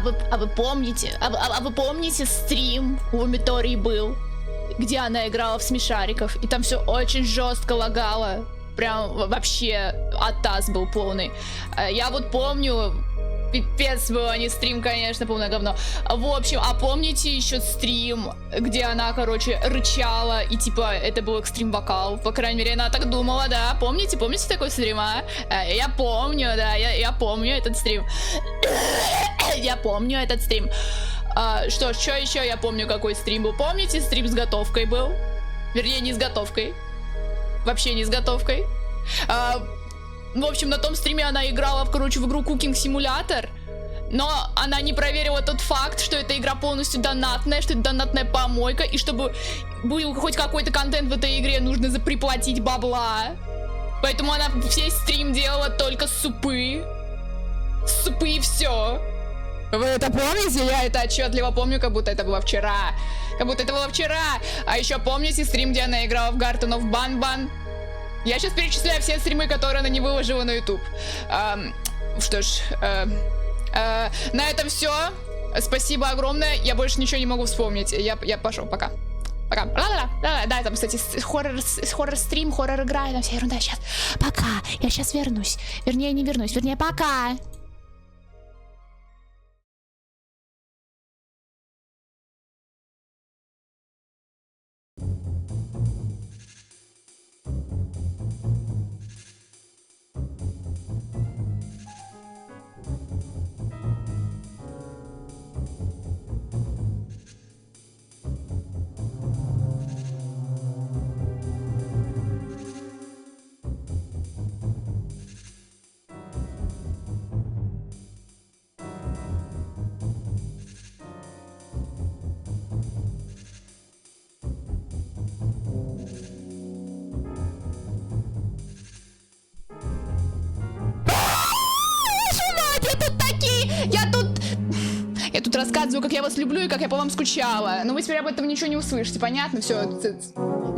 вы помните, вы помните стрим у Митории был, где она играла в смешариков, и там все очень жестко лагало, прям вообще оттас был полный. Я вот помню, пипец был, а не стрим, конечно, полное говно. В общем, а помните еще стрим, где она, короче, рычала, и типа это был экстрим-вокал, по крайней мере, она так думала, да? Помните такой стрим, а? Я помню, да, я помню этот стрим. Я помню этот стрим. Что еще я помню, какой стрим был? Помните, стрим с готовкой был? Вернее, не с готовкой. Вообще не с готовкой. В общем, на том стриме она играла, короче, в игру Cooking Simulator, но она не проверила тот факт, что эта игра полностью донатная, что это донатная помойка, и чтобы был хоть какой-то контент в этой игре, нужно приплатить бабла. Поэтому она весь стрим делала только супы. Супы и все. Вы это помните? Я это отчетливо помню, как будто это было вчера. Как будто это было вчера. А еще помните стрим, где она играла в Garten of Banban? Я сейчас перечисляю все стримы, которые она не выложила на YouTube. Что ж, на этом все. Спасибо огромное. Я больше ничего не могу вспомнить. Я пошел. Пока. Пока. Да, там, кстати, хоррор-стрим, хоррор-игра, там вся ерунда. Сейчас. Пока. Я сейчас вернусь. Вернее, не вернусь. Вернее, пока. Я тут рассказываю, как я вас люблю и как я по вам скучала. Но вы теперь об этом ничего не услышите, понятно? Все.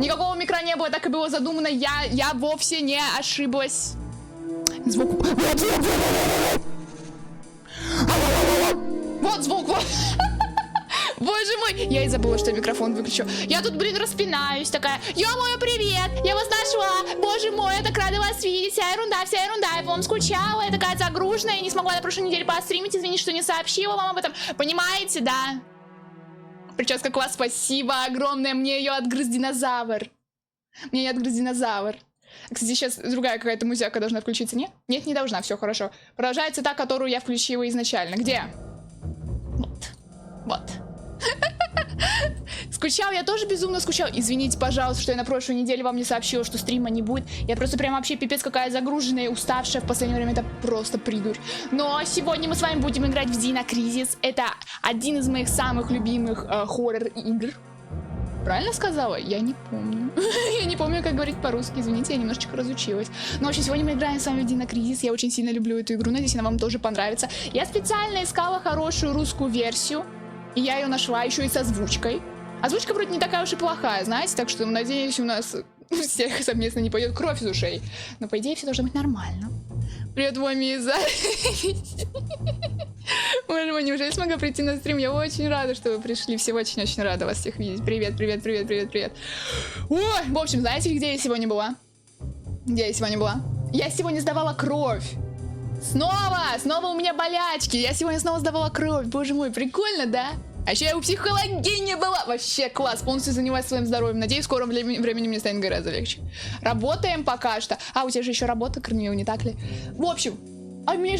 Никакого микро не было, так и было задумано. Я вовсе не ошиблась. Звук. Вот звук, вот. Боже мой, я и забыла, что я микрофон выключу. Я тут, блин, распинаюсь такая. Ё-моё, привет, я вас нашла. Боже мой, я так рада вас видеть. Вся ерунда, я по вам скучала. Я такая загруженная, не смогла на прошлой неделе постримить. Извините, что не сообщила вам об этом. Понимаете, да? Прическа класс, спасибо огромное. Мне ее отгрыз динозавр. Кстати, сейчас другая какая-то музыка должна включиться, нет? Нет, не должна, все хорошо. Продолжается та, которую я включила изначально. Где? Вот. Скучал, я тоже безумно скучал. Извините, пожалуйста, что я на прошлой неделе вам не сообщила, что стрима не будет. Я просто прям вообще пипец какая загруженная, уставшая. В последнее время это просто придурь. Но сегодня мы с вами будем играть в Dino Crisis. Это один из моих самых любимых хоррор-игр. Правильно сказала? Я не помню. Я не помню, как говорить по-русски. Извините, я немножечко разучилась. Но вообще сегодня мы играем с вами в Dino Crisis. Я очень сильно люблю эту игру. Надеюсь, она вам тоже понравится. Я специально искала хорошую русскую версию. И я ее нашла еще и с озвучкой. Озвучка вроде не такая уж и плохая, знаете, так что, надеюсь, у нас у всех совместно не пойдет кровь из ушей. Но, по идее, все должно быть нормально. Привет, Вомиза. Боже мой, неужели смогла прийти на стрим? Я очень рада, что вы пришли. Все очень-очень рада вас всех видеть. Привет. Ой, в общем, знаете, где я сегодня была? Я сегодня сдавала кровь. Снова у меня болячки. Я сегодня снова сдавала кровь. Боже мой, прикольно, да? А еще я у психологини была. Вообще класс, полностью занимаюсь своим здоровьем. Надеюсь, в скором времени мне станет гораздо легче. Работаем пока что. А, у тебя же еще работа, Корнеева, не так ли? В общем, у меня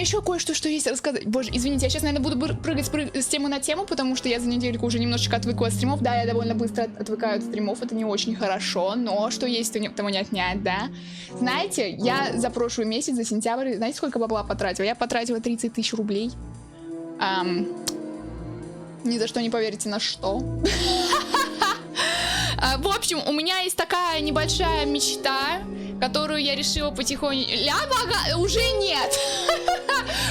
еще кое-что, что есть рассказать. Боже, извините, я сейчас, наверное, буду прыгать с темы на тему, потому что я за недельку уже немножечко отвыкла от стримов. Да, я довольно быстро отвыкаю от стримов, это не очень хорошо, но что есть, тому не отнять, да? Знаете, я за прошлый месяц, за сентябрь, знаете, сколько бабла потратила? Я потратила 30 тысяч рублей. Ни за что не поверите, на что. В общем, у меня есть такая небольшая мечта, которую я решила потихоньку... Уже нет!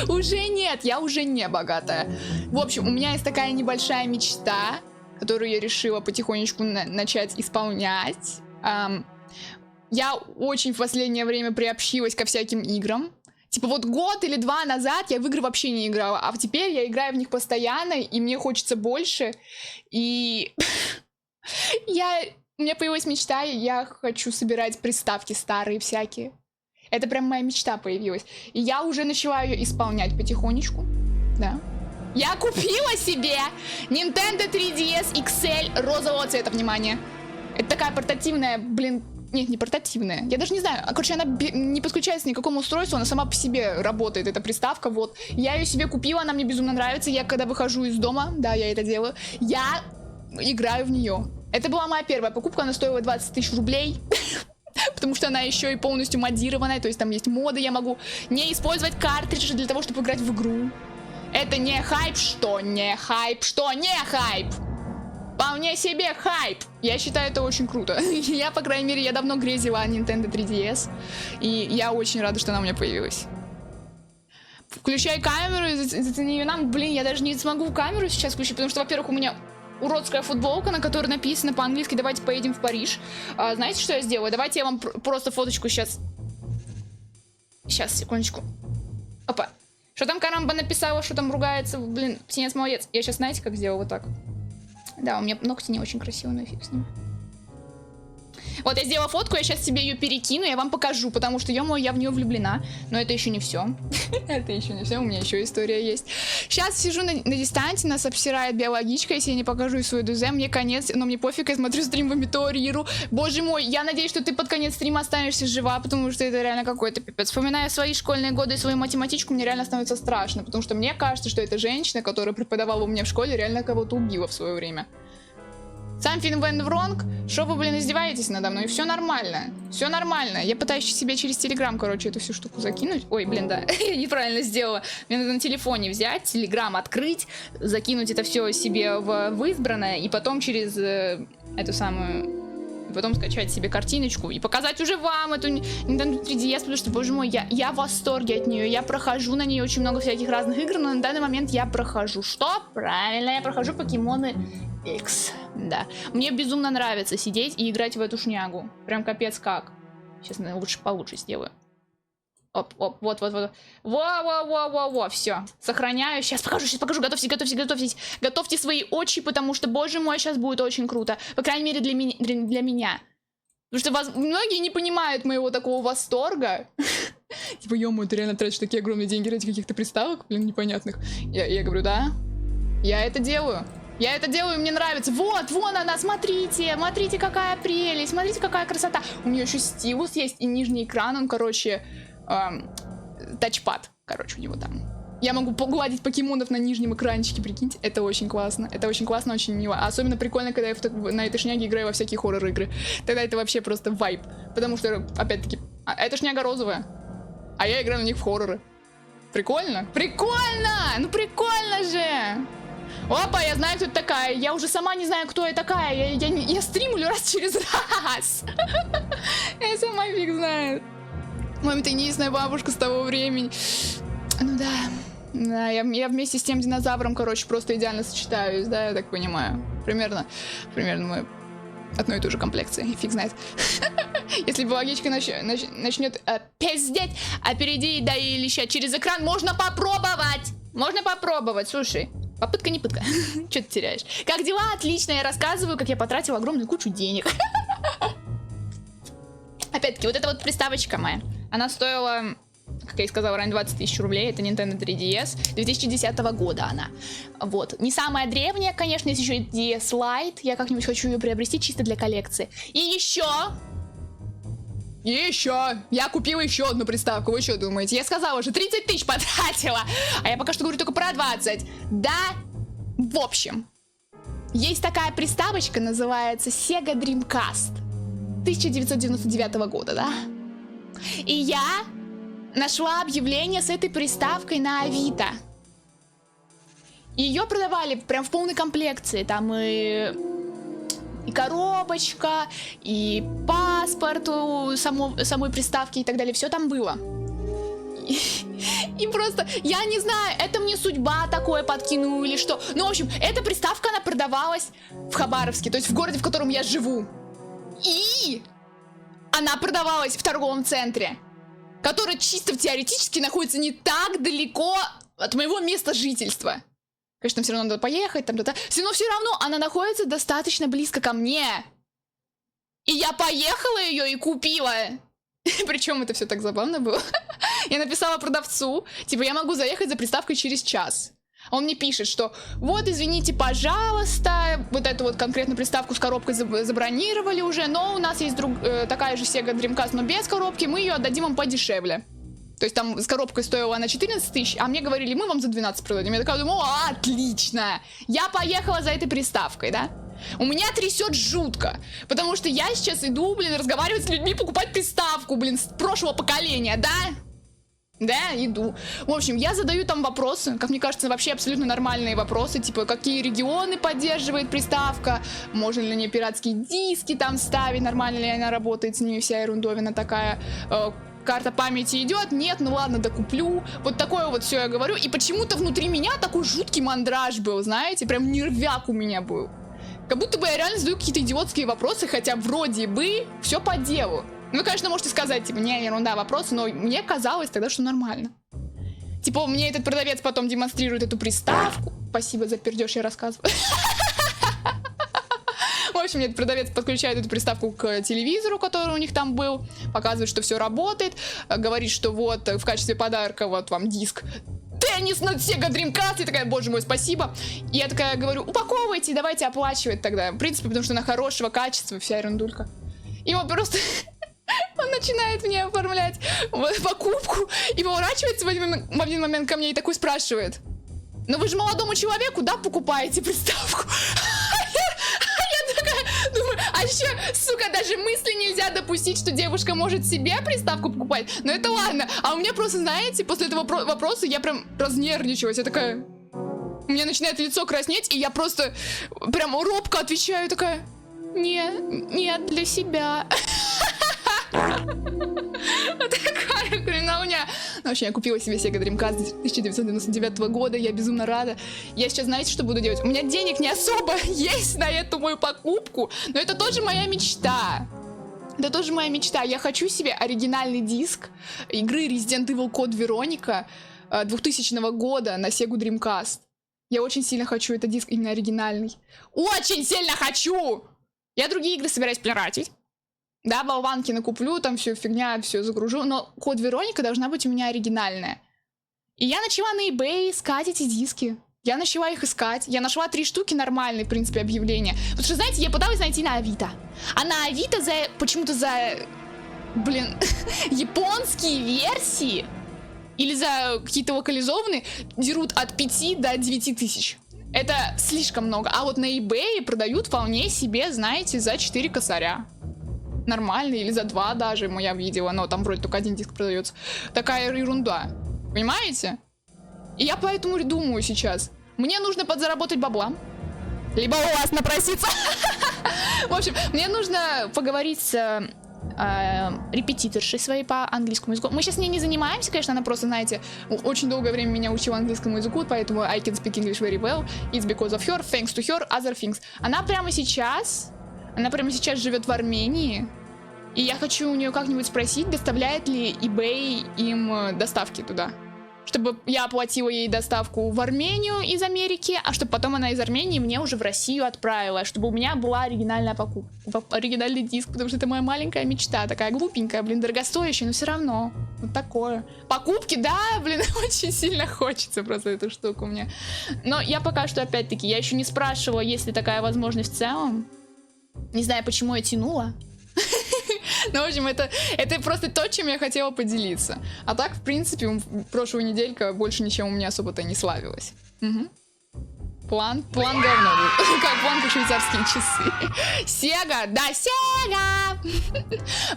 Уже нет, я уже не богатая. В общем, у меня есть такая небольшая мечта, которую я решила потихонечку начать исполнять. Я очень в последнее время приобщилась ко всяким играм. Типа вот год или 2 назад я в игры вообще не играла, а теперь я играю в них постоянно, и мне хочется больше. И у меня появилась мечта, я хочу собирать приставки старые всякие. Это прям моя мечта появилась. И я уже начала ее исполнять потихонечку. Да. Я купила себе Nintendo 3DS XL розового цвета, внимание. Это такая портативная, блин, нет, не портативная. Я даже не знаю. Короче, она не подключается ни к какому устройству, она сама по себе работает, эта приставка, вот. Я ее себе купила, она мне безумно нравится. Я когда выхожу из дома, да, я это делаю, я играю в нее. Это была моя первая покупка, она стоила 20 тысяч рублей. Потому что она еще и полностью модированная, то есть там есть моды, я могу не использовать картриджи для того, чтобы играть в игру. Это не хайп, что не хайп, что не хайп. Вполне себе хайп. Я считаю, это очень круто. Я, по крайней мере, я давно грезила о Nintendo 3DS. И я очень рада, что она у меня появилась. Включай камеру и зацени ее нам. Блин, я даже не смогу камеру сейчас включить, потому что, во-первых, у меня уродская футболка, на которой написано по-английски «Давайте поедем в Париж». Знаете, что я сделаю? Давайте я вам просто фоточку сейчас... Сейчас, секундочку. Опа. Что там Карамба написала, что там ругается? Блин, птенец молодец. Я сейчас, знаете, как сделала вот так? Да, у меня ногти не очень красивые, но фиг с ним. Вот, я сделала фотку, я сейчас тебе ее перекину, я вам покажу, потому что, ё-моё, я в нее влюблена. Но это еще не все. Это еще не все, у меня еще история есть. Сейчас сижу на дистанции, нас обсирает биологичка, если я не покажу свой ДЗ, мне конец, но мне пофиг, я смотрю стрим в Метеориру. Боже мой, я надеюсь, что ты под конец стрима останешься жива, потому что это реально какой-то пипец. Вспоминая свои школьные годы и свою математичку, мне реально становится страшно, потому что мне кажется, что эта женщина, которая преподавала у меня в школе, реально кого-то убила в свое время. Сам фильм Вен Вронг, что вы, блин, издеваетесь надо мной? Все нормально, все нормально. Я пытаюсь себе через Телеграм, короче, эту всю штуку закинуть. Ой, блин, да, я неправильно сделала. Мне надо на телефоне взять, Телеграм открыть, закинуть это все себе в избранное, и потом через эту самую... Потом скачать себе картиночку и показать уже вам эту Nintendo 3DS, потому что, боже мой, я в восторге от нее. Я прохожу на ней очень много всяких разных игр, но на данный момент я прохожу что? Правильно, я прохожу Покемоны X. Да. Мне безумно нравится сидеть и играть в эту шнягу. Прям капец как. Сейчас лучше получше сделаю. Оп, оп, вот. Во, все. Сохраняю. Сейчас покажу. Готовьтесь. Готовьте свои очи, потому что, боже мой, сейчас будет очень круто. По крайней мере, для меня. Потому что многие не понимают моего такого восторга. Типа, ё-моё, ты реально тратишь такие огромные деньги ради каких-то приставок, блин, непонятных. Я говорю, да, я это делаю. Я это делаю, мне нравится. Вот, вон она, смотрите, какая прелесть, смотрите, какая красота. У нее еще стилус есть и нижний экран, он, короче, тачпад, короче, у него там. Я могу погладить покемонов на нижнем экранчике, прикиньте. Это очень классно, очень мило. А особенно прикольно, когда я на этой шняге играю во всякие хоррор-игры. Тогда это вообще просто вайб. Потому что, опять-таки, эта шняга розовая, а я играю на них в хорроры. Прикольно? Прикольно! Ну прикольно же! Опа, я знаю, кто это такая. Я уже сама не знаю, кто я такая. Я стримлю раз через раз. Я сама фиг знает. Мама, ты единственная бабушка с того времени. Ну да. Да, я вместе с тем динозавром, короче, просто идеально сочетаюсь, да, я так понимаю. Примерно мы одной и той же комплекции, фиг знает. Если биологичка начнет пиздеть, опереди и дай ей леща через экран, можно попробовать. Можно попробовать, слушай. Попытка не пытка. Че ты теряешь? Как дела? Отлично, я рассказываю, как я потратила огромную кучу денег. Опять-таки, вот эта вот приставочка моя, она стоила, как я и сказала ранее, 20 тысяч рублей. Это Nintendo 3DS 2010 года она. Вот. Не самая древняя, конечно, есть еще и DS Lite. Я как-нибудь хочу ее приобрести чисто для коллекции. И еще... Я купила еще одну приставку, вы что думаете? Я сказала уже, 30 тысяч потратила, а я пока что говорю только про 20. Да, в общем, есть такая приставочка, называется Sega Dreamcast 1999 года, да? И я нашла объявление с этой приставкой на Авито. Ее продавали прям в полной комплекции, там и коробочка, и паспорт у самой приставки и так далее. Все там было. И просто, я не знаю, это мне судьба такое подкинула или что. Ну, в общем, эта приставка, она продавалась в Хабаровске, то есть в городе, в котором я живу. И она продавалась в торговом центре. которая чисто теоретически находится не так далеко от моего места жительства. Конечно, все равно надо поехать, там, но все равно она находится достаточно близко ко мне. И я поехала ее и купила. Причем это все так забавно было. Я написала продавцу, типа, я могу заехать за приставкой через час. Он мне пишет, что вот, извините, пожалуйста, вот эту вот конкретную приставку с коробкой забронировали уже, но у нас есть такая же Sega Dreamcast, но без коробки, мы ее отдадим вам подешевле. То есть там с коробкой стоила она 14 тысяч, а мне говорили, мы вам за 12 продадим. Я такая думаю, о, отлично! Я поехала за этой приставкой, да? У меня трясет жутко, потому что я сейчас иду, блин, разговаривать с людьми, покупать приставку, блин, с прошлого поколения, да? Да, иду. В общем, я задаю там вопросы, как мне кажется, вообще абсолютно нормальные вопросы, типа, какие регионы поддерживает приставка, можно ли мне пиратские диски там ставить, нормально ли она работает с ними, вся ерундовина такая, карта памяти идет, нет, ну ладно, докуплю, вот такое вот все я говорю, и почему-то внутри меня такой жуткий мандраж был, знаете, прям нервяк у меня был. Как будто бы я реально задаю какие-то идиотские вопросы, хотя вроде бы все по делу. Вы, конечно, можете сказать, типа, не, ерунда, вопросы, но мне казалось тогда, что нормально. Типа, мне этот продавец потом демонстрирует эту приставку. Спасибо за пердеж, я рассказываю. В общем, мне этот продавец подключает эту приставку к телевизору, который у них там был, показывает, что все работает, говорит, что вот в качестве подарка вот вам диск теннис на Sega Dreamcast. И такая, боже мой, спасибо. И я такая говорю, упаковывайте, давайте оплачивать тогда. В принципе, потому что она хорошего качества, вся ерундулька. И вот просто... Он начинает мне оформлять покупку и поворачивается в один момент ко мне и такой спрашивает: ну вы же молодому человеку, да, покупаете приставку? А я такая думаю, а еще, сука, даже мысли нельзя допустить, что девушка может себе приставку покупать. Но это ладно. А у меня просто, знаете, после этого вопроса я прям разнервничалась. Я такая... У меня начинает лицо краснеть, и я просто прям робко отвечаю, такая: нет, для себя. Вот такая хреновня. Ну, вообще, я купила себе Sega Dreamcast 1999 года, я безумно рада. Я сейчас, знаете, что буду делать? У меня денег не особо есть на эту мою покупку, но это тоже моя мечта. Это тоже моя мечта. Я хочу себе оригинальный диск игры Resident Evil Code Veronica 2000 года на Sega Dreamcast. Я очень сильно хочу этот диск именно оригинальный. Очень сильно хочу! Я другие игры собираюсь пиратить. Да, болванки накуплю, там все фигня, все загружу, но Код Вероника должна быть у меня оригинальная. И я начала на eBay искать эти диски. Я начала их искать. Я нашла 3 штуки нормальные, в принципе, объявления. Потому что, знаете, я пыталась найти на Авито. А на Авито почему-то за, блин, японские версии или за какие-то локализованные дерут от 5 до 9 тысяч. Это слишком много. А вот на eBay продают вполне себе, знаете, за 4 косаря. Нормально, или за 2 даже, я видела, но там вроде только 1 диск продается. Такая ерунда, понимаете? И я поэтому думаю сейчас, мне нужно подзаработать бабла, либо у вас напроситься. В общем, мне нужно поговорить с репетиторшей своей по английскому языку. Мы сейчас с ней не занимаемся, конечно, она просто, знаете, очень долгое время меня учила английскому языку, поэтому I can speak English very well. It's because of her, thanks to her, other things. Она прямо сейчас живет в Армении, и я хочу у нее как-нибудь спросить, доставляет ли eBay им доставки туда. Чтобы я оплатила ей доставку в Армению из Америки, а чтобы потом она из Армении мне уже в Россию отправила, чтобы у меня была оригинальная покупка, оригинальный диск, потому что это моя маленькая мечта, такая глупенькая, блин, дорогостоящая, но все равно, вот такое. Покупки, да, блин, очень сильно хочется просто эту штуку мне. Но я пока что, опять-таки, я еще не спрашивала, есть ли такая возможность в целом. Не знаю, почему я тянула. Ну, в общем, это просто то, чем я хотела поделиться. А так, в принципе, прошлая неделька больше ничем у меня особо-то не славилась. Угу. План говно был. Как швейцарские часы. Сега, да, Сега!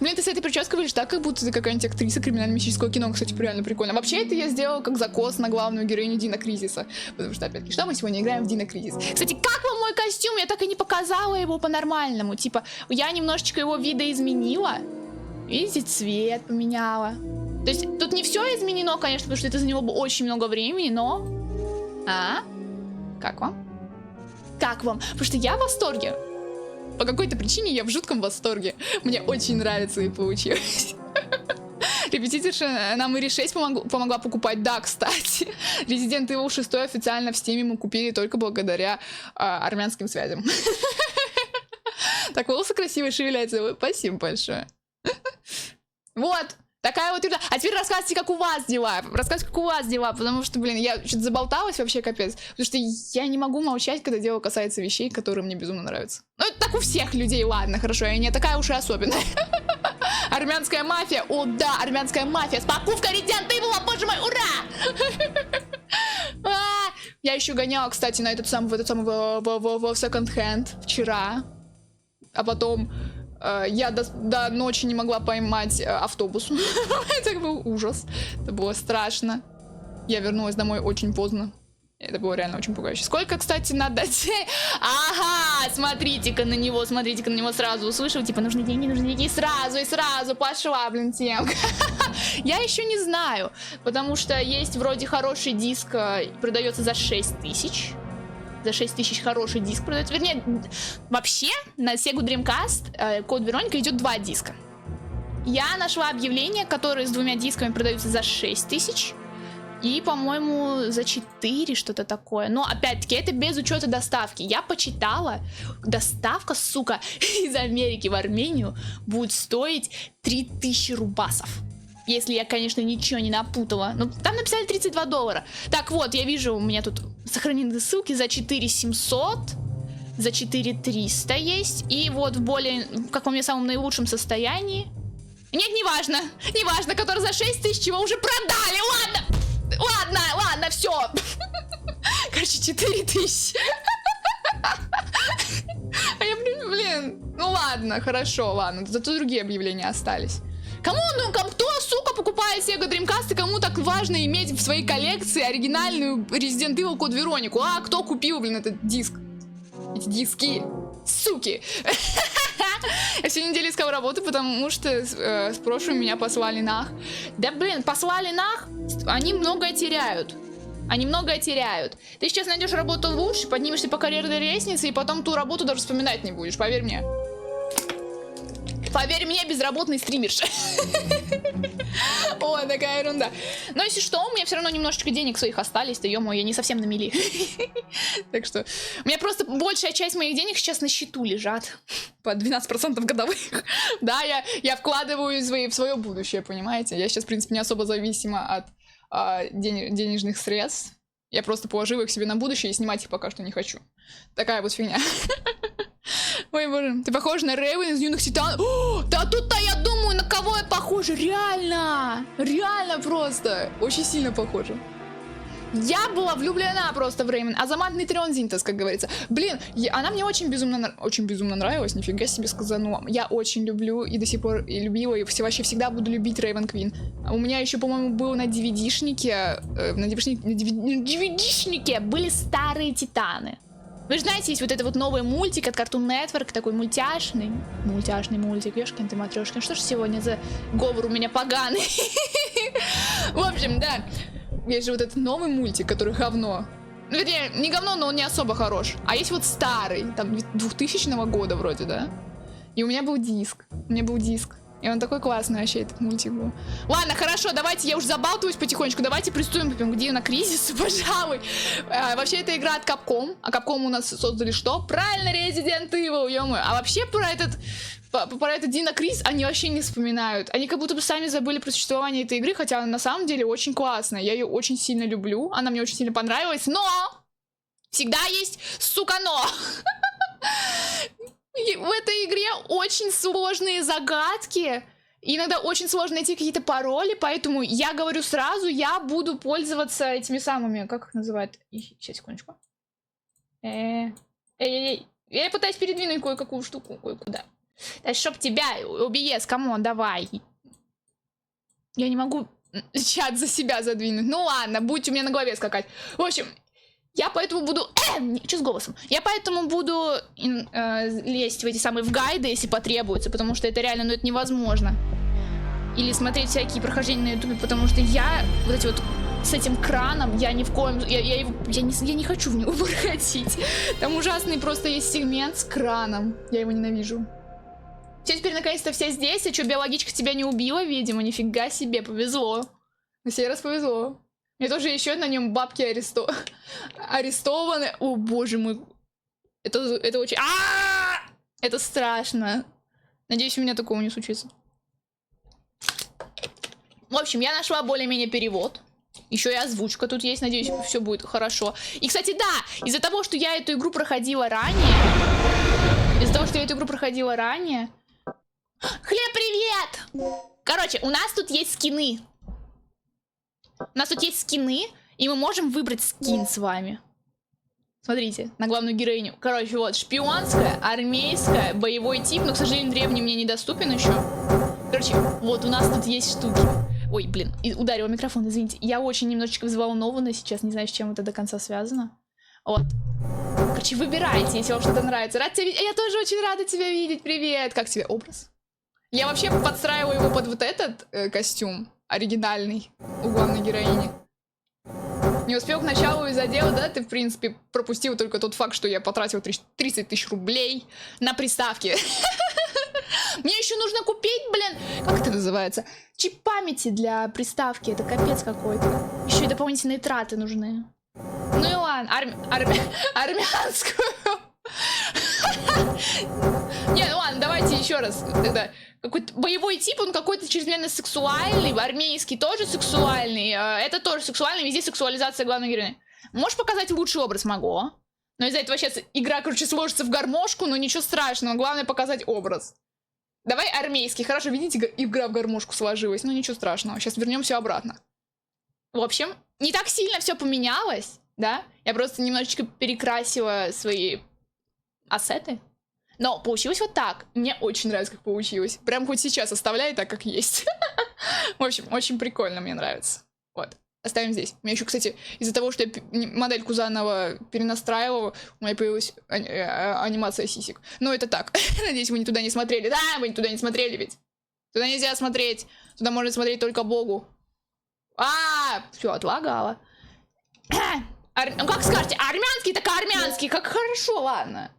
Блин, ты с этой прической выглядишь так, как будто ты какая-нибудь актриса криминально-мистического кино. Кстати, реально прикольно. Вообще, это я сделала как закос на главную героиню Дина Кризиса. Потому что, опять-таки, что мы сегодня играем в Дина Кризис. Кстати, как вам мой костюм? Я так и не показала его по-нормальному. Типа, я немножечко его видоизменила. Видите, цвет поменяла. То есть, тут не все изменено, конечно, потому что это заняло бы очень много времени, но... Как вам? Как вам? Потому что я в восторге. По какой-то причине я в жутком восторге. Мне очень нравится и получилось. Репетиторша нам и 6 помогла покупать. Да, кстати. Resident Evil 6 официально в Steam мы купили только благодаря армянским связям. Так, волосы красиво шевеляются. Спасибо большое. Вот. Такая вот еда. А теперь рассказывайте, как у вас дела. Рассказывайте, как у вас дела. Потому что, блин, я что-то заболталась вообще, капец. Потому что я не могу молчать, когда дело касается вещей, которые мне безумно нравятся. Ну, это так у всех людей, ладно, хорошо. Я не такая уж и особенная. Армянская мафия. О, да, армянская мафия. С покупкой Resident Evil, боже мой, ура! Я еще гоняла, кстати, на этот самый, в Second Hand вчера. А потом я до ночи не могла поймать автобус. Это был ужас. Это было страшно. Я вернулась домой очень поздно. Это было реально очень пугающе. Сколько, кстати, надо... Ага, смотрите-ка на него сразу услышал. Типа, нужны деньги, сразу и сразу пошла, блин, темка. Я еще не знаю, потому что есть вроде хороший диск, продается за 6000. За 6000 хороший диск продается. Вернее, вообще на Sega Dreamcast Код Вероника идет 2 диска. Я нашла объявление, которые с 2 дисками продаются за 6000. И, по-моему, за 4 что-то такое. Но, опять-таки, это без учета доставки. Я почитала, доставка, сука, из Америки в Армению будет стоить 3000 рубасов. Если я, конечно, ничего не напутала. Ну, там написали $32. Так вот, я вижу, у меня тут сохранены ссылки за 4700, за 4300 есть. И вот в более, как по мне, самом наилучшем состоянии. Нет, неважно, который за 6000 его уже продали, ладно, все. Короче, 4000. А я, блин, ну ладно, хорошо, ладно, зато другие объявления остались. Кто, сука, покупает Sega Dreamcast, и кому так важно иметь в своей коллекции оригинальную Resident Evil Код Веронику? А кто купил, блин, этот диск? Эти диски, суки. Я сегодня неделю искал работу, потому что с прошлым меня послали нах. Да, блин, послали нах, они многое теряют. Ты сейчас найдешь работу лучше, поднимешься по карьерной лестнице, и потом ту работу даже вспоминать не будешь, поверь мне. Поверь мне, безработный стримерша. О, такая ерунда. Но если что, у меня все равно немножечко денег своих остались, то ё-моё, я не совсем на мели. Так что у меня просто большая часть моих денег сейчас на счету лежат. По 12% годовых. Да, я вкладываю в свое будущее, понимаете? Я сейчас, в принципе, не особо зависима от денежных средств. Я просто положила их себе на будущее и снимать их пока что не хочу. Такая вот фигня. Ой, боже, ты похожа на Рейвен из Юных Титанов. О, да тут-то я думаю, на кого я похожа. Реально просто. Очень сильно похожа. Я была влюблена просто в Рейвен. Азамат Нейтрон-Зинтас, как говорится. Блин, она мне очень безумно нравилась. Нифига себе сказанула. Я очень люблю и до сих пор и любила, и вообще всегда буду любить Рейвен Квин. У меня еще, по-моему, был на DVD-шнике были старые Титаны. Вы же знаете, есть вот это вот новый мультик от Cartoon Network, такой мультяшный мультик, ёшкин ты матрешкин, что ж сегодня за говор у меня поганый. В общем, да, есть же вот этот новый мультик, который говно. Ну, вернее, не говно, но он не особо хорош. А есть вот старый, там 2000 года вроде, да? И у меня был диск, И он такой классный вообще, этот мультик был. Ладно, хорошо, давайте, я уже забалтываюсь потихонечку. Давайте приступим к Динокризису, пожалуй. Вообще, это игра от Capcom. А Capcom у нас создали что? Правильно, Resident Evil, ё-моё. А вообще про этот Динокризис они вообще не вспоминают. Они как будто бы сами забыли про существование этой игры, хотя она на самом деле очень классная. Я ее очень сильно люблю, она мне очень сильно понравилась, но всегда есть, сука, но. В этой игре очень сложные загадки. Иногда очень сложно найти какие-то пароли, поэтому я говорю сразу, я буду пользоваться этими самыми, как их называют? Сейчас, секундочку. Я пытаюсь передвинуть кое-какую штуку, кое-куда. Да чтоб тебя, OBS, камон, давай. Я не могу чат за себя задвинуть. Ну ладно, будь у меня на голове скакать. В общем... Я поэтому буду... Что с голосом? Я поэтому буду лезть в эти самые в гайды, если потребуется, потому что это реально, ну это невозможно. Или смотреть всякие прохождения на ютубе, потому что я вот эти вот с этим краном, я ни в коем... Я не хочу в него проходить. Там ужасный просто есть сегмент с краном. Я его ненавижу. Все, теперь наконец-то все здесь. А что, биологичка тебя не убила, видимо? Нифига себе, повезло. На сей раз повезло. Мне тоже еще на нем бабки арестованы. О, боже мой. Это очень... Это страшно. Надеюсь, у меня такого не случится. В общем, я нашла более-менее перевод. Еще и озвучка тут есть. Надеюсь, все будет хорошо. И, кстати, да, из-за того, что я эту игру проходила ранее... Хлеб, привет! Короче, у нас тут есть скины. И мы можем выбрать скин с вами. Смотрите, на главную героиню. Короче, вот, шпионская, армейская, боевой тип. Но, к сожалению, древний мне недоступен еще. Короче, вот у нас тут есть штуки. Ой, блин, ударила микрофон, извините. Я очень немножечко взволнована сейчас, не знаю, с чем это до конца связано. Вот. Короче, выбирайте, если вам что-то нравится. Рад тебя видеть. Я тоже очень рада тебя видеть. Привет. Как тебе образ? Я вообще подстраиваю его под вот этот костюм оригинальный у главной героини. Не успел к началу из-за дела, да? Ты, в принципе, пропустил только тот факт, что я потратил 30 тысяч рублей на приставки. Мне еще нужно купить, блин, как это называется? Чип памяти для приставки. Это капец какой-то. Еще и дополнительные траты нужны. Ну и ладно, армянскую. Не, ну ладно, давайте еще раз тогда. Какой-то боевой тип, он какой-то чрезмерно сексуальный, армейский тоже сексуальный, это тоже сексуальный, везде сексуализация главной героини. Можешь показать лучший образ? Могу. Но из-за этого сейчас игра, короче, сложится в гармошку, но ничего страшного, главное показать образ. Давай армейский. Хорошо, видите, игра в гармошку сложилась, но ничего страшного. Сейчас вернем все обратно. В общем, не так сильно все поменялось, да? Я просто немножечко перекрасила свои ассеты. Но получилось вот так. Мне очень нравится, как получилось. Прям хоть сейчас оставляй так, как есть. В общем, очень прикольно, мне нравится. Вот. Оставим здесь. У меня еще, кстати, из-за того, что я модельку заново перенастраивала, у меня появилась анимация сисек. Но это так. Надеюсь, вы туда не смотрели. Да, вы туда не смотрели ведь. Туда нельзя смотреть. Туда можно смотреть только Богу. Все, отлагала. Ну как скажете, армянский, так армянский. Как хорошо, ладно.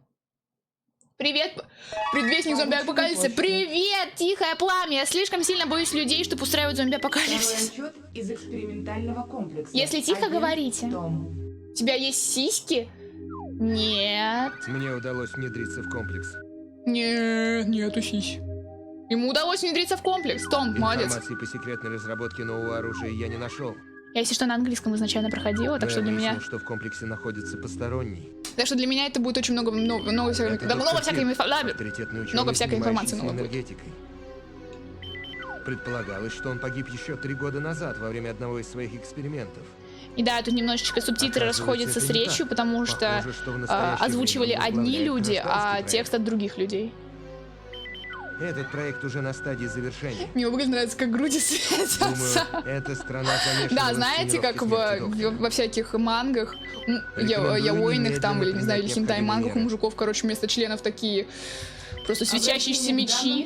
Привет, предвестник зомби-апокалипсиса. Привет, тихое пламя. Я слишком сильно боюсь людей, чтобы устраивать зомби-апокалипсис. Из экспериментального комплекса. Если тихо, говорите. У тебя есть сиськи? Нет. Мне удалось внедриться в комплекс. Нет, нету сиськи. Ему удалось внедриться в комплекс. Том, молодец. Информации по секретной разработке нового оружия я не нашел. Я, если что, на английском изначально проходила, так что для меня... что в комплексе находится посторонний. Так что для меня это будет очень много всякой информации. Энергетикой. Предполагалось, что он погиб еще 3 года назад во время одного из своих экспериментов. И да, тут немножечко субтитры расходятся с речью, потому что озвучивали одни люди, а текст от других людей. Этот проект уже на стадии завершения. Мне очень нравится, как груди светятся. Думаю, эта страна замешана. Да, знаете, как во всяких мангах, яойных там, или, не знаю, или хентай-мангах у мужиков, короче, вместо членов такие просто светящиеся мечи.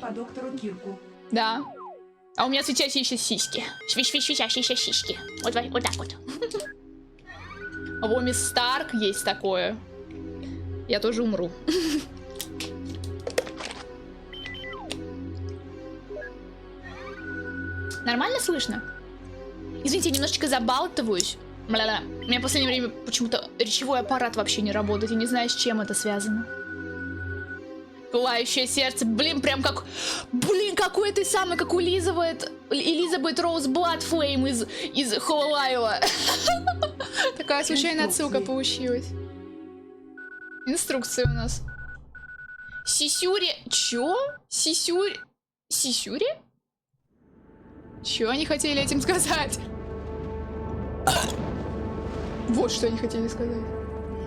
Да. А у меня светящиеся сиськи. Светящиеся сиськи. Вот так вот. А у мисс Старк есть такое. Я тоже умру. Нормально слышно? Извините, я немножечко забалтываюсь. Бля-бля. У меня в последнее время почему-то речевой аппарат вообще не работает. Я не знаю, с чем это связано. Пылающее сердце. Блин, прям как... Блин, какой ты самый, как у Элизабет Роуз Бладфлейм из Хололайва. Такая случайная отсылка получилась. Инструкция у нас. Сисюри... Чё? Сисюри... Сисюри? Чё они хотели этим сказать? Вот что они хотели сказать.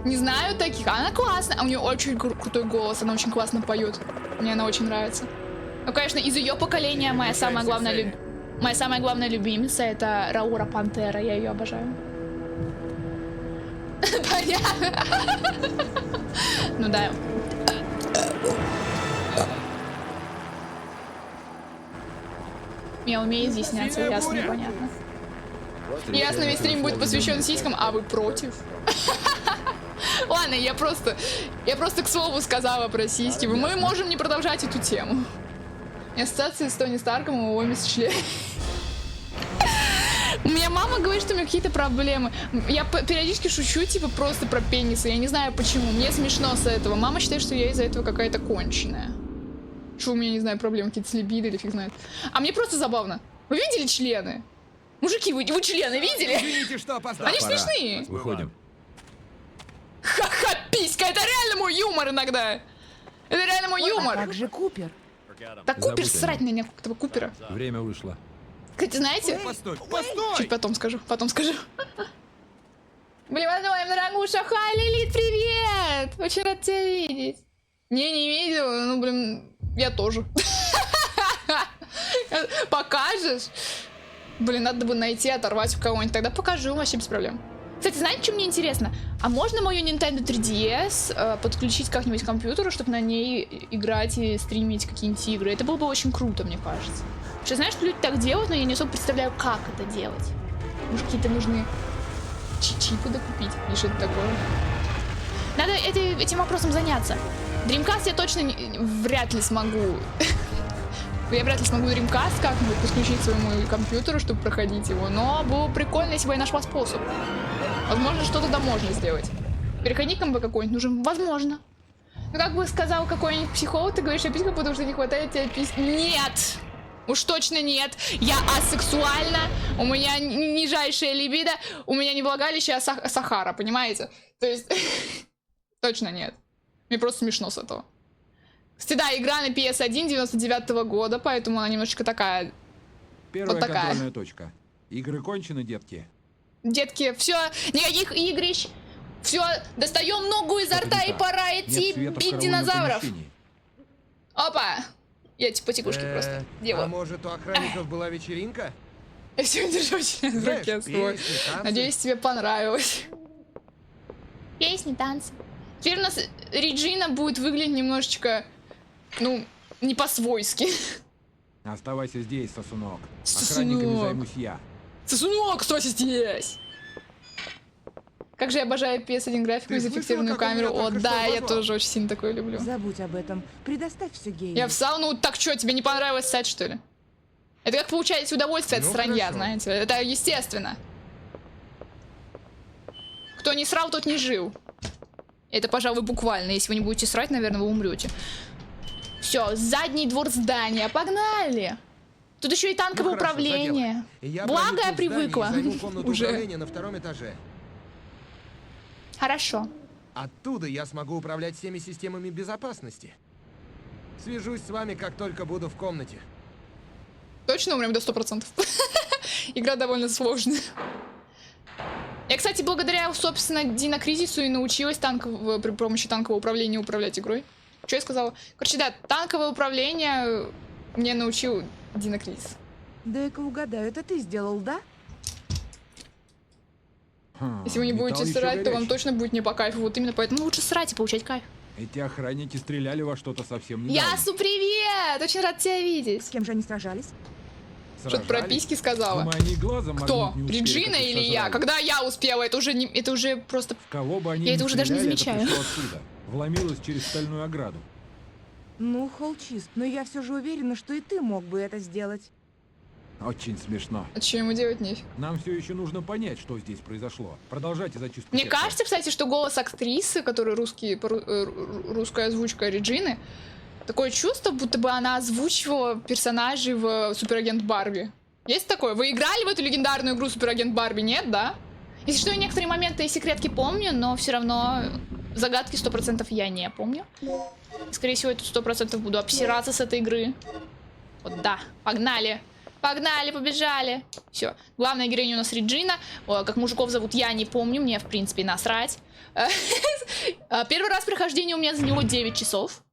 Не знаю таких. Она классная. А у нее очень крутой голос. Она очень классно поет. Мне она очень нравится. Ну, конечно, из ее поколения моя самая главная любимица — это Раура Пантера. Я ее обожаю. Понятно. Ну да. Я умею изъясняться, ясно, непонятно. Ясно, весь стрим будет посвящен сиськам, а вы против? Ладно, я просто к слову сказала про сиськи. Мы можем не продолжать эту тему. Ассоциация с Тони Старком и его член. У меня мама говорит, что у меня какие-то проблемы. Я периодически шучу, типа, просто про пенисы. Я не знаю почему. Мне смешно с этого. Мама считает, что я из-за этого какая-то конченая. Что у меня, не знаю, проблемы какие-то с либидо или фиг знает. А мне просто забавно. Вы видели члены? Мужики, вы члены видели? Извините, что опоздал. Они ж смешные. Выходим. Ха-ха, писька, это реально мой юмор иногда. Это реально мой А юмор. как же Купер? Так Купер, Забудь о срать нем. на некого Купера. Время вышло. Кстати, знаете, Постой, постой! чуть потом скажу, Блин, моя дорогуша, хай, Лилит, привет! Очень рад тебя видеть. Не видела, ну, блин, я тоже. Покажешь? Блин, надо бы найти, оторвать у кого-нибудь, тогда покажу, вообще без проблем. Кстати, знаете, что мне интересно? А можно мою Nintendo 3DS подключить как-нибудь к компьютеру, чтобы на ней играть и стримить какие-нибудь игры? Это было бы очень круто, мне кажется. Потому что знаешь, что люди так делают, но я не особо представляю, как это делать. Может, какие-то нужны чипы докупить или что-то такое. Надо этим вопросом заняться. Dreamcast я точно вряд ли смогу. Я вряд ли смогу Dreamcast как-нибудь подключить к своему компьютеру, чтобы проходить его. Но было прикольно, если бы я нашла способ. Возможно, что-то да можно сделать. Переходником бы какой-нибудь нужен? Возможно. Ну, как бы сказал какой-нибудь психолог, ты говоришь, писька, потому что не хватает тебе письки. Нет! Уж точно нет. Я асексуальна, у меня нижайшая либидо, у меня не влагалище, а Сахара, понимаете? То есть, точно нет. Мне просто смешно с этого. Кстати, да, игра на PS1 99-го года, поэтому она немножечко такая... Первая Вот такая. контрольная точка. Игры кончены, детки. Детки, все, никаких игрищ. Все, достаем ногу изо рта и пора идти Нет света в бить караульном динозавров. помещении. Опа! Я типа потекушки просто А делаю. может, у охранников была вечеринка? Я сегодня держу член в Знаешь, руке свой. песни, танцы. Надеюсь, тебе понравилось. Песни, танцы. Теперь у нас Реджина будет выглядеть немножечко, ну, не по-свойски. Оставайся здесь, сосунок. Сосунок. Охранниками займусь я. Сосунок, кстати, здесь! Как же я обожаю PS1 графику Ты и слышала, зафиксированную как он камеру. меня О, только что да, я обозвал? тоже очень сильно такое люблю. Забудь об этом. Предоставь все гею. Я в сауну, так что, тебе не понравилось ссать, что ли? Это как получаете удовольствие от Ну, сранья, хорошо. знаете? Это естественно. Кто не срал, тот не жил. Это, пожалуй, буквально. Если вы не будете срать, наверное, вы умрете. Все, задний двор здания. Погнали! Тут еще и танковое Ну, хорошо, за управление. дело. Я Благо, проникну я в здание и привыкла. займу комнату Уже. управления на 2-м этаже. Хорошо. Оттуда я смогу управлять всеми системами безопасности. Свяжусь с вами, как только буду в комнате. Точно умрем до 100%. Игра довольно сложная. Я, кстати, благодаря, собственно, Динокризису и научилась при помощи танкового управления управлять игрой. Что я сказала? Короче, да, танковое управление мне научил Динокризис. Дай-ка угадаю, это ты сделал, да? Если вы не Металл будете еще срать, то вам горячий. точно будет не по кайфу. Вот именно поэтому лучше срать и получать кайф. Эти охранники стреляли во что-то совсем недавно. Ясу, привет! Очень рад тебя видеть. С кем же они сражались? Что-то про Сражались? письки сказала. Думаю, они глазом Кто? моргнуть не успели, Реджина как их или я? сожрали. Когда я успела? Это уже, не, это уже просто... В кого бы они Я ни это уже даже не стреляли, замечаю. Это пришло отсюда. Вломилось через стальную ограду. Ну, Холчист, но я все же уверена, что и ты мог бы это сделать. Очень смешно. А что ему делать нефиг? Нам все еще нужно понять, что здесь произошло. Продолжайте зачистку Мне сектора. кажется, кстати, что голос актрисы, которая русская озвучка Реджины, такое чувство, будто бы она озвучивала персонажей в Суперагент Барби. Есть такое? Вы играли в эту легендарную игру Суперагент Барби? Нет, да? Если что, я некоторые моменты и секретки помню, но все равно загадки 100% я не помню. Скорее всего, я тут 100% буду обсираться с этой игры. Вот да, погнали. Погнали, побежали. Все. Главная героиня у нас Реджина. О, как мужиков зовут, я не помню. Мне, в принципе, насрать. Первый раз прохождение у меня заняло 9 часов.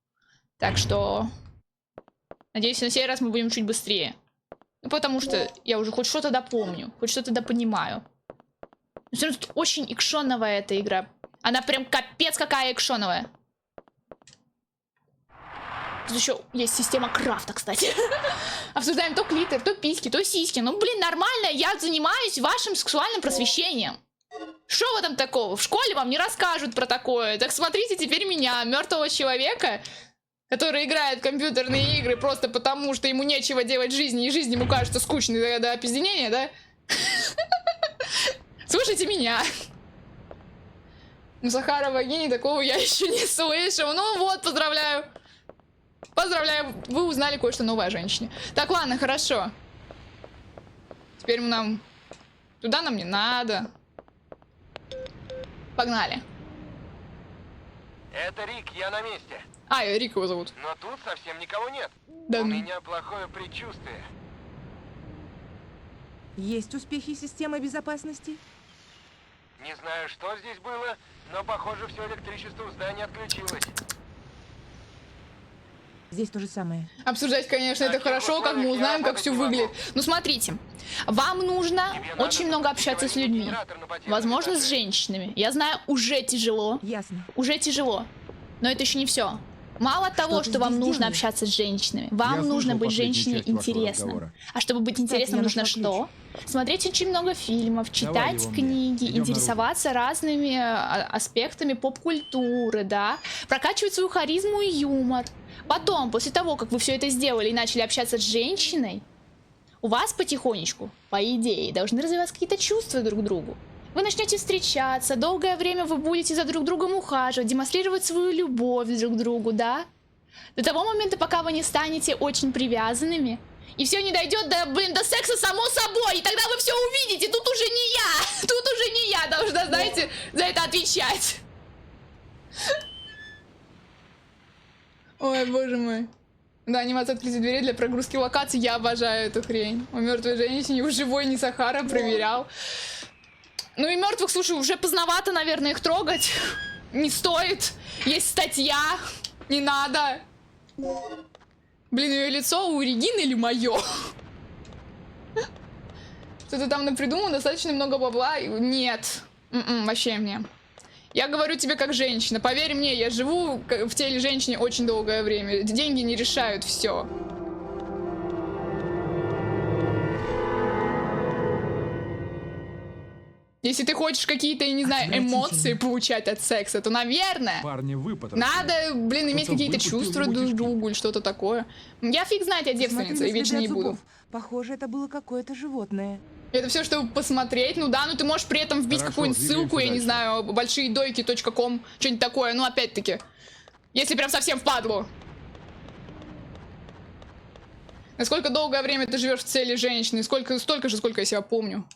Так что... Надеюсь, на сей раз мы будем чуть быстрее. Ну, потому что я уже хоть что-то допомню. Хоть что-то допонимаю. Но всё равно тут очень экшоновая эта игра. Она прям капец какая экшоновая. Тут еще есть система крафта, кстати. Обсуждаем то клитор, то письки, то сиськи. Ну, блин, нормально, я занимаюсь вашим сексуальным просвещением. Что в этом такого? В школе вам не расскажут про такое. Так смотрите теперь меня, мертвого человека, который играет в компьютерные игры просто потому, что ему нечего делать в жизни, и жизнь ему кажется скучной до опизденения, да? Слушайте меня. У Сахарова гений, такого я еще не слышал. Ну вот, поздравляю. Поздравляю, вы узнали кое-что новое о женщине. Так, ладно, хорошо. Теперь нам... Туда нам не надо. Погнали. Это Рик, я на месте. А, Рик его зовут. Но тут совсем никого нет. Да У ну. меня плохое предчувствие. Есть успехи системы безопасности? Не знаю, что здесь было, но похоже, все электричество в здании отключилось. Здесь то же самое. Обсуждать, конечно, это хорошо, как мы узнаем, как все выглядит. Ну, смотрите. Вам нужно очень много общаться с людьми. Возможно, с женщинами. Я знаю, уже тяжело. Ясно. Уже тяжело. Но это еще не все. Мало того, ты что вам здесь нужно делаешь? общаться с женщинами, вам Я нужно слышал быть последнюю женщине часть вашего интересным. разговора. А чтобы быть интересным, я нужно нашла что? Смотреть очень много фильмов, читать его мне. книги, Идем интересоваться разными аспектами поп-культуры, да? Прокачивать свою харизму и юмор. Потом, после того, как вы все это сделали и начали общаться с женщиной, у вас потихонечку, по идее, должны развиваться какие-то чувства друг к другу. Вы начнете встречаться, долгое время вы будете за друг другом ухаживать, демонстрировать свою любовь друг к другу, да? До того момента, пока вы не станете очень привязанными, и все не дойдет до секса само собой, и тогда вы все увидите, тут уже не я должна, знаете, за это отвечать. Ой, боже мой. Да, анимация открытия дверей для прогрузки локаций, я обожаю эту хрень. У мертвой женщине, у живой не Сахара проверял. Ну и мертвых, слушай, уже поздновато, наверное, их трогать. Не стоит. Есть статья. Не надо. Блин, ее лицо у Регины или мое? Что-то там напридумал, достаточно много бабла. Нет. Вообще мне. Я говорю тебе как женщина. Поверь мне, я живу в теле женщины очень долгое время. Деньги не решают все. Если ты хочешь какие-то, я не знаю, эмоции получать от секса, то, наверное, Парни, вы потратили. надо, блин, иметь Кто-то какие-то выпустил чувства его друг к кишки. другу или что-то такое. Я фиг знает, я девственница, Смотри и на вечно следы не от буду. зубов. Похоже, это было какое-то животное. Это все, чтобы посмотреть. Ну да, ну ты можешь при этом вбить Хорошо, какую-нибудь ссылку, я не двигаемся знаю, большиедойки.com, что-нибудь такое. Ну, опять-таки, если прям совсем впадло. Насколько долгое время ты живешь в теле женщины? Столько же, сколько я себя помню.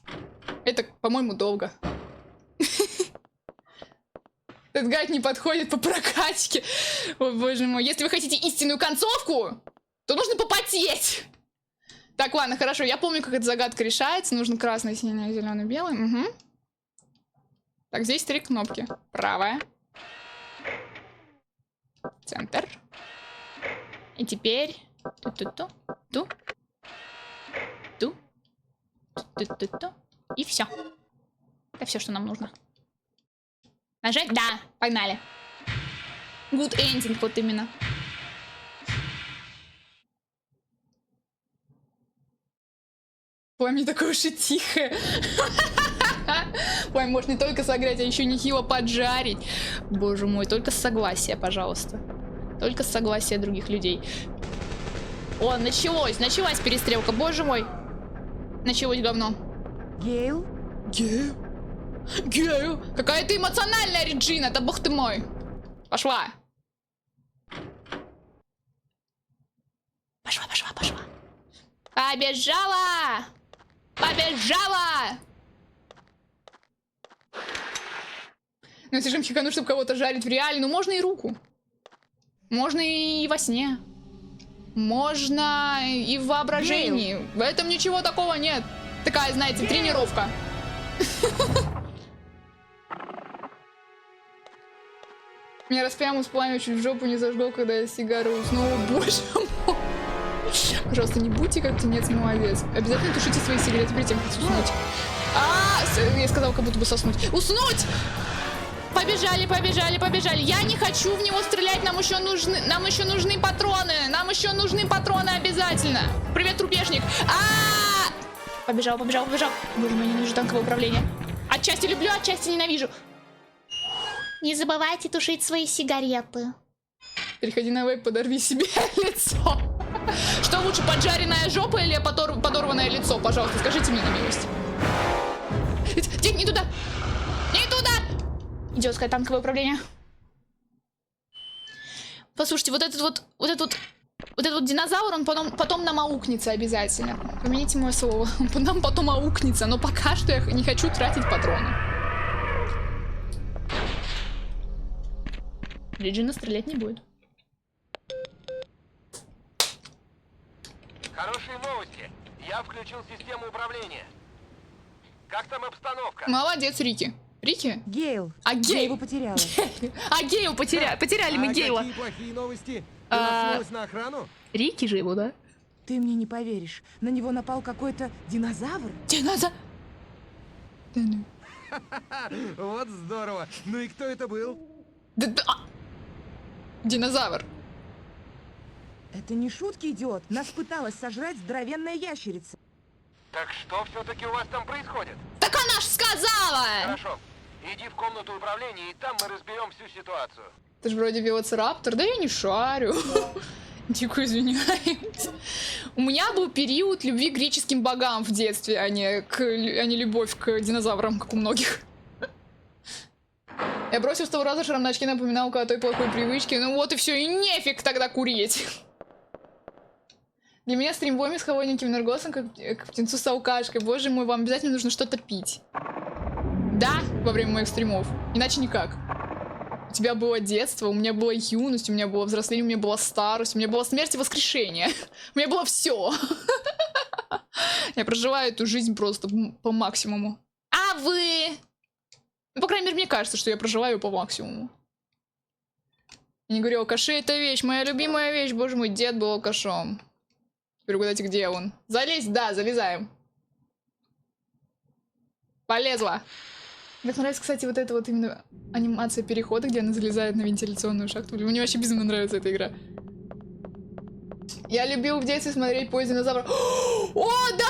Это, по-моему, долго. Этот гайд не подходит по прокачке. О, боже мой. Если вы хотите истинную концовку, то нужно попотеть. Так, ладно, хорошо. Я помню, как эта загадка решается. Нужно красный, синий, зеленый, белый. Угу. Так, здесь 3 кнопки. Правая. Центр. И теперь... Ту-ту-ту. Ту. Ту. Ту-ту-ту. И все. Это все, что нам нужно. Нажать? Да. Погнали. Good ending, вот именно. Пламя такое уж и тихое. Ой, может не только согреть, а еще нехило поджарить. Боже мой, только с согласия, пожалуйста. Только с согласия других людей. О, началась перестрелка, боже мой. Началось говно. Гейл? Гейл? Какая ты эмоциональная, Реджина, да бог ты мой. Пошла. Пошла. Побежала! Ну, если же хикану, чтобы кого-то жарить в реале, ну можно и руку. Можно и во сне. Можно и в воображении. В этом ничего такого нет. Такая, знаете, тренировка. Меня распрямус пламя чуть в жопу не зажгло, когда я сигару уснула. Боже мой. Пожалуйста, не будьте как тенец молодец. Обязательно тушите свои сигареты перед тем, как уснуть. Я сказала, как будто бы соснуть. Уснуть! Побежали. Я не хочу в него стрелять, нам еще нужны патроны. Нам еще нужны патроны обязательно. Привет, трупешник. Побежал. Боже мой, ненавижу танковое управление. Отчасти люблю, отчасти ненавижу. Не забывайте тушить свои сигареты. Переходи на вейп, подорви себе лицо. Что лучше, поджаренная жопа или подорванное лицо? Пожалуйста, скажите мне на милость. Не туда! Не туда! Идиотское танковое управление. Послушайте, вот этот вот динозавр, он потом нам аукнется обязательно. Помяните мое слово. Он нам потом аукнется, но пока что я не хочу тратить патроны. Реджина стрелять не будет. Хорошие новости. Я включил систему управления. Как там обстановка? Молодец, Рики. Рики? Гейл, А я Гейл? его потеряла. А Гейл потеряли мы Гейла. Какие плохие новости? Ты А, наткнулась на охрану? Рики же его, да? Ты мне не поверишь, на него напал какой-то динозавр. Динозавр. Вот здорово. Ну и кто это был? Динозавр. Это не шутки, идиот. Нас пыталась сожрать здоровенная ящерица. Так что все-таки у вас там происходит? Так она ж сказала! Хорошо. Иди в комнату управления, и там мы разберем всю ситуацию. Ты же вроде велоцираптор, да я не шарю. Дико извиняюсь. У меня был период любви к греческим богам в детстве, а не любовь к динозаврам, как у многих. Я бросил 100 раза шрам на очке, напоминалка о той плохой привычке. Ну вот и все, и нефиг тогда курить. Для меня стримвоми с холодненьким наргосом, как птенцу с алкашкой. Боже мой, вам обязательно нужно что-то пить. Да, во время моих стримов. Иначе никак. У тебя было детство, у меня была юность, у меня было взросление, у меня была старость, у меня была смерть и воскрешение. У меня было все. Я проживаю эту жизнь просто по максимуму. А вы? Ну, по крайней мере, мне кажется, что я проживаю ее по максимуму. Я не говорю, алкаши это вещь, моя любимая вещь. Боже мой, дед был алкашом. Теперь угадайте, где он. Залезть? Да, залезаем. Полезла. Мне нравится, кстати, вот эта вот именно анимация перехода, где она залезает на вентиляционную шахту. Мне вообще безумно нравится эта игра. Я любил в детстве смотреть «Поезд динозавров». О, да!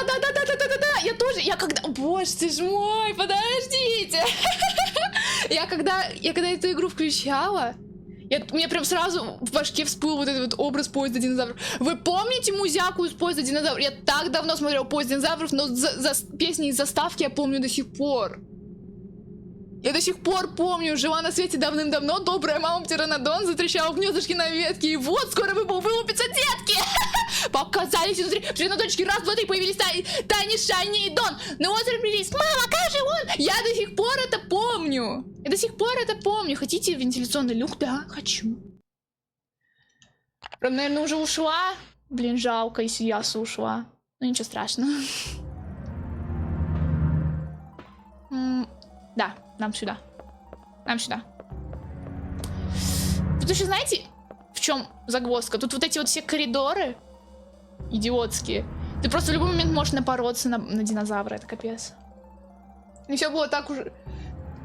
Я тоже, Боже ты ж мой, подождите! Я когда эту игру включала, у меня прям сразу в башке всплыл вот этот вот образ «Поезда динозавров». Вы помните музяку из «Поезда динозавров»? Я так давно смотрела «Поезд динозавров», но песни из заставки я помню до сих пор. Я до сих пор помню, жила на свете давным-давно, добрая мама птеранодон затрещала в гнездышке на ветке, и вот скоро вылупятся детки! Показались изнутри, птеранодончики, раз, два, три, появились Тани, Шайни и Дон, на озеро прились, мама, как же он? Я до сих пор это помню. Хотите вентиляционный люк? Да, хочу. Правда, наверное, уже ушла. Блин, жалко, если Ясу ушла. Ну, ничего страшного. Да, нам сюда. Тут еще, знаете, в чем загвоздка? Тут вот эти вот все коридоры идиотские. Ты просто в любой момент можешь напороться на динозавра, это капец. Не все было так уж...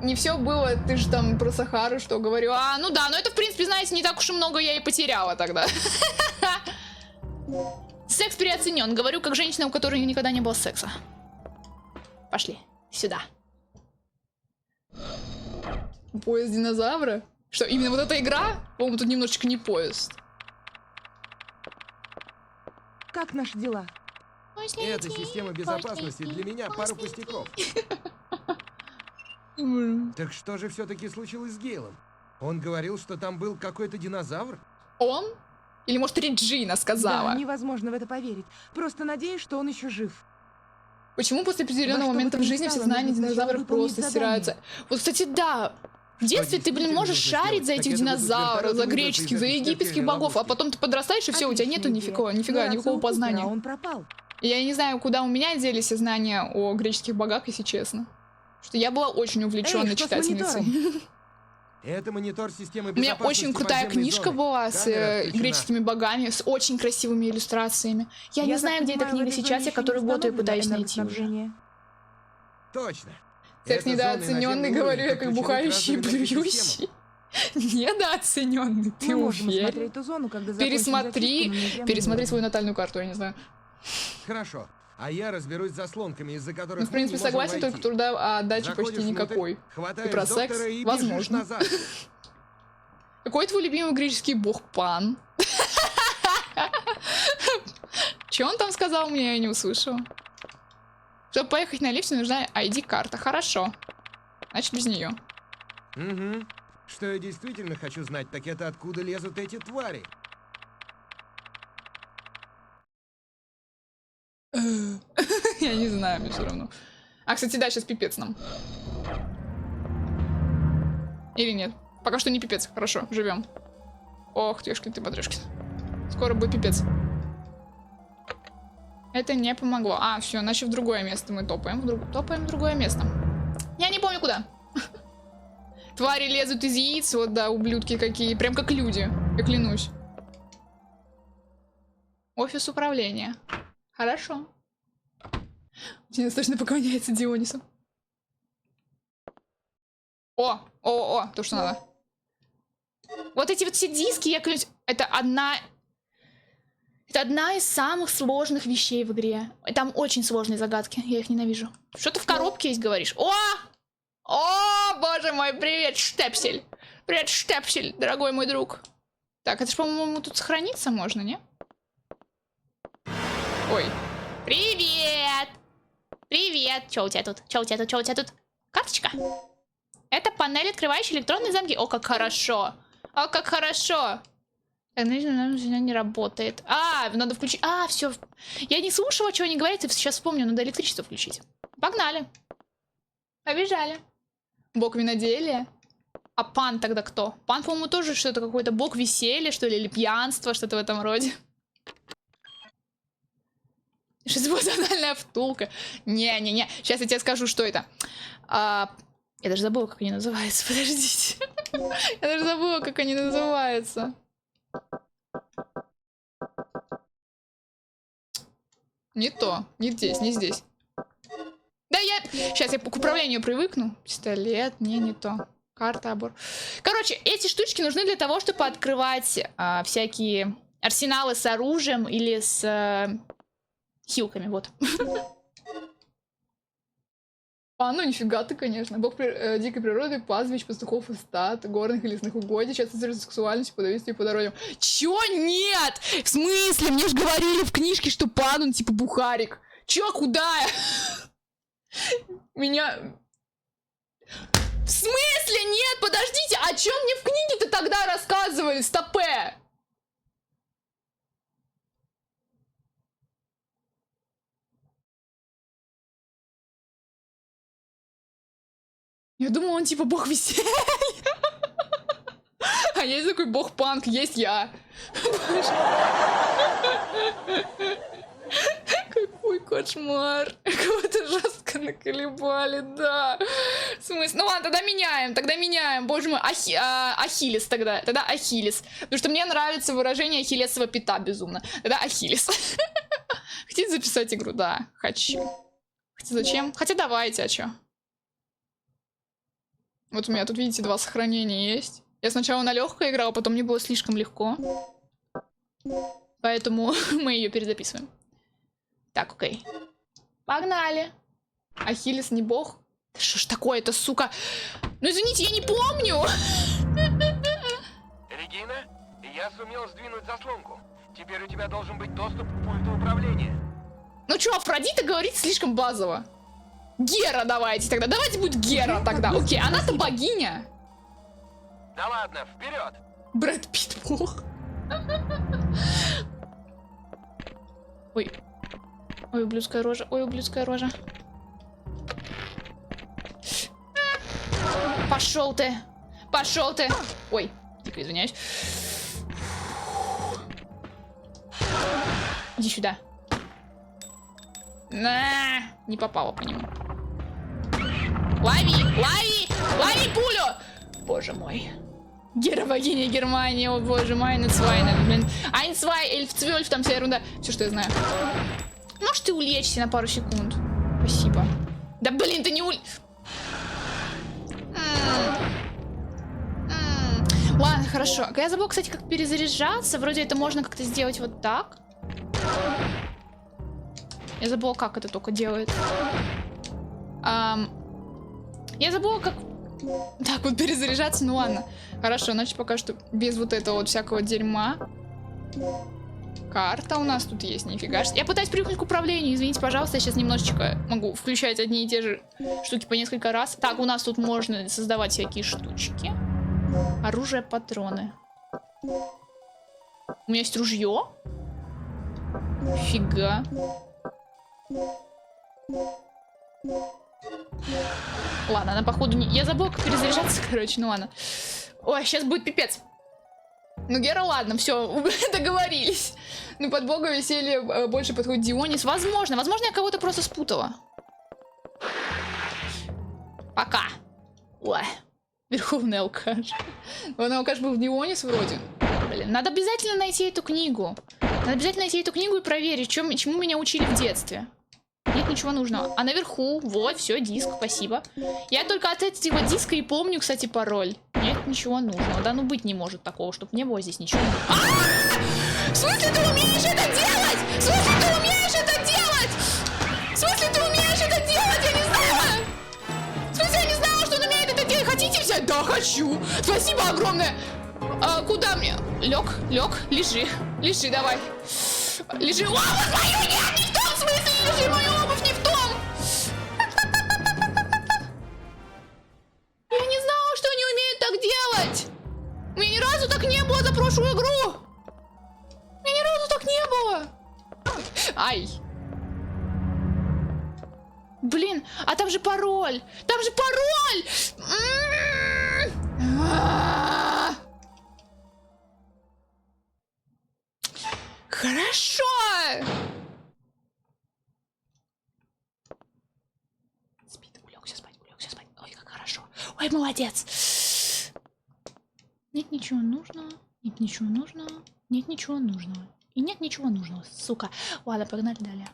Не все было, ты же там про Сахару что говорю. Ну да, но это, в принципе, знаете, не так уж и много я и потеряла тогда. Секс переоценен. Говорю, как женщина, у которой никогда не было секса. Пошли сюда. Поезд динозавра? Что, именно вот эта игра? По-моему, тут немножечко не поезд. Как наши дела? Эта система безопасности для меня пара пустяков. Так что же все-таки случилось с Гейлом? Он говорил, что там был какой-то динозавр? Он? Или, может, Реджина сказала? Да, невозможно в это поверить. Просто надеюсь, что он еще жив. Почему после определенного момента в жизни все знания динозавров просто стираются? Вот, кстати, да. В детстве ты, блин, можешь шарить за этих динозавров, за греческих, за египетских богов, а потом ты подрастаешь, и все, у тебя нету нифига никакого познания. Он пропал. Я не знаю, куда у меня делись все знания о греческих богах, если честно. Что я была очень увлеченной читательницей. Это монитор системы У меня безопасности. очень крутая книжка была с греческими богами, с очень красивыми иллюстрациями. Я не знаю, где эта книга сейчас, я который год ее пытаюсь найти уже. Точно. Секс недооцененный, говорю я, как бухающий и блюющий. Недооцененный, ты уверен? Пересмотри свою натальную карту, я не знаю. Хорошо. А я разберусь с заслонками, из-за которых Ну, в принципе, согласен, только труда отдачи почти никакой. И про секс возможно. Какой твой любимый греческий бог Пан? Че он там сказал мне, я не услышала. Чтобы поехать на лифте, нужна ID-карта. Хорошо. Значит, без нее. Угу. Что я действительно хочу знать, так это откуда лезут эти твари. Я не знаю, мне все равно. А, кстати, да, сейчас пипец нам. Или нет? Пока что не пипец. Хорошо, живем. Ох, тёшкин ты, бодрёшкин. Скоро будет пипец. Это не помогло. А, все, значит, в другое место мы топаем. Топаем в другое место. Я не помню, куда. Твари лезут из яиц, вот да, ублюдки какие. Прям как люди, я клянусь. Офис управления. Хорошо. Мне точно поклоняется Дионису. О, то, что надо. Вот эти вот все диски, я клянусь, это одна из самых сложных вещей в игре. Там очень сложные загадки, я их ненавижу. Что-то в коробке есть, говоришь? О, боже мой, привет, Штепсель. Привет, Штепсель, дорогой мой друг. Так, это же, по-моему, тут сохраниться можно, не? Ой. Привет! Привет! Чё у тебя тут? Чё у тебя тут? Чё у тебя тут? Карточка? Это панель, открывающая электронные замки. О, как хорошо! О, как хорошо! Не работает. А, надо включить. А, все. Я не слушала, что они говорят. Сейчас вспомню, надо электричество включить. Погнали. Побежали. Бог виноделия. А пан тогда кто? Пан, по-моему, тоже что-то какой-то бог веселья, что ли, или пьянства, что-то в этом роде. Шизофренальная втулка. Не-не-не. Сейчас я тебе скажу, что это. Я даже забыла, как они называются. Подождите. Я даже забыла, как они называются. Не то. Не здесь, не здесь. Да я... Сейчас я к управлению привыкну. Пистолет. Не то. Карта, обор. Короче, эти штучки нужны для того, чтобы открывать всякие арсеналы с оружием или с хилками, вот. А, ну нифига ты, конечно. Бог дикой природы, пастбищ, пастухов и стад, горных и лесных угодий, часто интересуется сексуальностью, подавистью по дорогам. Чё нет? В смысле? Мне же говорили в книжке, что пан, он типа бухарик. Чё, куда? Меня... В смысле? Нет, подождите, о чем мне в книге-то тогда рассказывали? Стопе! Я думала, он типа бог веселья. А есть такой бог панк, есть я. Какой кошмар. Кого-то жестко наколебали, да. В смысле? Ну ладно, тогда меняем. Боже мой, Ахиллес тогда. Тогда Ахиллес. Потому что мне нравится выражение Ахиллесова пята безумно. Тогда Ахиллес. Хотите записать игру? Да, хочу. Хотя зачем? Хотя давайте, а чё? Вот у меня тут, видите, 2 сохранения есть. Я сначала на легкой играла, потом мне было слишком легко. Поэтому мы ее перезаписываем. Так, окей. Погнали. Ахиллес не бог. Да что ж такое-то, сука? Ну извините, я не помню. Регина, я сумел сдвинуть заслонку. Теперь у тебя должен быть доступ к пульту управления. Ну что, Афродита говорит слишком базово. Гера давайте тогда. Давайте будет Гера тогда. Окей, она-то богиня. Да ладно, вперед! Брэд Питт бог. Ой. Ой, ублюдская рожа. Ой, ублюдская рожа. Пошел ты. Пошел ты. Ой, дико извиняюсь. Иди сюда. На, не попала по нему. Лови, лови, лови пулю! Боже мой. Гера богиня Германии, о боже мой, Айнцвайн, блин. Айнцвай, Эльфцвёльф, там вся ерунда. Все, что я знаю. Можешь ты улечься на пару секунд? Спасибо. Да блин, ты не Ладно, хорошо. Я забыла, кстати, как перезаряжаться. Вроде это можно как-то сделать вот так. Я забыла, как это только делает. Я забыла, как Так вот перезаряжаться, ну ладно. Хорошо, значит пока что без вот этого вот всякого дерьма. Карта у нас тут есть, нифига. Я пытаюсь привыкнуть к управлению, извините, пожалуйста, я сейчас немножечко могу включать одни и те же штуки по несколько раз. Так, у нас тут можно создавать всякие штучки. Оружие, патроны. У меня есть ружье. Фига. Ладно, она походу не... Я забыла, как перезаряжаться, короче, ну ладно. Ой, сейчас будет пипец. Ну, Гера, ладно, все, договорились. Ну, под бога веселье больше подходит Дионис. Возможно, я кого-то просто спутала. Пока. Ой, верховный алкаш. Он алкаш был в Дионис вроде. Блин, надо обязательно найти эту книгу. Надо обязательно найти эту книгу и проверить, чему меня учили в детстве. Нет ничего нужного. А наверху, вот, все, диск, спасибо. Я только от этого диска и помню, кстати, пароль. Нет ничего нужного. Да ну быть не может такого, чтобы не было здесь ничего. В смысле ты умеешь это делать? В смысле ты умеешь это делать? В смысле ты умеешь это делать? Я не знаю. В смысле я не знала, что он умеет это делать. Хотите взять? Да, хочу. Спасибо огромное. А куда мне? Лег, лежи. Лежи, давай. Лежи. О, вот мою нет, не в том смысле. Лежи, мою обувь не в том. Я не знала, что они умеют так делать. У меня ни разу так не было за прошлую игру. У меня ни разу так не было. Ай. Блин, а там же пароль. Там же пароль. Хорошо. Спит, улегся спать. Ой, как хорошо. Ой, молодец. Нет ничего нужного. Нет ничего нужного. Нет ничего нужного. И нет ничего нужного, сука. Ладно, погнали далее.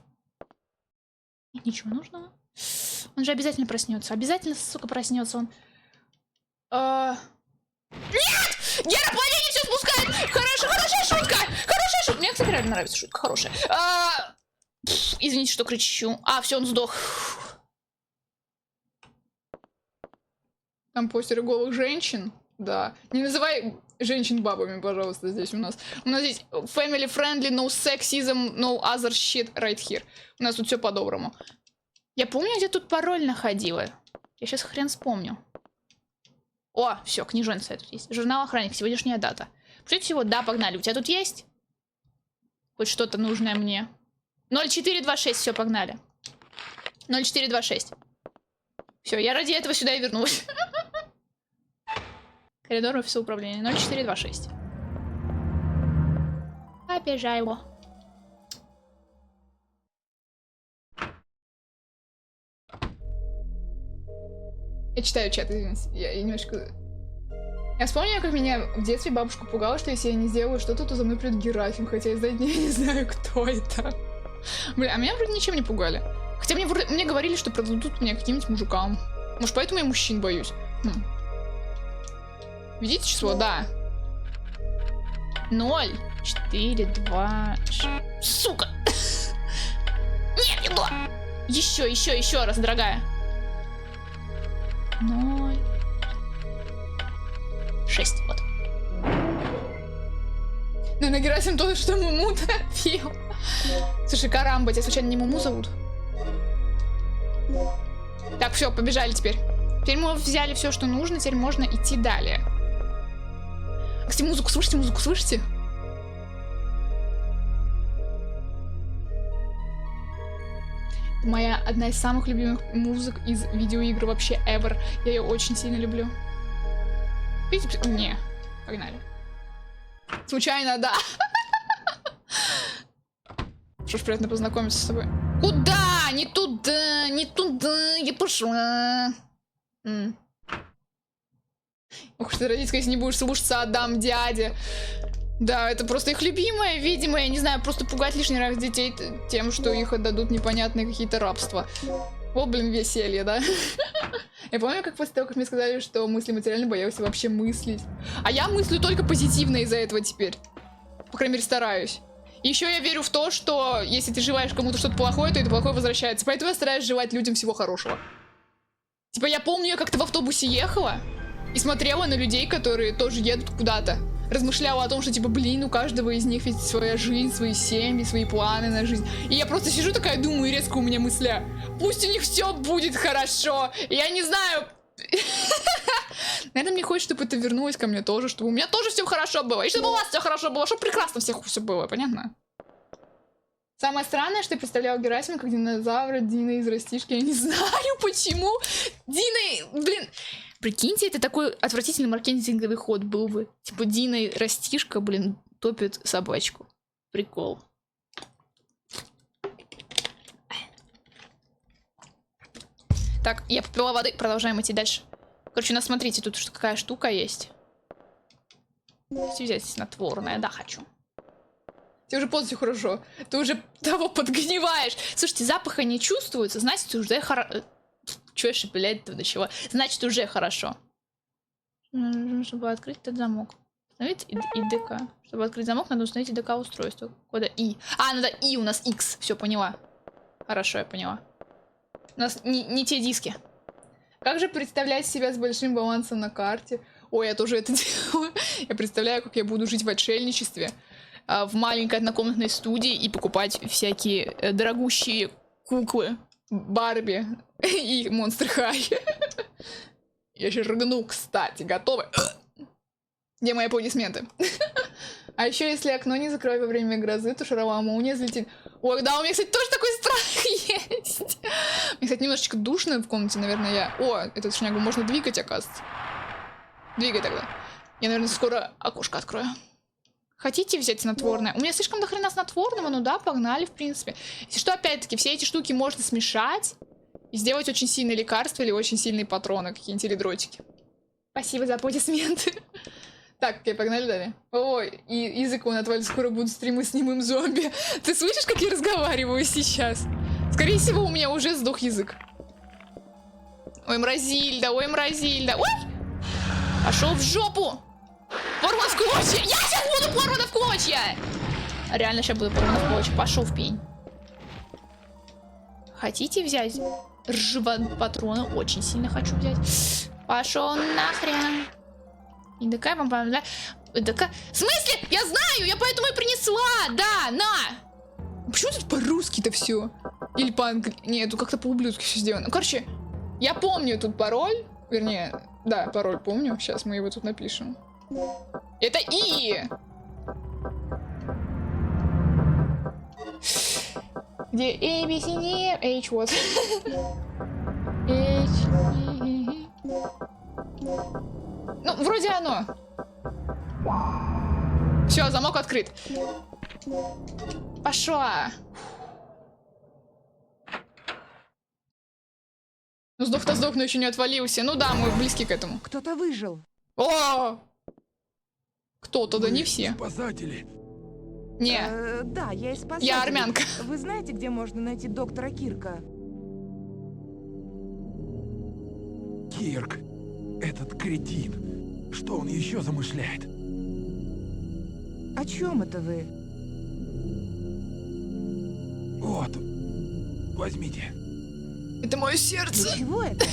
Нет ничего нужного. Он же обязательно проснется. Обязательно, сука, проснется он. Нет! Гера половине все спускает! Хорошая шутка! Хорошая шутка! Мне, кстати, реально нравится шутка. Хорошая. Извините, что кричу. Все, он сдох. Там постеры голых женщин. Да. Не называй женщин бабами, пожалуйста, здесь у нас. У нас здесь family friendly, no sexism, no other shit right here. У нас тут все по-доброму. Я помню, где тут пароль находила. Я сейчас хрен вспомню. О, все, книжонца тут есть. Журнал охранник, сегодняшняя дата. Что всего? Да, погнали. У тебя тут есть? Хоть что-то нужное мне. 0426, все, погнали. 0426. Все, я ради этого сюда и вернулась. Коридор офиса управления. 0426. Обижай его. Я читаю чат, извините. Я немножко... Я вспомнила, как меня в детстве бабушка пугала, что если я не сделаю что-то, то за мной придет Герафим. Хотя я не знаю, кто это. Бля, а меня вроде ничем не пугали. Хотя мне говорили, что продадут меня каким-нибудь мужикам. Может, поэтому я мужчин боюсь. Видите число? Да. 0, 4, 2, 6. Сука! Нет, не то! Еще раз, дорогая. 0, 6, вот. Ну, на Герасим то, что Муму пил. Слушай, карамба, тебя случайно не Муму зовут? Так, все, побежали теперь. Теперь мы взяли все, что нужно, теперь можно идти далее. Кстати, музыку слышите? Моя одна из самых любимых музык из видеоигр вообще ever. Я ее очень сильно люблю. Видите? Не, погнали. Случайно, да. Что ж, приятно познакомиться с тобой. Куда? Не туда, я пошла. Ух ты, родительская, если не будешь слушаться, отдам дяде. Да, это просто их любимое, видимо, я не знаю, просто пугать лишний раз детей тем, что их отдадут непонятные какие-то рабства. О, блин, веселье, да? Я помню, как после того, как мне сказали, что мысли материально, боялся вообще мыслить. А я мыслю только позитивно из-за этого теперь. По крайней мере, стараюсь. Еще я верю в то, что если ты желаешь кому-то что-то плохое, то это плохое возвращается. Поэтому я стараюсь желать людям всего хорошего. Типа я помню, я как-то в автобусе ехала и смотрела на людей, которые тоже едут куда-то. Размышляла о том, что типа, блин, у каждого из них ведь своя жизнь, свои семьи, свои планы на жизнь. И я просто сижу такая, думаю, и резко у меня мысля, пусть у них все будет хорошо. И я не знаю... Наверное, мне хочется, чтобы это вернулось ко мне тоже, чтобы у меня тоже все хорошо было. И чтобы у вас все хорошо было, чтобы прекрасно всех все было, понятно? Самое странное, что я представляла Герасима как динозавра, Дина из Растишки. Я не знаю, почему. Дина, блин... Прикиньте, это такой отвратительный маркетинговый ход был бы. Типа Дина и Растишка, блин, топит собачку. Прикол. Так, я попила воды, продолжаем идти дальше. Короче, у нас, смотрите, тут какая штука есть. Если взять снотворное, да, хочу. Тебе уже полностью хорошо. Ты уже того подгниваешь. Слушайте, запаха не чувствуется, значит, уже хорошо. Чё шепелять-то до чего? Значит, уже хорошо. Чтобы открыть этот замок. Установить ИДК. Чтобы открыть замок, надо установить ИДК устройство. Кода И. А, надо И, у нас X. Все, поняла. Хорошо, я поняла. У нас не те диски. Как же представлять себя с большим балансом на карте? Ой, я тоже это делаю. Я представляю, как я буду жить в отшельничестве. В маленькой однокомнатной студии и покупать всякие дорогущие куклы. Барби и Монстр Хай. Я сейчас рыгну, кстати, готовы? Где мои аплодисменты? А еще, если окно не закрою во время грозы, то шаровая молния взлетит. Ой, да, у меня, кстати, тоже такой страх есть. Мне, кстати, немножечко душно в комнате, наверное, я... О, эту шнягу можно двигать, оказывается. Двигай тогда. Я, наверное, скоро окошко открою. Хотите взять снотворное? У меня слишком дохрена снотворного, ну да, погнали, в принципе. Если что, опять-таки, все эти штуки можно смешать и сделать очень сильные лекарства или очень сильные патроны, какие-нибудь или дротики. Спасибо за аплодисменты. Так, окей, погнали далее. Ой, и язык он отвалит, скоро будут стримы с немым зомби. Ты слышишь, как я разговариваю сейчас? Скорее всего, у меня уже сдох язык. Ой, Мразильда, ой, Мразильда. Ой! Пошел в жопу! Порван в клочья! Я сейчас буду порвана в клочья! Реально сейчас буду порвана в клочья. Пошел в пень. Хотите взять ржавые патроны? Очень сильно хочу взять. Пошел нахрен. ИДК вам понравилось? ИДК... В смысле? Я знаю! Я поэтому и принесла! Да, на! Почему тут по-русски-то все? Или по-английски? Нет, тут как-то по-ублюдски все сделано. Короче, я помню тут пароль. Вернее, да, пароль помню. Сейчас мы его тут напишем. Это И! Где A, B, C, D, H, вот. H, E, ну, вроде оно. Все, замок открыт. Пошла. Ну, сдох-то сдох, но еще не отвалился. Ну да, мы близки к этому. Кто-то выжил. О! Кто-то, да не все. Спасатели. Не, Да, я из спасателей. я армянка. Вы знаете, где можно найти доктора Кирка? Кирк. Этот кретин. Что он еще замышляет? О чем это вы? Вот. Возьмите. Это мое сердце. Чего это?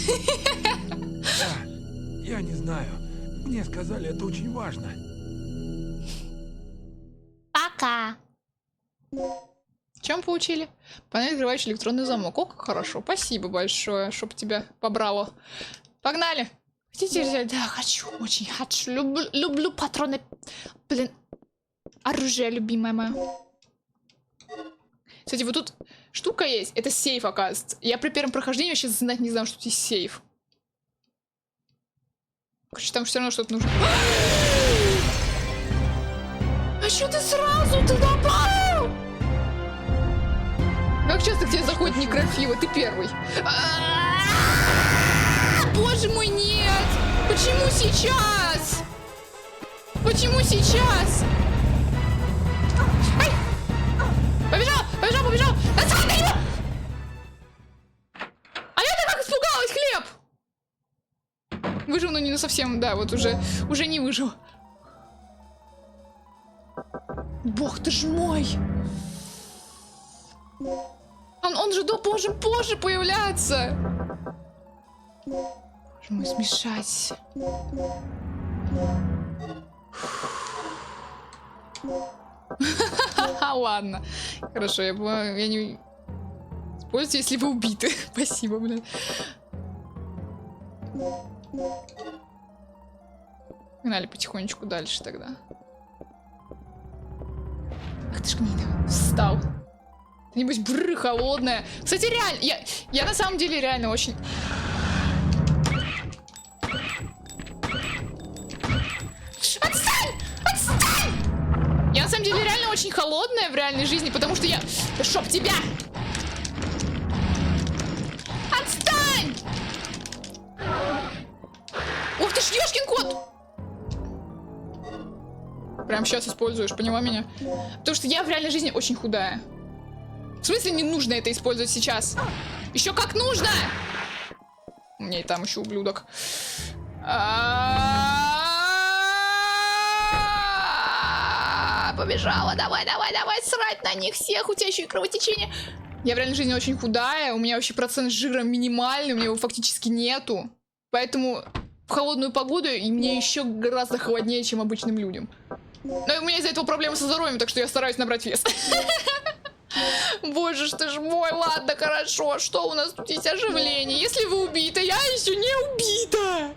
Да. Я не знаю. Мне сказали, это очень важно. Пока. Чем поучили? Панель, открывающий электронный замок. О, как хорошо. Спасибо большое, чтоб тебя побрало. Погнали. Хотите взять? Да, хочу. Очень хочу. Люблю патроны. Блин. Оружие любимое мое. Кстати, вот тут штука есть. Это сейф, оказывается. Я при первом прохождении вообще знать не знала, что тут есть сейф. Короче, там все равно что-то нужно. А что ты сразу туда попал? Как часто к тебе заходит некрофила? Ты первый. Боже мой, нет! Почему сейчас? Почему сейчас? Ай! Побежал! Побежал! Побежал! Отстань от него! А я-то как испугалась, Хлеб! Выжил, но не совсем, да, вот уже не выжил. Бог ты ж мой! Он же позже появляется! Боже мой, смешать. Ладно. Хорошо, я не... Используйте, если вы убиты. Спасибо, блин. Погнали потихонечку дальше тогда. Ах ты ж гнида. Встал. Ты, небось, холодная. Кстати, реально, я на самом деле реально очень... Отстань! Отстань! Я на самом деле реально очень холодная в реальной жизни, потому что я... Чтоб тебя! Отстань! Ух ты ж, ёшкин кот! Прям сейчас используешь, поняла меня? Потому что я в реальной жизни очень худая. В смысле не нужно это использовать сейчас? Еще как нужно! Мне и там еще ублюдок. Побежала, давай, срать на них всех, у тебя еще и кровотечение. Я в реальной жизни очень худая, у меня вообще процент жира минимальный, у меня его фактически нету. Поэтому в холодную погоду и мне еще гораздо холоднее, чем обычным людям. Но у меня из-за этого проблемы со здоровьем, так что я стараюсь набрать вес. Боже ж ты ж мой, ладно, хорошо. Что у нас тут есть оживление? Если вы убиты, я еще не убита.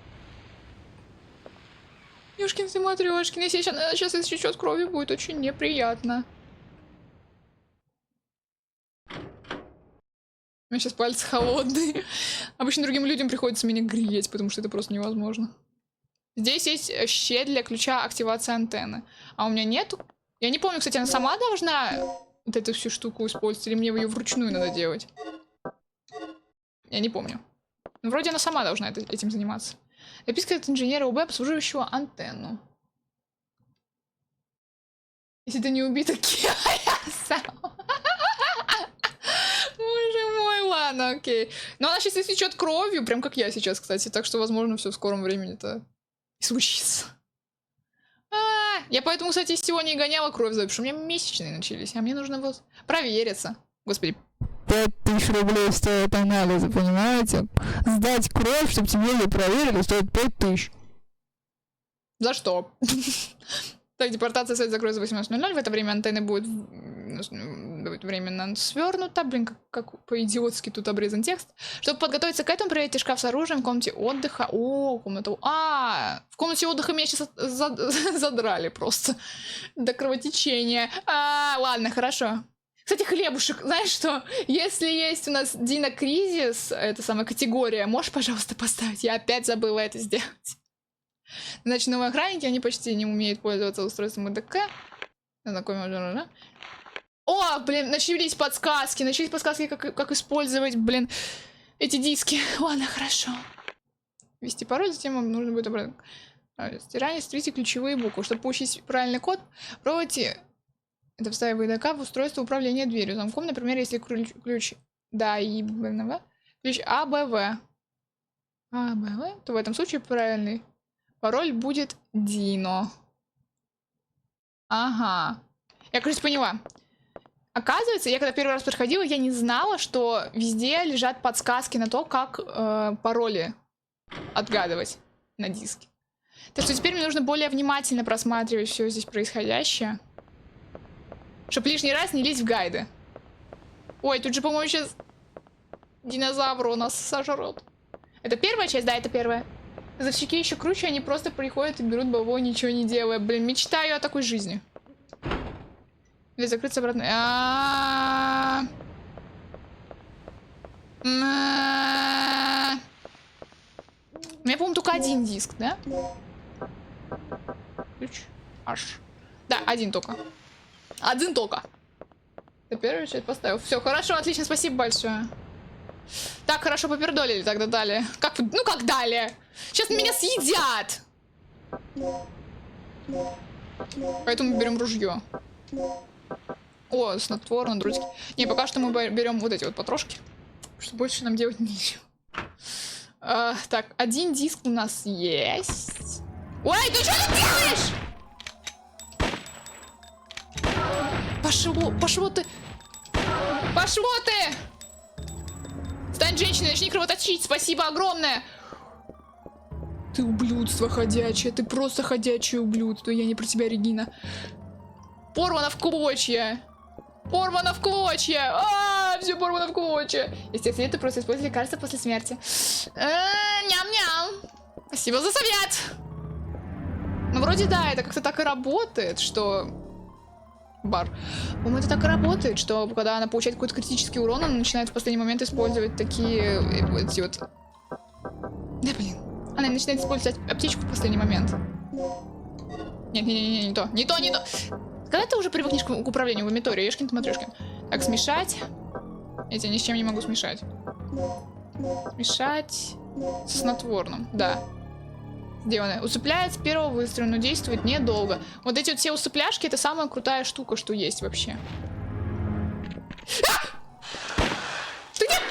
Ёшкин ты матрёшкин, если сейчас истечет крови, будет очень неприятно. У меня сейчас пальцы холодные. Обычно другим людям приходится меня греть, потому что это просто невозможно. Здесь есть щель для ключа активации антенны. А у меня нету. Я не помню, кстати, она сама должна вот эту всю штуку использовать, или мне ее вручную надо делать. Я не помню. Но вроде она сама должна этим заниматься. Записка от инженера УБ, обслуживающего антенну. Если ты не убита, Боже мой, ладно, окей. Но она сейчас истечет кровью, прям как я сейчас, кстати. Так что, возможно, все в скором времени-то и случится. Я поэтому, кстати, сегодня и гоняла кровь, потому что у меня месячные начались, а мне нужно вот провериться. Господи. 5000 рублей стоят анализы, понимаете? Сдать кровь, чтобы тебе ее проверили, стоит 5000. За что? Так, депортация сайта закроется в 18:00. В это время антенна будет временно свернута. Блин, как по-идиотски тут обрезан текст. Чтобы подготовиться к этому, проверьте шкаф с оружием в комнате отдыха. О, комната... в комнате отдыха меня сейчас задрали просто. До кровотечения. Ладно, хорошо. Кстати, хлебушек, знаешь что? Если есть у нас Динокризис, это самая категория, можешь, пожалуйста, поставить? Я опять забыла это сделать. Значит, новые охранники, они почти не умеют пользоваться устройством ЭДК. О, блин, начались подсказки, как использовать, блин, эти диски. Ладно, хорошо. Ввести пароль, затем вам нужно будет обратно. Стирание, смотрите ключевые буквы. Чтобы получить правильный код, пробуйте... Это вставив ВДК в устройство управления дверью. Замком, например, если ключ да и БНВ, ключ АБВ, то в этом случае правильный пароль будет Дино. Ага. Я, кажется, поняла. Оказывается, я когда первый раз проходила, я не знала, что везде лежат подсказки на то, как пароли отгадывать на диске. Так что теперь мне нужно более внимательно просматривать все здесь происходящее. Чтоб лишний раз не лезть в гайды. Ой, тут же, по-моему, сейчас динозавр у нас сожрут. Это первая часть? Да, это первая. Газовщики еще круче, они просто приходят и берут бабло, ничего не делая. Блин, мечтаю о такой жизни. Или закрыться обратно. У меня, по-моему, только один диск, да? Ключ. Аж. Да, один только. Один только. Ты первую часть поставил. Все, хорошо, отлично, спасибо большое. Так, хорошо попердолили тогда далее. Как, ну как далее? Сейчас меня съедят. Поэтому берем ружье. О, снотворно, дротики. Не, пока что мы берем вот эти вот потрошки. Потому что больше нам делать нечего. Так, один диск у нас есть. Ой, ты что тут делаешь? Пошло ты! Пошло ты! Стань женщиной, начни кровоточить, спасибо огромное! Ты ублюдство ходячее, ты просто ходячее ублюдство. Я не про тебя, Регина. Порвано в клочья. Порвано в клочья. Все порвано в клочья. Естественно, это просто использовали лекарства после смерти. Ням-ням. Спасибо за совет. Ну, вроде да, это как-то так и работает, что... Бар. По-моему, это так и работает, что когда она получает какой-то критический урон, она начинает в последний момент использовать такие... эти вот... Да, блин. Она начинает использовать аптечку в последний момент. Нет, не то. Не то, не то. Когда ты уже привыкнешь к управлению в Амиторе, ешкин ты матрешкин. Так, смешать. Я тебя ни с чем не могу смешать. Смешать со снотворным, да. Сделано. Усыпляет с первого выстрела, но действует недолго. Вот эти вот все усыпляшки — это самая крутая штука, что есть вообще. Что нет?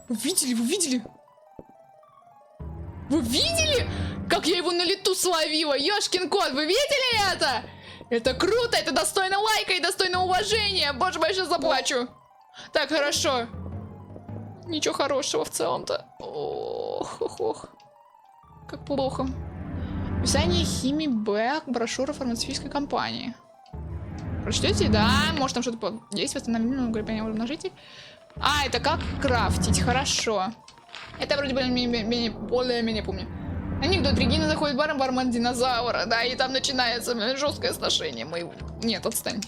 Вы видели? Вы видели? Вы видели, как я его на лету словила? Ёшкин кот, вы видели это? Это круто, это достойно лайка и достойно уважения. Боже мой, я сейчас заплачу. Так, хорошо. Ничего хорошего в целом-то. Ох, ох, ох. Как плохо. Описание химии Б, брошюра фармацевтической компании. Прочтете? Да, может там что-то есть, восстановление, укрепление умножитель. Это как крафтить, хорошо. Это вроде более-менее помню. Анекдот. Регина заходит в бар, бармен динозавра, да, и там начинается жесткое сношение. Нет, отстань.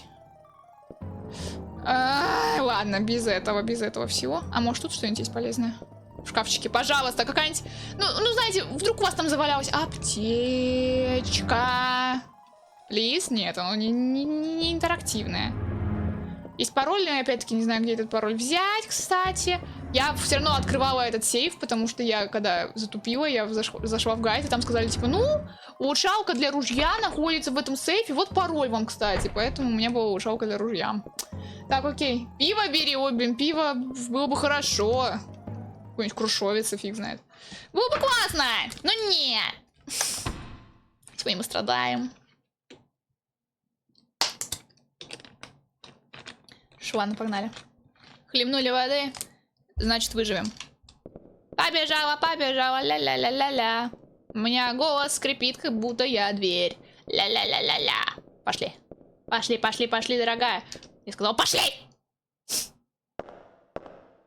Ладно, без этого всего. А может тут что-нибудь есть полезное? В шкафчике, пожалуйста, какая-нибудь... Ну, знаете, вдруг у вас там завалялась аптечка. Плиз? Нет, оно не интерактивное. Есть пароль, но я опять-таки не знаю, где этот пароль взять, кстати. Я все равно открывала этот сейф, потому что я, когда затупила, я зашла в гайд, и там сказали, типа, ну, улучшалка для ружья находится в этом сейфе, вот пароль вам, кстати. Поэтому у меня была улучшалка для ружья. Так, окей. Пиво бери, ой, блин, пиво было бы хорошо. Какой-нибудь крушовица, фиг знает. Было бы классно, но нет. Сегодня мы страдаем. Ладно, погнали. Хлебнули воды, значит выживем. Побежала, побежала, ля-ля-ля-ля-ля. У меня голос скрипит, как будто я дверь. Ля-ля-ля-ля-ля. Пошли. Пошли, пошли, пошли, дорогая. Я сказала, пошли!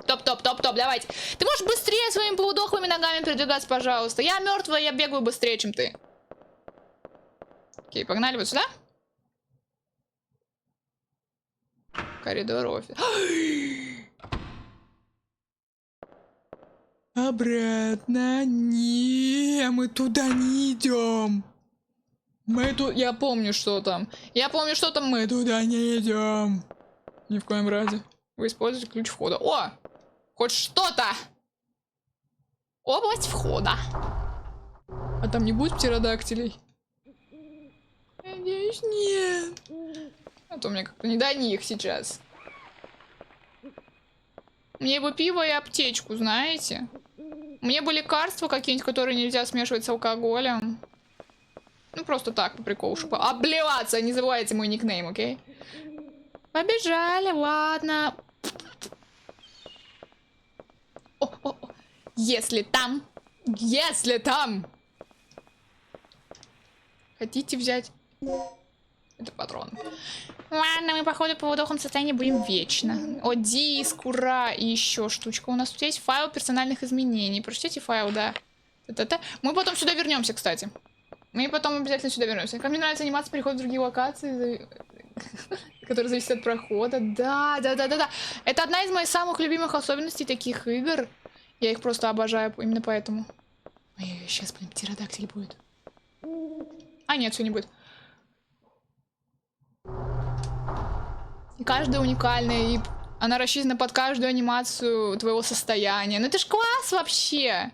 Топ, топ, топ, топ, давайте. Ты можешь быстрее своими полудохлыми ногами передвигаться, пожалуйста. Я мертвая, я бегаю быстрее, чем ты. Окей, погнали вот сюда. Коридор офис. Обратно. Не, мы туда не идем. Я помню, что там. Я помню, что там. Мы туда не идем. Ни в коем разе. Вы используете ключ входа. О! Хоть что-то! Область входа. А там не будет птеродактилей? Надеюсь, нет. А то мне как-то не до них сейчас. Мне бы пиво и аптечку, знаете? Мне бы лекарства какие-нибудь, которые нельзя смешивать с алкоголем. Ну, просто так, по приколу, чтобы обливаться. Не забывайте мой никнейм, окей? Побежали, ладно. О. Если там. Хотите взять? Это патрон. Ладно, мы, походу, по выдохам состоянии будем вечно. О, диск, ура! И еще штучка. У нас тут есть файл персональных изменений. Прочтите файл, да. Мы потом сюда вернемся, кстати. Мы потом обязательно сюда вернемся. Как мне нравится анимация перехода в другие локации, которые зависят от прохода. Да. Это одна из моих самых любимых особенностей таких игр. Я их просто обожаю именно поэтому. Ой, сейчас, блин, птеродактиль будет. Нет, все не будет. И каждая уникальная, и она рассчитана под каждую анимацию твоего состояния. Ну это ж класс вообще!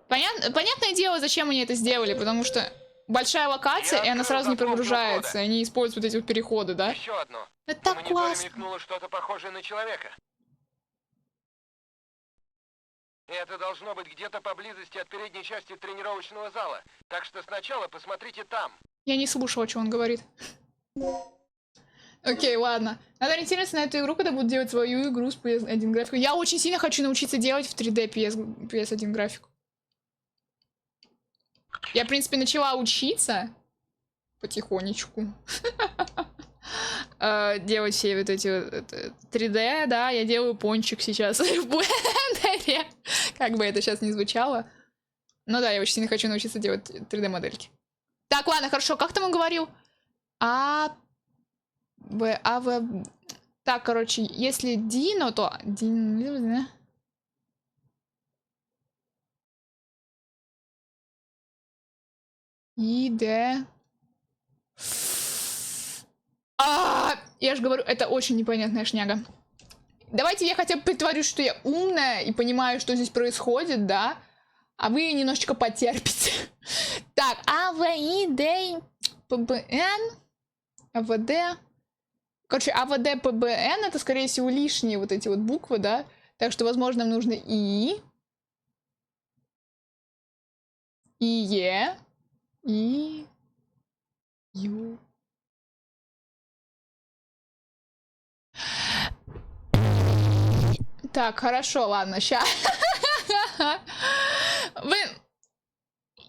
Понятное дело, зачем они это сделали, потому что большая локация, и она сразу не прогружается. Они используют эти вот переходы, да? Еще одно. Это так классно. Мелькнуло что-то похожее на человека. Это должно быть где-то поблизости от передней части тренировочного зала. Так что сначала посмотрите там. Я не слушала, что он говорит. Окей, ладно. Надо ориентироваться на эту игру, когда будут делать свою игру с PS1 графикой. Я очень сильно хочу научиться делать в 3D PS1 графику. Я, в принципе, начала учиться потихонечку. Делать все вот эти 3D, да, я делаю пончик сейчас в блендере. Как бы это сейчас не звучало. Ну да, я очень сильно хочу научиться делать 3D-модельки. Так, ладно, хорошо, как там он говорил? Так, короче, если Дино, то... Я же говорю, это очень непонятная шняга. Давайте я хотя бы притворюсь, что я умная и понимаю, что здесь происходит, да? А вы немножечко потерпите. Так, АВИД, ПБН, АВД. Короче, АВД, ПБН это, скорее всего, лишние вот эти вот буквы, да? Так что, возможно, нам нужно И, ИЕ, И, Ю. Так, хорошо, ладно, ща.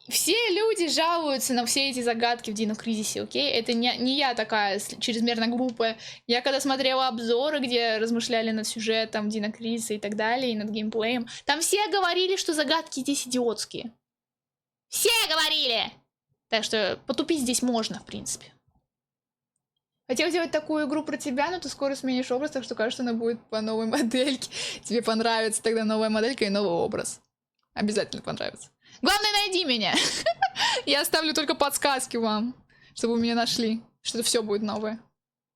Все люди жалуются на все эти загадки в Dino Crisis, окей? Это не я такая чрезмерно глупая. Я когда смотрела обзоры, где размышляли над сюжетом Dino Crisis и так далее, и над геймплеем, там все говорили, что загадки здесь идиотские. Все говорили! Так что потупить здесь можно, в принципе. Хотел сделать такую игру про тебя, но ты скоро сменишь образ, так что кажется, она будет по новой модельке. Тебе понравится тогда новая моделька и новый образ. Обязательно понравится. Главное, найди меня. Я оставлю только подсказки вам, чтобы вы меня нашли. Что все будет новое.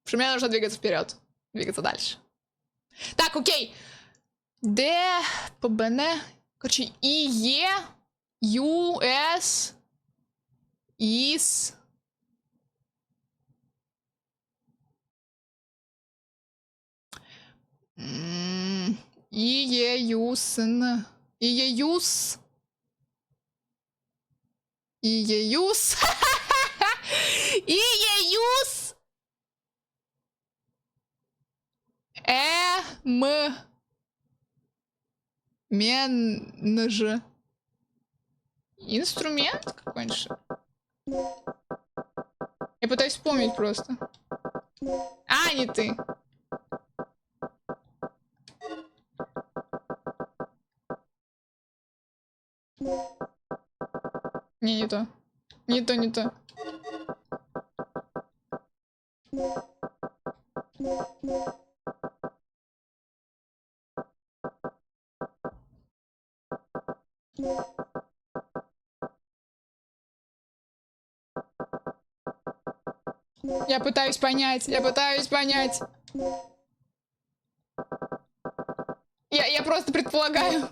Потому что мне нужно двигаться вперед. Двигаться дальше. Так, окей. Д, ПБН. Короче, ИЕ, ЮС, ИС. Иеюсн. Иеюс. Иеюс. Иеюс. Менж. Инструмент какой-нибудь? Я пытаюсь вспомнить просто. А, не ты. Не то. Не то, не то. Я пытаюсь понять, я пытаюсь понять. Я просто предполагаю.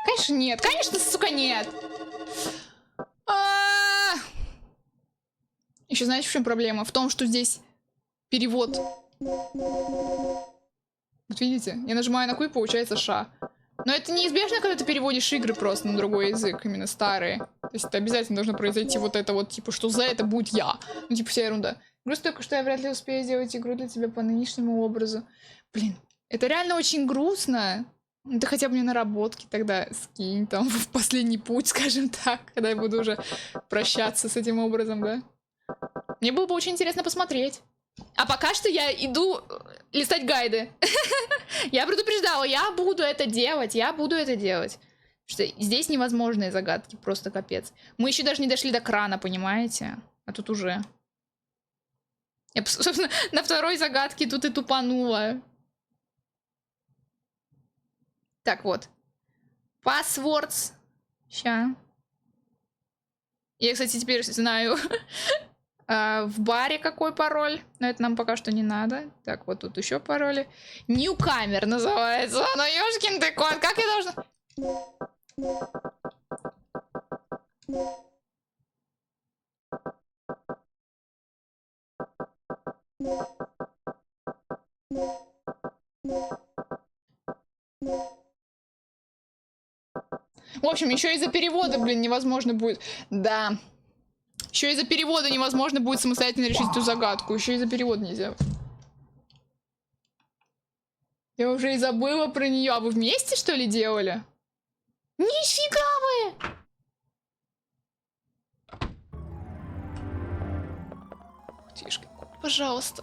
Конечно, нет. Конечно, сука, нет. Еще знаете, в чем проблема? В том, что здесь перевод. Вот видите? Я нажимаю на Q, получается ша. Но это неизбежно, когда ты переводишь игры просто на другой язык, именно старые. То есть это обязательно должно произойти вот это вот, типа, что за это будет я. Ну, типа, вся ерунда. Грустно только, что я вряд ли успею сделать игру для тебя по нынешнему образу. Блин, это реально очень грустно. Ну, ты хотя бы мне наработки тогда скинь там в последний путь, скажем так, когда я буду уже прощаться с этим образом, да? Мне было бы очень интересно посмотреть. А пока что я иду листать гайды. Я предупреждала, я буду это делать, Что здесь невозможные загадки, просто капец. Мы еще даже не дошли до крана, понимаете? А тут уже. Я, собственно, на второй загадке тут и тупанула. Так, вот. Passwords. Ща. Я, кстати, теперь знаю в баре какой пароль. Но это нам пока что не надо. Так, вот тут еще пароли. Newcomer называется. Ну, ёшкин ты кот, как я должна... В общем, еще из-за перевода, блин, невозможно будет... Да. Еще из-за перевода невозможно будет самостоятельно решить эту загадку. Еще из-за перевода нельзя. Я уже и забыла про нее. А вы вместе, что ли, делали? Нифига вы! Пожалуйста.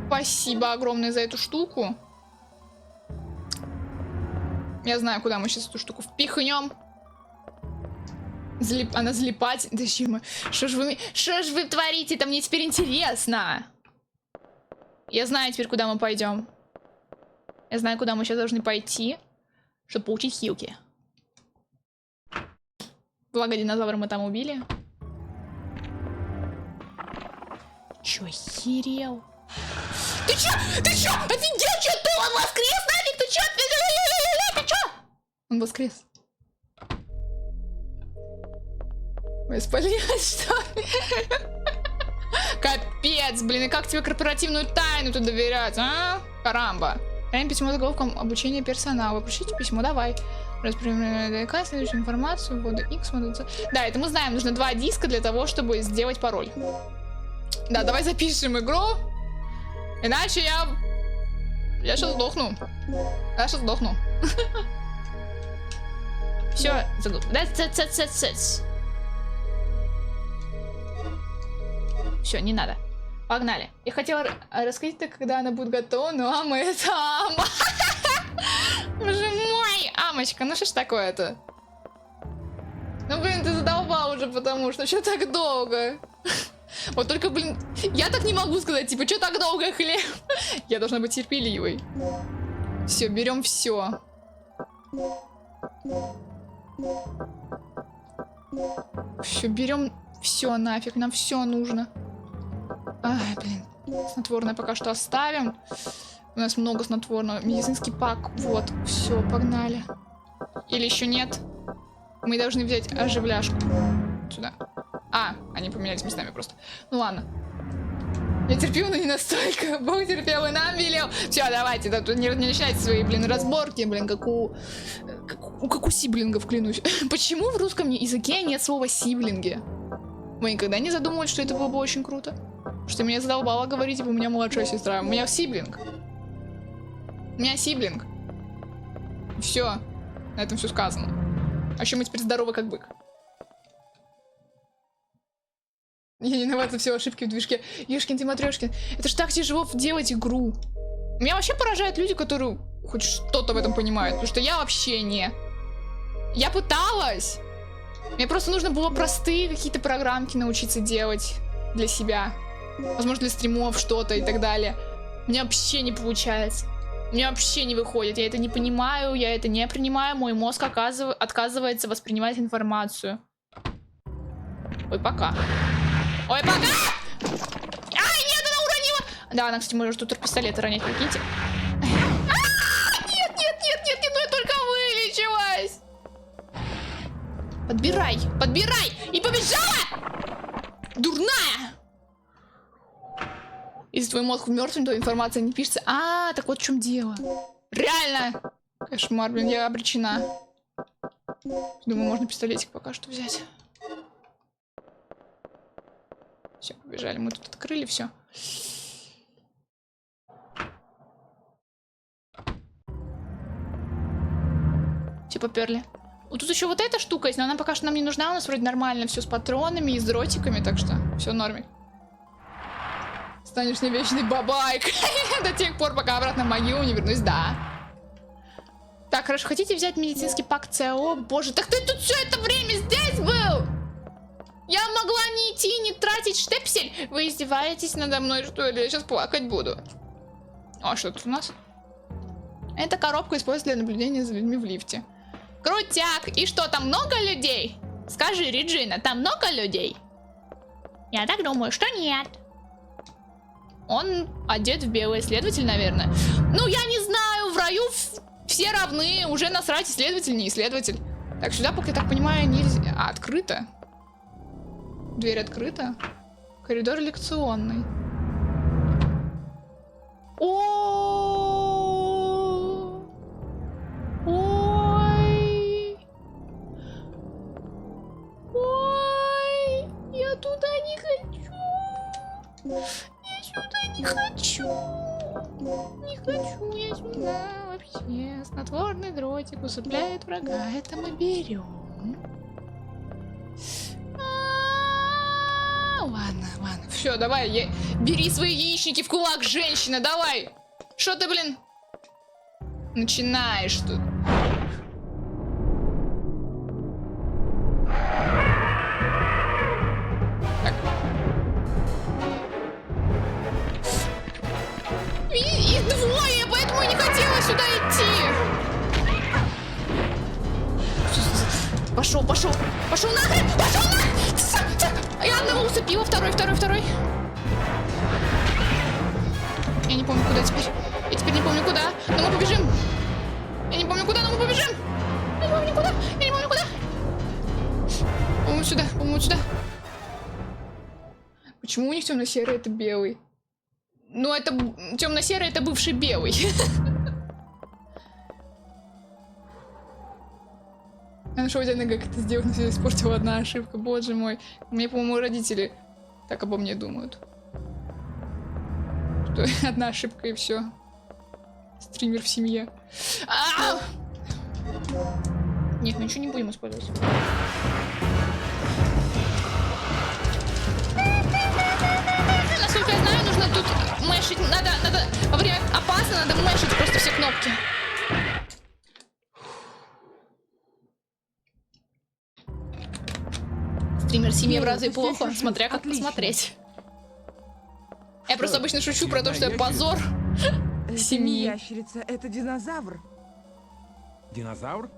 Спасибо огромное за эту штуку. Я знаю, куда мы сейчас эту штуку впихнем. Она залипать. Зачем? Что ж вы творите? Это мне теперь интересно. Я знаю теперь, куда мы пойдем. Я знаю, куда мы сейчас должны пойти, чтобы получить хилки. Благо, динозавра мы там убили. Чё, охерел? Ты чё? Офигел, чё ты? Он воскрес нафиг? Ты чё? Ты чё? Он воскрес. Ой, спалилась, что ли? Капец, блин, и как тебе корпоративную тайну-то доверять, а? Карамба. Прям письмо заголовком обучения персонала. Пришлите письмо, давай. Распределенная ДК, следующую информацию, вводу X, да, это мы знаем, нужно 2 диска для того, чтобы сделать пароль. Да, давай запишем игру. Иначе я сейчас сдохну. Я сейчас сдохну. Все, все, не надо. Погнали. Я хотела рассказать, когда она будет готова, но Ама это Ама. Боже мой, Амочка, ну что ж такое-то? Ну, блин, ты задолбал уже, потому что так долго? Вот только, блин, я так не могу сказать, типа, что так долго, хлеб? Я должна быть терпеливой. Все, берем все. Все, берем все нафиг, нам все нужно. Ай, блин, снотворное пока что оставим. У нас много снотворного. Медицинский пак, вот, все, погнали. Или еще нет? Мы должны взять оживляшку. Сюда. А, они поменялись местами просто. Ну ладно. Я терпел, но не настолько. Бог терпел и нам велел. Все, давайте, да, тут не начинайте свои, блин, разборки, блин, как у сиблингов, клянусь. Почему в русском языке нет слова сиблинги? Вы никогда не задумывались, что это было бы очень круто? Что меня задолбало говорить, типа, у меня младшая сестра. У меня сиблинг. У меня сиблинг. Все. На этом все сказано. А еще мы теперь здоровы как бык. Я не виновата, все ошибки в движке. Ешкин ты матрешкин. Это ж так тяжело делать игру. Меня вообще поражают люди, которые хоть что-то в этом понимают. Потому что я вообще не. Я пыталась. Мне просто нужно было простые какие-то программки научиться делать для себя. Возможно, для стримов что-то и так далее. У меня вообще не получается. У меня вообще не выходит. Я это не понимаю, я это не принимаю. Мой мозг отказывается воспринимать информацию. Ой, пока. Ой, пока! Ай, нет, она уронила! Да, она, кстати, может тут пистолет ронять, прикиньте. Нет, ну я только вылечилась. Подбирай! И побежала! Дурная! Если твой мозг мертв, то информация не пишется. А, так вот в чем дело. Реально! Кошмар, блин, я обречена. Думаю, можно пистолетик пока что взять. Все, побежали. Мы тут открыли все. Все, поперли. Вот тут еще вот эта штука есть, но она пока что нам не нужна. У нас вроде нормально все с патронами и с дротиками, так что все нормик. Станешь не вечный бабайк. До тех пор, пока обратно в могилу не вернусь, да. Так, хорошо, хотите взять медицинский пак ЦО? Боже, так ты тут все это время здесь был! Я могла не идти, не тратить штепсель. Вы издеваетесь надо мной, что ли? Я сейчас плакать буду. А что тут у нас? Это коробка используется для наблюдения за людьми в лифте. Крутяк! И что, там много людей? Скажи, Реджина, там много людей? Я так думаю, что нет. Он одет в белый исследователь, наверное. Ну, я не знаю, в раю все равны. Уже насрать, исследователь, не исследователь. Так, сюда, пока я так понимаю, нельзя. А, открыто. Дверь открыта. Коридор лекционный. Ой. Ой. Я туда не хочу. Я сюда не хочу. Не хочу я сюда вообще. Снотворный дротик усыпляет врага. Это мы берем. Ладно, все, давай, бери свои яичники в кулак, женщина, давай. Что ты, блин, начинаешь тут? Так. Их двое, поэтому я не хотела сюда идти. Пошел нахрен! Я одного усыпила, второй. Я не помню, куда теперь. Я теперь не помню, куда. Но мы побежим. Я не помню, куда, но мы побежим. Я не помню, куда. По-моему, сюда. Почему у них темно-серый, это белый? Ну, это темно-серый, это бывший белый. Я нашел идеально, как это сделать, но все испортила одна ошибка. Боже мой. Мне, по-моему, родители так обо мне думают. Что одна ошибка и все. Стример в семье. Нет, мы ничего не будем использовать. Насколько я знаю, нужно тут мэшить. Надо во время опасно, надо мэшить просто все кнопки. Стример в семье в разы плохо, смотря как посмотреть. Я просто обычно шучу про то, что я позор Это не семьи. ящерица, это динозавр. Динозавр?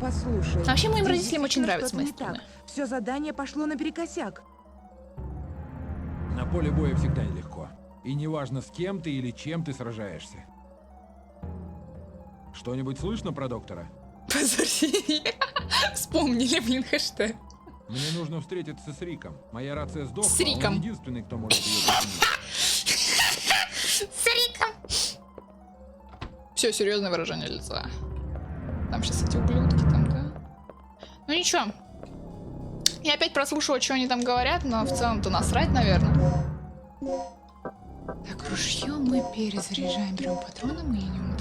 Послушай. А вообще моим здесь родителям очень действительно нравятся мои что-то не стримы. так. Все задание пошло наперекосяк. На поле боя всегда нелегко. И неважно, с кем ты или чем ты сражаешься. Что-нибудь слышно про доктора? Позор семьи. Вспомнили, блин, хэштег. Мне нужно встретиться с Риком. Моя рация сдохла, С Риком. он единственный, кто может ее починить. С Риком. Все, серьезное выражение лица. Там сейчас эти ублюдки там, да? Ну ничего. Я опять прослушала, что они там говорят, но в целом-то насрать, наверное. Так, ружье мы перезаряжаем, берем патроны, мы идем.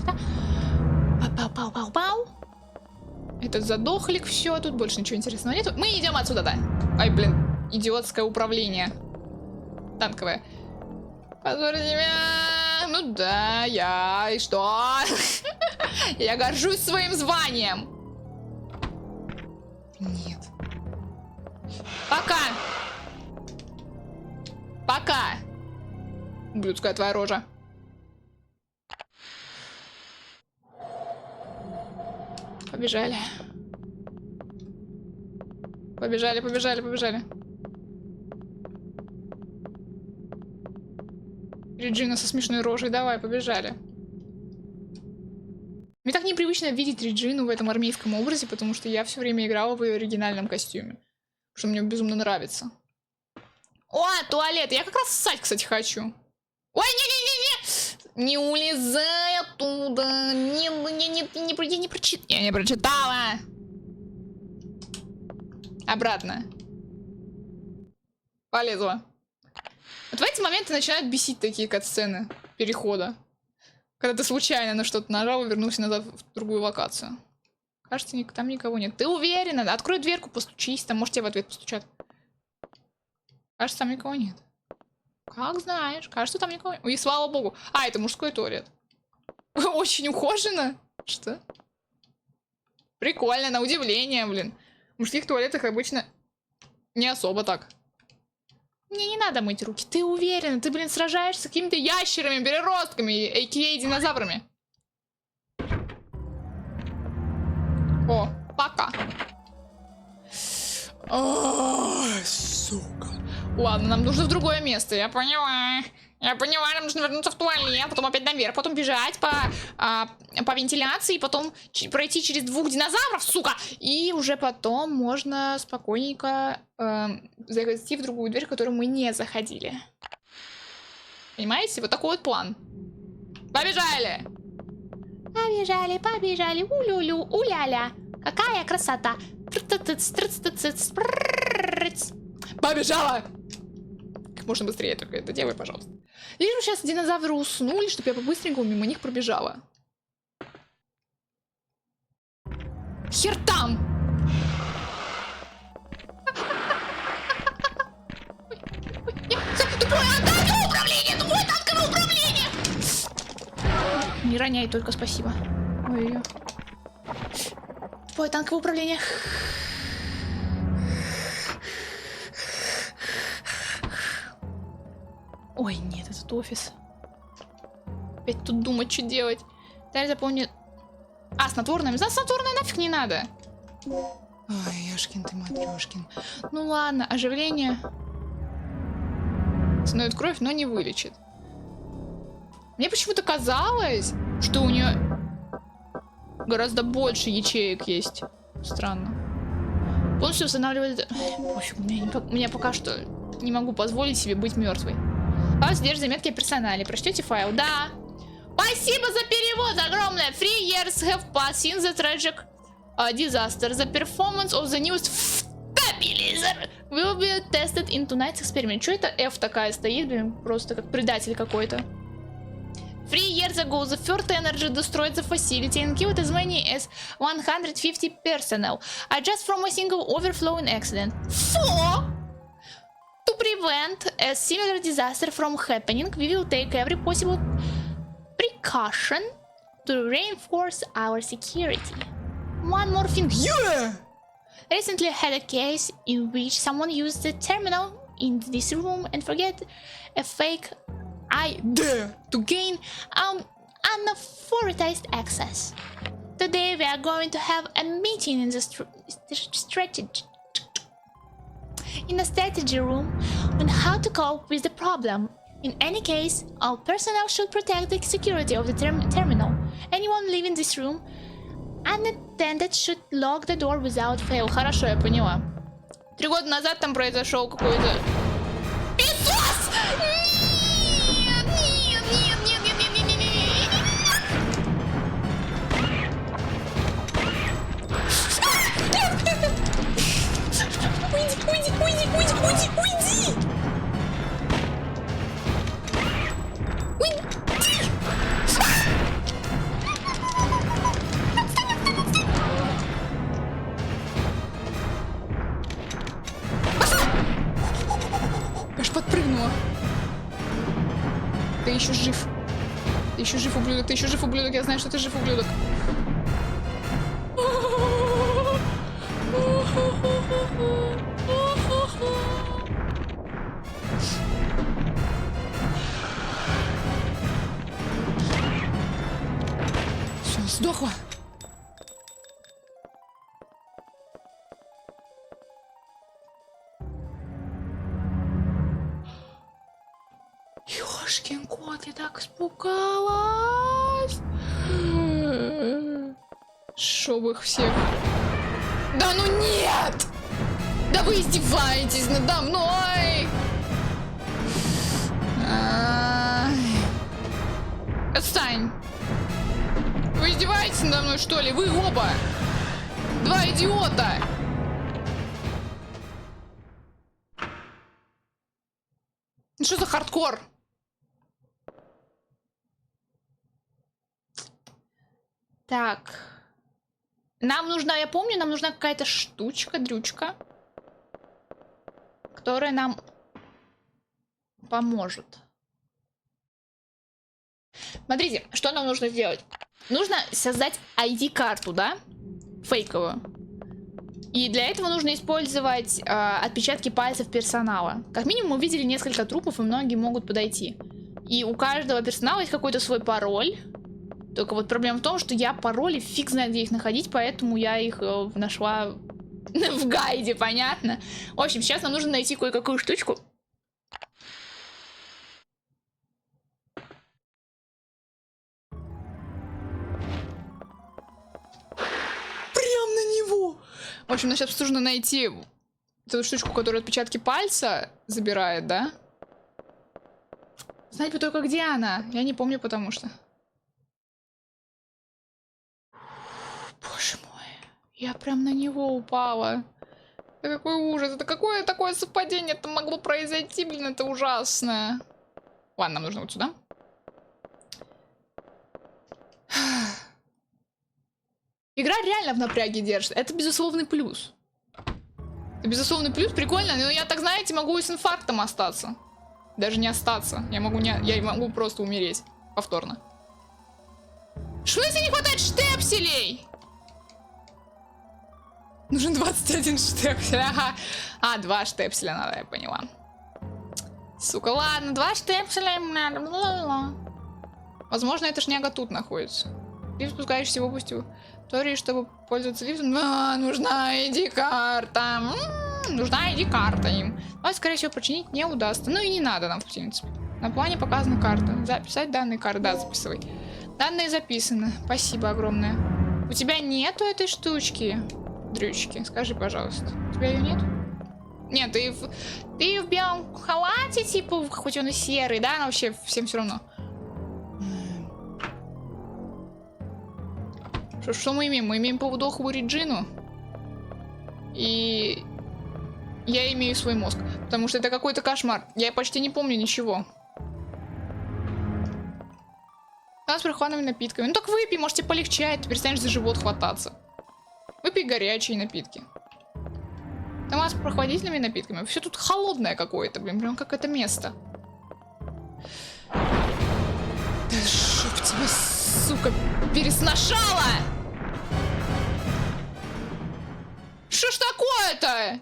Пау-пау-пау-пау. Этот задохлик, все, тут больше ничего интересного нет. Мы идем отсюда, да. Ай, блин, идиотское управление. Танковое. Позор себя. Ну да, я... И что? Я горжусь своим званием. Нет. Пока. Ублюдская твоя рожа. Побежали. Реджина со смешной рожей, давай, побежали. Мне так непривычно видеть Реджину в этом армейском образе, потому что я все время играла в ее оригинальном костюме. Потому что мне безумно нравится. О, туалет! Я как раз ссать, кстати, хочу. Ой, не-не-не-не! Не улезай оттуда! Я не прочитала! Обратно. Полезла. Вот в эти моменты начинают бесить такие катсцены перехода. Когда ты случайно на что-то нажал и вернулся назад в другую локацию. Кажется, там никого нет. Ты уверена? Открой дверку, постучись, там может тебе в ответ постучат. Кажется, там никого нет. Как знаешь, кажется, там никого нет. Ой, слава богу. А, это мужской туалет. Очень ухоженно. Что? Прикольно, на удивление, блин. В мужских туалетах обычно не особо так. Мне не надо мыть руки. Ты уверена? Ты, блин, сражаешься с какими-то ящерами, переростками, а.к.а. динозаврами. О, пока. О, сука. Ладно, нам нужно в другое место, я поняла. Нам нужно вернуться в туалет, потом опять наверх, потом бежать по вентиляции, потом пройти через 2 динозавров, сука. И уже потом можно спокойненько зайти в другую дверь, в которую мы не заходили. Понимаете? Вот такой вот план. Побежали! Побежали, улюлю, уляля. Какая красота. Побежала! Как можно быстрее только это делай, пожалуйста. Лишь бы сейчас динозавры уснули, чтобы я по-быстренькому мимо них пробежала. Хер там! танковое управление! Тупое танковое управление! Не роняй только, спасибо. Ой. Тупое танковое управление. Ой, нет, этот офис. Опять тут думать, что делать. Дай запомни... А, снотворное. Снотворное нафиг не надо. Ой, ёшкин ты, матрёшкин. Ну ладно, оживление. Становит кровь, но не вылечит. Мне почему-то казалось, что у нее гораздо больше ячеек есть. Странно. Полностью устанавливает... Пофиг, меня пока что не могу позволить себе быть мертвой. А содержит заметки о персонале. Прочтете файл? Да. Спасибо за перевод огромное. 3 years have passed since the tragic disaster. The performance of the new stabilizer will be tested in tonight's experiment. Что это F такая стоит, блин, просто как предатель какой-то. 3 years ago, the First Energy destroyed the facility and killed as many as 150 personnel. Just from a single overflowing accident. 4. To prevent a similar disaster from happening, we will take every possible precaution to reinforce our security. One more thing. Yeah! Recently had a case in which someone used the terminal in this room and forget a fake ID to gain unauthorized access. Today we are going to have a meeting in the strategy room on how to cope with the problem. In any case, all personnel should protect the security of the terminal. Anyone leaving this room unattended should lock the door without fail. Хорошо, я поняла. 3 года назад там произошел какой-то... Пиздос! Нет, нет, нет, нет, нет, нет, нет, нет, нет. Уйди, уйди, уйди, уйди, уйди, уйди! Я ж подпрыгнула. Ты еще жив. Ты еще жив, ублюдок. Ты еще жив, ублюдок. Я знаю, что ты жив, ублюдок. Все, сдохла. Ёшкин кот, я так испугалась. Шоб их всех. Да ну нет! Да вы издеваетесь надо мной! Отстань! Вы издеваетесь надо мной, что ли? Вы оба! 2 идиота! Ну что за хардкор? Так. Нам нужна, я помню, нам нужна какая-то штучка, дрючка, которая нам поможет. Смотрите, что нам нужно сделать. Нужно создать ID-карту, да? Фейковую. И для этого нужно использовать отпечатки пальцев персонала. Как минимум мы видели несколько трупов, и многие могут подойти. И у каждого персонала есть какой-то свой пароль. Только вот проблема в том, что я пароли фиг знает, где их находить, поэтому я их нашла в гайде, понятно? В общем, сейчас нам нужно найти кое-какую штучку. Прям на него! В общем, нам сейчас нужно найти эту штучку, которая отпечатки пальца забирает, да? Знать бы только, где она. Я не помню, потому что... Боже мой, я прям на него упала. Это какой ужас, это какое такое совпадение это могло произойти, блин, это ужасно. Ладно, нам нужно вот сюда. Игра реально в напряге держит, это безусловный плюс. Это безусловный плюс, прикольно, но я так, знаете, могу и с инфарктом остаться. Даже не остаться. Я могу просто умереть. Повторно. Что если не хватает штепселей? Нужен 21 штепсель. Ага. А, 2 штепселя надо, я поняла. Сука, ладно, 2 штепселя им надо. Бла-бла-бла. Возможно, эта шняга тут находится. Лифт, спускающийся в область территории, чтобы пользоваться лифтом. А, нужна ID-карта. Нужна ID-карта им. Но, скорее всего, починить не удастся. Ну и не надо нам, в принципе. На плане показана карта. Записать данные карты. Да, записывай. Данные записаны. Спасибо огромное. У тебя нету этой штучки, дрючки? Скажи, пожалуйста. У тебя ее нет? Нет, ты в белом халате, типа, хоть он и серый, да? Но вообще всем все равно. Что мы имеем? Мы имеем полудохлую Реджину. И я имею свой мозг. Потому что это какой-то кошмар. Я почти не помню ничего. Там с прохладными напитками. Ну так выпей, может тебе полегчает. Ты перестанешь за живот хвататься. Выпей горячие напитки. Там с прохладительными напитками. Все тут холодное какое-то, блин. Прям как это место. Да чтоб тебя, сука, пересношала! Что ж такое-то?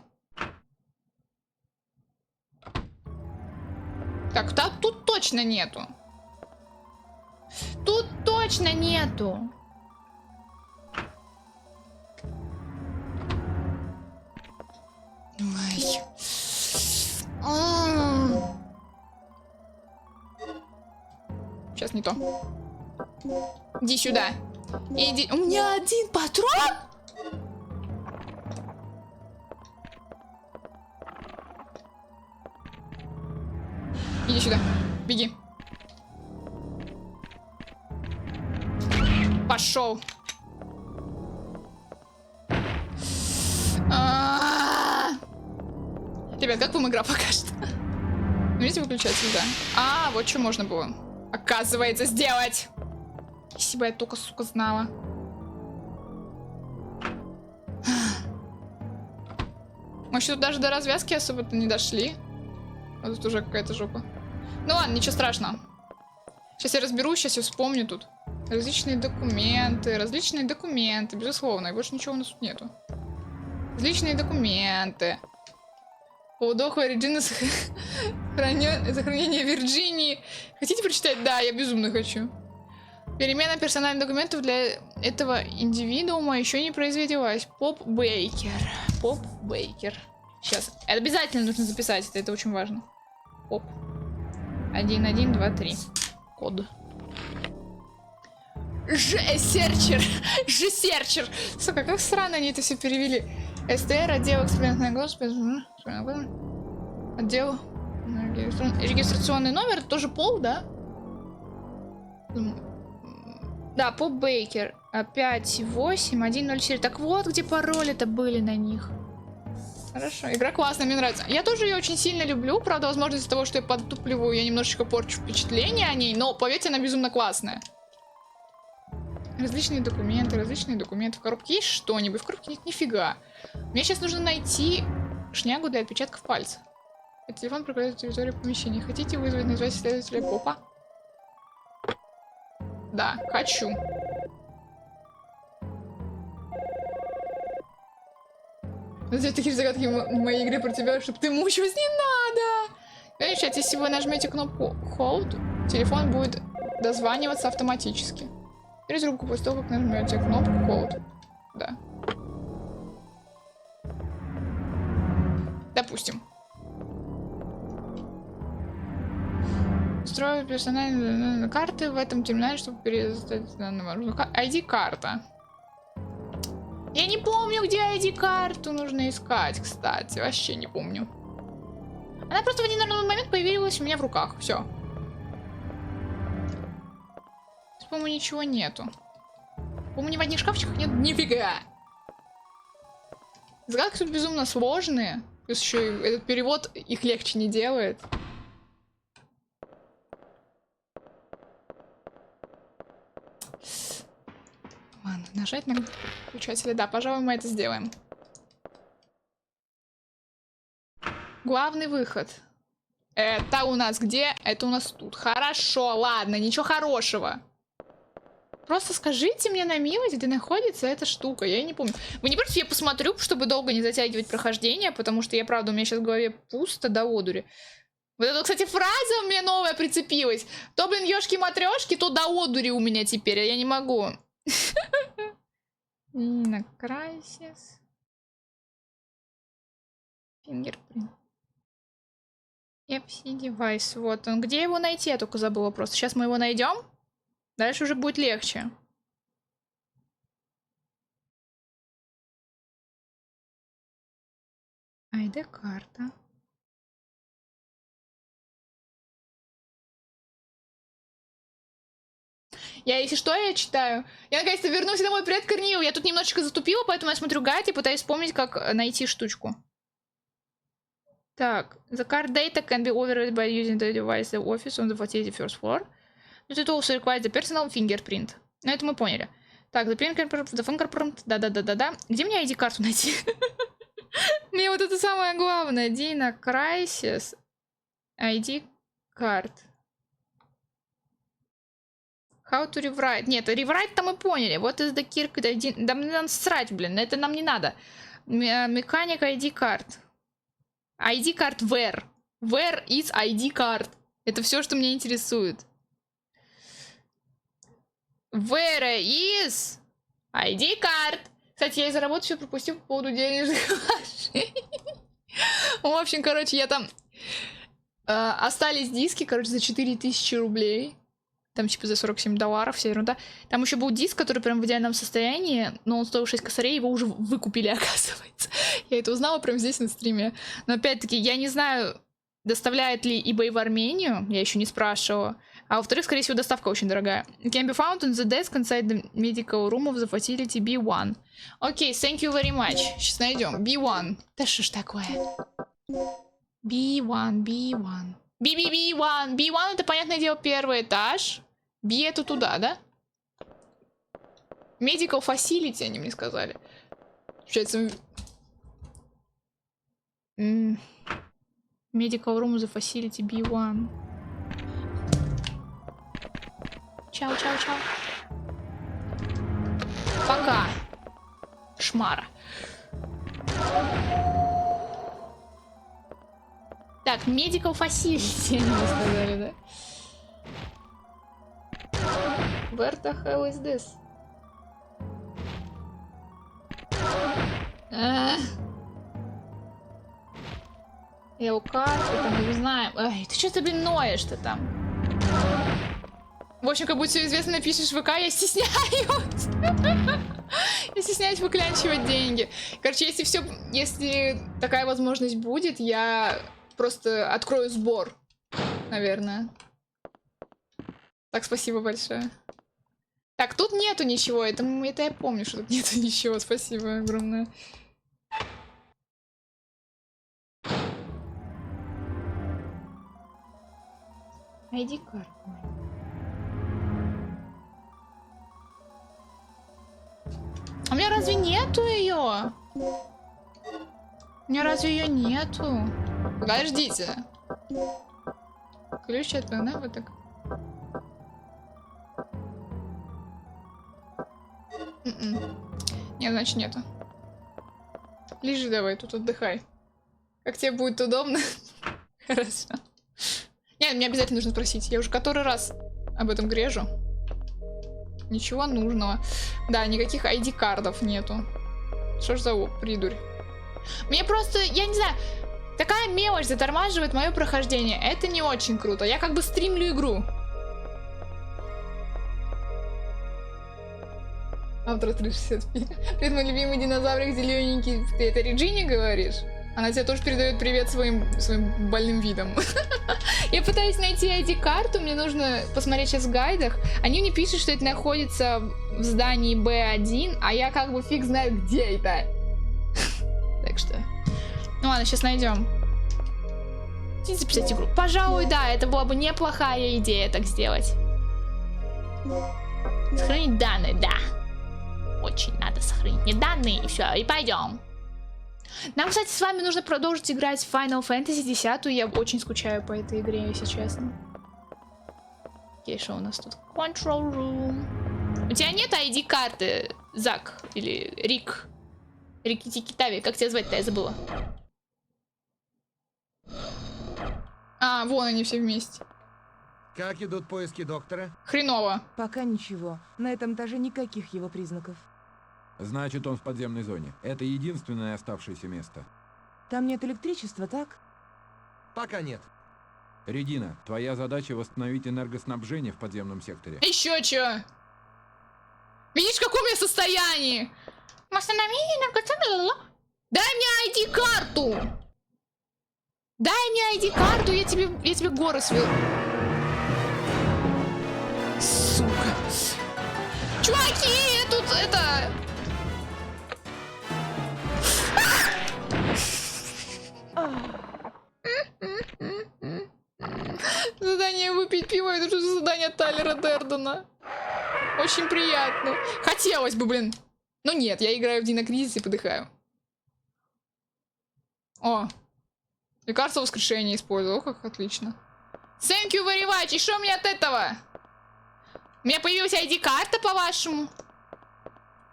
Так, тут точно нету. Тут точно нету. Ой. Сейчас не то. Иди сюда. Иди. У меня 1 патрон? Иди сюда. Беги. Пошел. Ребят, как вам игра пока что? Видите, выключатель, да. А, вот что можно было, оказывается, сделать. Если бы я только, сука, знала. Мы еще тут даже до развязки особо-то не дошли. А тут уже какая-то жопа. Ну ладно, ничего страшного. Сейчас я разберусь, сейчас я вспомню тут. Различные документы, безусловно. И больше ничего у нас тут нету. Различные документы. Полудохлая Реджина, сохранение Вирджинии. Хотите прочитать? Да, я безумно хочу. Перемена персональных документов для этого индивидуума еще не производилась. Поп Бейкер. Поп Бейкер. Сейчас. Это обязательно нужно записать. Это очень важно. Поп. 1, 1, 2, 3. Код. Ж-серчер. Ж-серчер. Сука, как странно они это все перевели. СТР, отдел экспериментной госпиталь. Отдел. Регистрационный номер. Это тоже пол, да? Да, Поп Бейкер. 58104. Так вот, где пароли-то были на них. Хорошо, игра классная, мне нравится. Я тоже ее очень сильно люблю. Правда, возможно, из-за того, что я подтупливаю, я немножечко порчу впечатление о ней. Но, поверьте, она безумно классная. Различные документы. В коробке есть что-нибудь? В коробке нет нифига. Мне сейчас нужно найти шнягу для отпечатков пальцев. Это телефон прокладывает территорию помещения. Хотите вызвать на связь следователя Попа? Да, хочу. Надеюсь, такие загадки в моей игре про тебя, чтобы ты мучилась, не надо. Конечно, если вы нажмете кнопку Hold, телефон будет дозваниваться автоматически. Через руку после того, как нажмете кнопку Hold. Да. Допустим. Строю персональные карты в этом терминале, чтобы передать ID-карта. Я не помню, где ID-карту нужно искать, кстати. Вообще не помню. Она просто в один момент появилась у меня в руках. Все. По-моему, ничего нету. По-моему, ни в одних шкафчиках нет нифига. Загадки тут безумно сложные. Плюс еще и этот перевод их легче не делает. Ладно, нажать на включатель. Да, пожалуй, мы это сделаем. Главный выход. Это у нас где? Это у нас тут. Хорошо, ладно, ничего хорошего. Просто скажите мне на милость, где находится эта штука. Я не помню. Вы не против, я посмотрю, чтобы долго не затягивать прохождение, потому что я, правда, у меня сейчас в голове пусто до одури. Вот это, кстати, фраза мне новая прицепилась. То, блин, ёшки-матрёшки, то до одури у меня теперь, а я не могу. Nina Crysis. Fingerprint. FC девайс. Вот он. Где его найти? Я только забыла просто. Сейчас мы его найдем. Дальше уже будет легче. ID-карта. Если что, я читаю. Я наконец-то вернулась домой. Привет, Корнил. Я тут немножечко затупила, поэтому я смотрю гайд и пытаюсь вспомнить, как найти штучку. Так. The card data can be overridden by using the device the office on the facility first floor. But it also requires the personal fingerprint. Ну, это мы поняли. Так, the fingerprint. Да-да-да-да-да. Где мне ID-карту найти? Мне вот это самое главное. Nina Crysis. ID-карт. How to rewrite? Нет, rewrite-то мы поняли. Вот из the Kirk. Да мне надо срать, блин. Это нам не надо. Механик ID-карт. ID-карт where? Where is ID-карт? Это все, что меня интересует. Where is ID-карт? Кстати, я из-за работы все пропустил по поводу денежных вложений. В общем, короче, я там... остались диски, короче, за 4000 рублей. Там типа за $47, вся ерунда. Там еще был диск, который прям в идеальном состоянии, но он стоил 6 косарей, его уже выкупили, оказывается. Я это узнала прямо здесь на стриме. Но опять-таки, я не знаю, доставляет ли eBay в Армению, я еще не спрашивала. А во-вторых, скорее всего, доставка очень дорогая. It can be found on the desk inside the medical room of the facility B1. Окей, thank you very much. Сейчас найдем. B1. Да что ж такое? B1. B1. B1 это, понятное дело, первый этаж. B это туда, да? Medical facility, они мне сказали. Получается... Medical room of the facility B1. Чао. Пока. Шмара. Так, medical facility, они мне сказали, да? Where the hell is this? Карты, там не знаем. Эй, ты что-то, блин, ноешь-то там? В общем, как будто все известно напишешь в ВК, я стесняюсь. Я стесняюсь выклянчивать деньги. Короче, если такая возможность будет, я просто открою сбор, наверное. Так, спасибо большое. Так, тут нету ничего, это я помню, что тут нету ничего, спасибо огромное. ID-карта. А у меня разве нету ее? У меня разве ее нету? Подождите. Ключ от навыток. Нет, значит нету. Лежи давай, тут отдыхай. Как тебе будет удобно? Хорошо. Нет, мне обязательно нужно спросить. Я уже который раз об этом грежу. Ничего нужного. Да, никаких ID-кардов нету. Что ж за придурь? Мне просто, я не знаю, такая мелочь затормаживает мое прохождение. Это не очень круто. Я как бы стримлю игру. Автор 365. Привет, мой любимый динозаврик зелененький. Ты это Реджине говоришь? Она тебе тоже передает привет своим больным видом. Я пытаюсь найти ID-карту, мне нужно посмотреть сейчас в гайдах. Они мне пишут, что это находится в здании B1, а я как бы фиг знаю, где это. Так что... Ну ладно, сейчас найдем. Записать игру. Пожалуй, да, это была бы неплохая идея так сделать. Сохранить данные, да. Очень надо сохранить мне данные, и все, и пойдем. Нам, кстати, с вами нужно продолжить играть в Final Fantasy 10. Я очень скучаю по этой игре, если честно. Окей, что у нас тут? Control Room. У тебя нет ID-карты, Зак? Или Рик? Рикки-тики-тави, как тебя звать-то? Я забыла. А, вон они все вместе. Как идут поиски доктора? Хреново. Пока ничего. На этом этаже никаких его признаков. Значит, он в подземной зоне. Это единственное оставшееся место. Там нет электричества, так? Пока нет. Регина, твоя задача восстановить энергоснабжение в подземном секторе. Еще чё? Видишь, в каком я состоянии? Дай мне ID-карту! Дай мне ID-карту, я тебе горы свел. Сука. Чуваки, тут это... Задание выпить пиво, это что за задание Тайлера Дердена? Очень приятно. Хотелось бы, блин. Но нет, я играю в Dino Crisis и подыхаю. О, лекарство воскрешения использовал. О, как отлично. Thank you very much. И что мне от этого? У меня появилась ID-карта, по-вашему?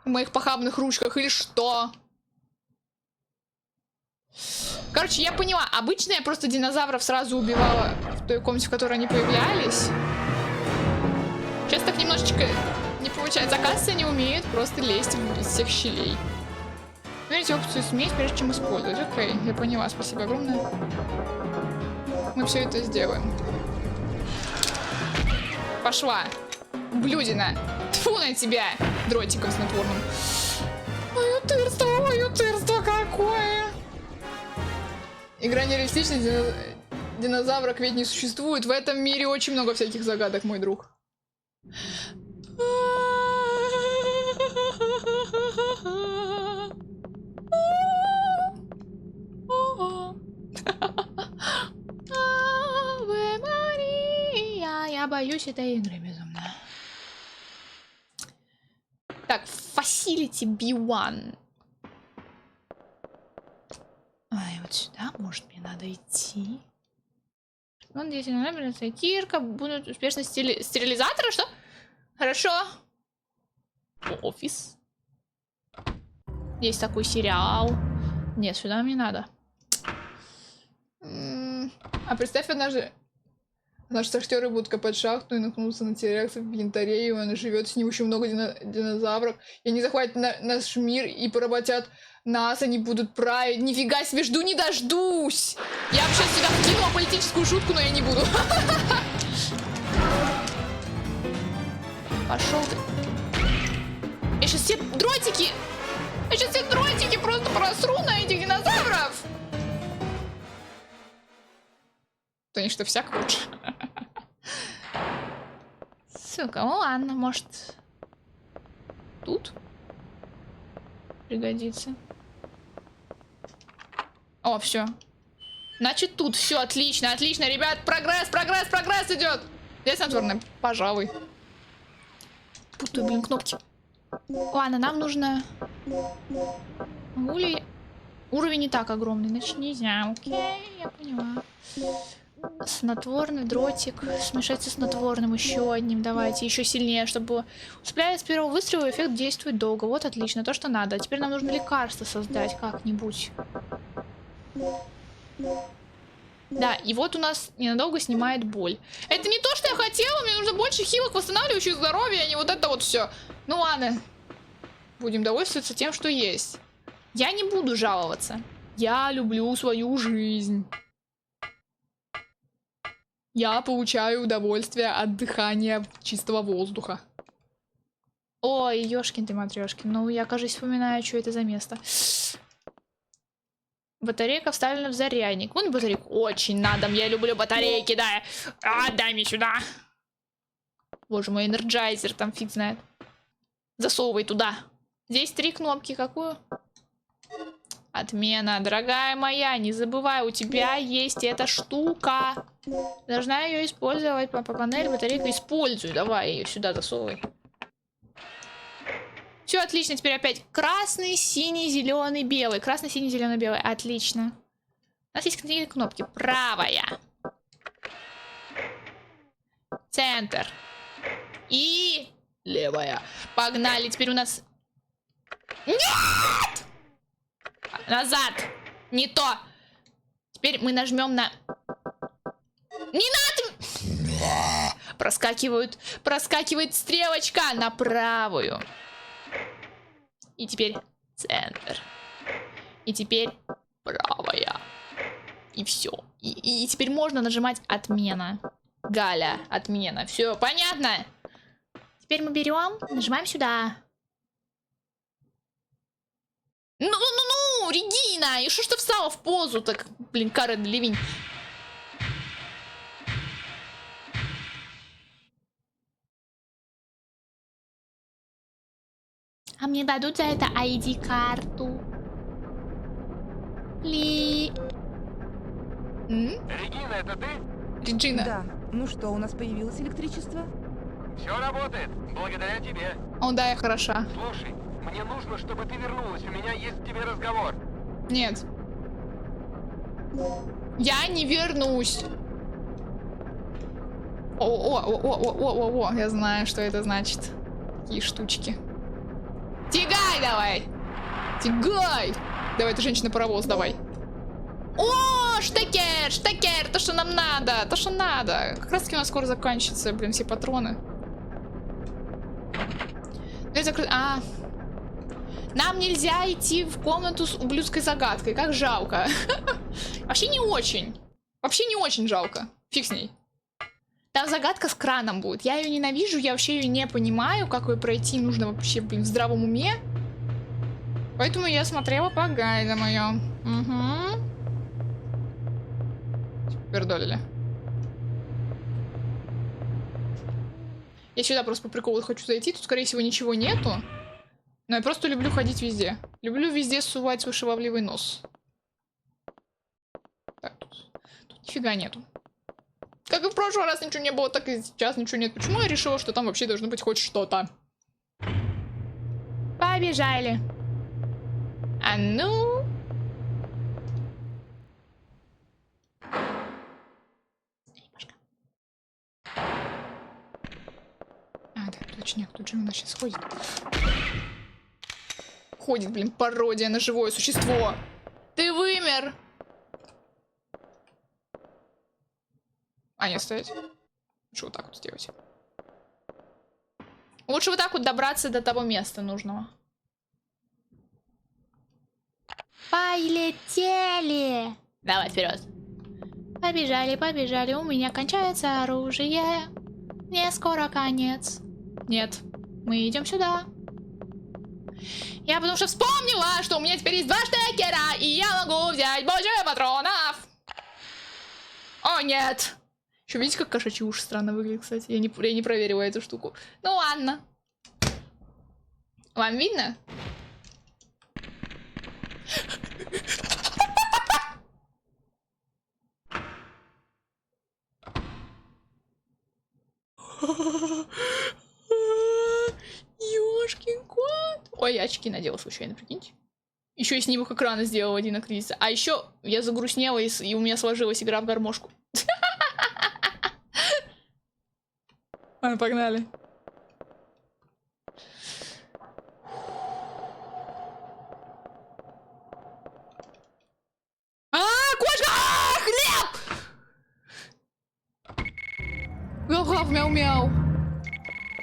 В моих похабных ручках или что? Короче, я поняла. Обычно я просто динозавров сразу убивала в той комнате, в которой они появлялись. Сейчас так немножечко не получается. Оказывается, они умеют просто лезть из всех щелей. Смотрите опцию «Смесь», прежде чем использовать. Окей, я поняла. Спасибо огромное. Мы все это сделаем. Пошла. Блюдина. Тьфу на тебя, дротиком снотворным. Мое тырство какое. Игра нереалистичная, динозаврок ведь не существует. В этом мире очень много всяких загадок, мой друг. Я боюсь этой игры безумно. Так, Facility B1. Ай, вот сюда, может, мне надо идти. Вон здесь наберется кирка, будут успешно стерилизаторы, что? Хорошо. Офис. Есть такой сериал. Нет, сюда мне надо. А представь, однажды наши шахтеры будут копать шахту и наткнутся на Терекса в янтаре, и он живет, с ним еще много динозавров. И они захватят наш мир и поработят нас, они будут править. Нифига себе, жду не дождусь. Я бы сейчас сюда вкинула политическую шутку, но я не буду. Пошел ты. Я сейчас все дротики... Я сейчас все дротики просто просру на этих динозавров. То они что, всяк лучше. Сука, ну ладно, может... Тут? Пригодится. О, все. Значит, тут все отлично, отлично, ребят. Прогресс, прогресс, прогресс идет. Здесь снотворное, пожалуй. Путаю, блин, кнопки. Ладно, нам нужно... Могу ли... Уровень не так огромный, значит нельзя. Окей, я поняла. Снотворный дротик. Смешать со снотворным еще одним. Давайте, еще сильнее, чтобы было. Усыпляя с первого выстрела, эффект действует долго. Вот отлично, то, что надо. Теперь нам нужно лекарство создать как-нибудь. Да, и вот у нас ненадолго снимает боль. Это не то, что я хотела. Мне нужно больше хилок, восстанавливающих здоровье, а не вот это вот все. Ну ладно. Будем довольствоваться тем, что есть. Я не буду жаловаться. Я люблю свою жизнь. Я получаю удовольствие от дыхания чистого воздуха. Ой, ёшкин ты матрёшкин. Ну, я, кажется, вспоминаю, что это за место. Батарейка вставлена в зарядник. Вон батарейку очень надо. Я люблю батарейки, да. А, дай мне сюда. Боже мой, энерджайзер там фиг знает. Засовывай туда. Здесь 3 кнопки. Какую? Отмена. Дорогая моя, не забывай, у тебя есть эта штука. Должна ее использовать по панели. Батарейка используй. Давай ее сюда засовывай. Все отлично, теперь опять красный, синий, зеленый, белый. Красный, синий, зеленый, белый. Отлично. У нас есть какие кнопки. Правая. Центр. И левая. Погнали, теперь у нас... Нет! Назад. Не то. Теперь мы нажмем на... Не надо! Проскакивает стрелочка на правую. И теперь центр. И теперь правая. И все. И теперь можно нажимать отмена. Галя, отмена. Все, понятно? Теперь мы берем, нажимаем сюда. Ну, Регина! И что ж ты встала в позу так, блин, Кара Делевинь? А мне дадут за это ID-карту? Регина, это ты? Реджина. Да. Ну что, у нас появилось электричество? Все работает, благодаря тебе. О, да, я хороша. Слушай, мне нужно, чтобы ты вернулась. У меня есть к тебе разговор. Нет. Я не вернусь. О, я знаю, что это значит. Такие штучки. Тягай давай! Тягай! Давай, ты женщина-паровоз, давай. О, штекер, то, что нам надо, то, что надо. Как раз таки у нас скоро заканчиваются, блин, все патроны. Нам нельзя идти в комнату с ублюдской загадкой, как жалко. Вообще не очень жалко. Фиг с ней. Там загадка с краном будет. Я ее ненавижу, я вообще ее не понимаю, как ее пройти нужно вообще, блин, в здравом уме. Поэтому я смотрела по гайдам ее. Угу. Пердолили. Я сюда просто по приколу хочу зайти. Тут, скорее всего, ничего нету. Но я просто люблю ходить везде. Люблю везде сувать свой шаловливый нос. Так, тут нифига нету. Как и в прошлый раз ничего не было, так и сейчас ничего нет. Почему я решила, что там вообще должно быть хоть что-то? Побежали. А ну... А, да, точняк, тут же у нас сейчас ходит. Ходит, блин, пародия на живое существо. Ты вымер. А, нет, стоять. Лучше вот так вот сделать. Лучше вот так вот добраться до того места нужного. Полетели. Давай, вперед. Побежали, побежали. У меня кончается оружие. Мне скоро конец. Нет, мы идем сюда. Я потому что вспомнила, что у меня теперь есть 2 штекера, и я могу взять больше патронов. О, нет. Еще видите, как кошачьи уши странно выглядят, кстати. Я не проверила эту штуку. Ну ладно. Вам видно? Ёшкин кот. Ой, я очки надела случайно, прикиньте. Еще и снимок экрана сделала один актриса. А еще я загрустнела, и у меня сложилась игра в гармошку. Ладно, погнали. Кошка! Хлеб! Гав-гав, мяу-мяу.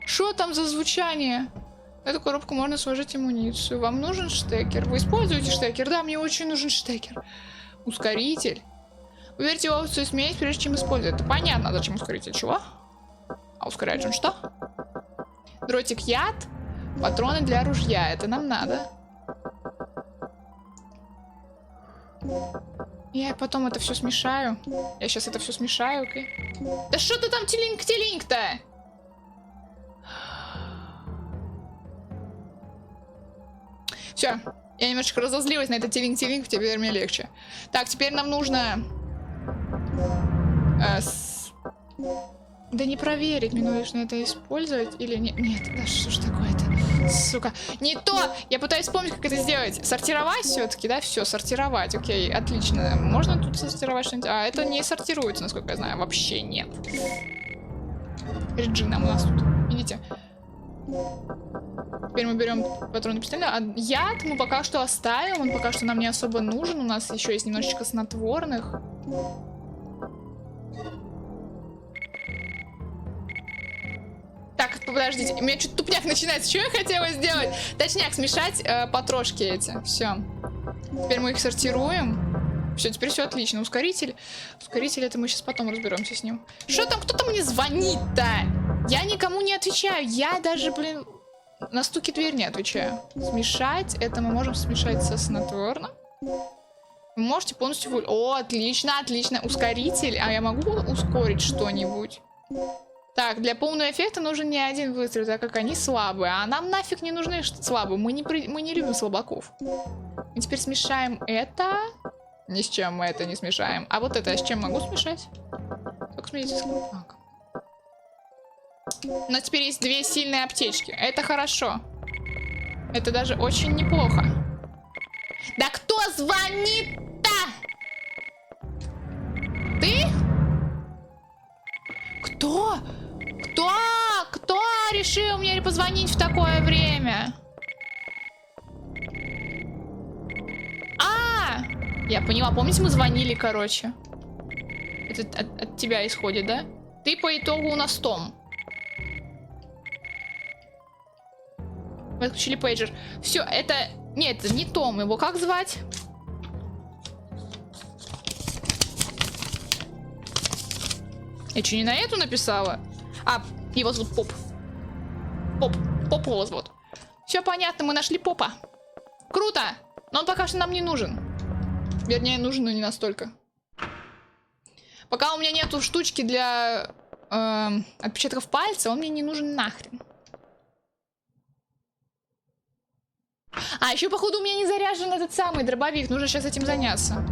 Что там за звучание? В эту коробку можно сложить амуницию. Вам нужен штекер? Вы используете штекер? Да, мне очень нужен штекер. Ускоритель. Выберите опцию «Сменить», прежде чем использовать. Это понятно, зачем ускоритель. Чего? А ускорять он что? Дротик яд. Патроны для ружья. Это нам надо. Я потом это все смешаю. Я сейчас это все смешаю, окей? Да что ты там телинг-телинг-то? Все. Я немножечко разозлилась на этот телинг-телинг, теперь мне легче. Так, теперь нам нужно... Да не проверить, мне нужно это использовать или нет. Нет, да что ж такое-то? Сука. Не то! Я пытаюсь вспомнить, как это сделать. Сортировать все-таки, да? Все, сортировать. Окей, отлично. Можно тут сортировать что-нибудь? А, это не сортируется, насколько я знаю. Вообще нет. Реджина у нас тут. Видите? Теперь мы берем патроны пистолета. А яд мы пока что оставим. Он пока что нам не особо нужен. У нас еще есть немножечко снотворных. Так, подождите, у меня что-то тупняк начинается. Что я хотела сделать? Точняк, смешать потрошки эти. Все. Теперь мы их сортируем. Все, теперь все отлично. Ускоритель. Ускоритель, это мы сейчас потом разберемся с ним. Что там? Кто там мне звонит-то? Я никому не отвечаю. Я даже, блин, на стуки в дверь не отвечаю. Смешать. Это мы можем смешать со снотворным. Вы можете полностью... О, отлично, отлично. Ускоритель. А я могу ускорить что-нибудь? Так, для полного эффекта нужен не один выстрел, так как они слабые. А нам нафиг не нужны слабые. Мы не любим слабаков. И теперь смешаем это. Ни с чем мы это не смешаем. А вот это я с чем могу смешать? Только с медицинским. Так. У нас теперь есть 2 сильные аптечки. Это хорошо. Это даже очень неплохо. Да кто звонит-то? Ты? Кто? Кто решил мне позвонить в такое время? Я поняла. Помните, мы звонили, короче? Это от тебя исходит, да? Ты по итогу у нас Том. Мы отключили пейджер. Все, это... Нет, это не Том. Его как звать? Я что, не на эту написала? А, его зовут Поп. Поп его зовут. Все понятно, мы нашли Попа. Круто! Но он пока что нам не нужен. Вернее, нужен, но не настолько. Пока у меня нету штучки для отпечатков пальца, он мне не нужен нахрен. А, еще, походу, у меня не заряжен этот самый дробовик. Нужно сейчас этим заняться.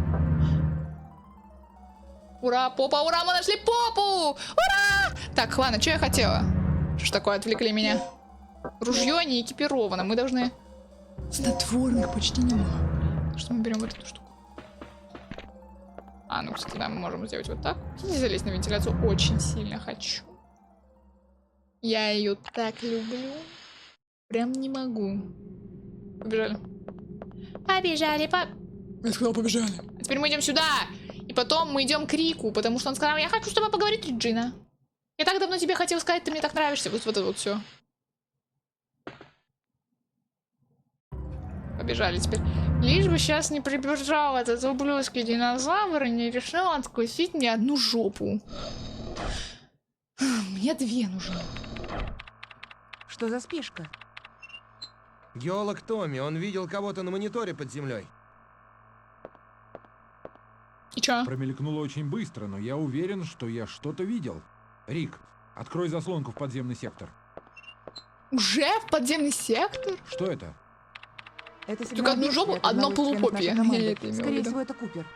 Ура, Попа, ура, мы нашли Попу! Ура! Так, ладно, что я хотела? Что ж такое, отвлекли меня? Ружье не экипировано, мы должны... Снотворных почти немного. Что мы берем вот эту штуку? А, ну, кстати, да, мы можем сделать вот так. Не залезть на вентиляцию очень сильно хочу. Я ее так люблю. Прям не могу. Побежали. Побежали, Я сказал, побежали. А теперь мы идем сюда. И потом мы идем к Рику, потому что он сказал, я хочу с тобой поговорить, Реджина. Я так давно тебе хотел сказать, ты мне так нравишься. Вот это вот все. Побежали теперь. Лишь бы сейчас не прибежал этот ублюдский динозавр и не решил откусить мне одну жопу. Мне 2 нужны. Что за спешка? Геолог Томми, он видел кого-то на мониторе под землей. И чё? Промелькнуло очень быстро, но я уверен, что я что-то видел. Рик, открой заслонку в подземный сектор. Уже в подземный сектор? Что это? Это Только одну жопу, от одно одного из членов полупопия. нашей команды. Я это имела в Скорее виду. всего, это Купер.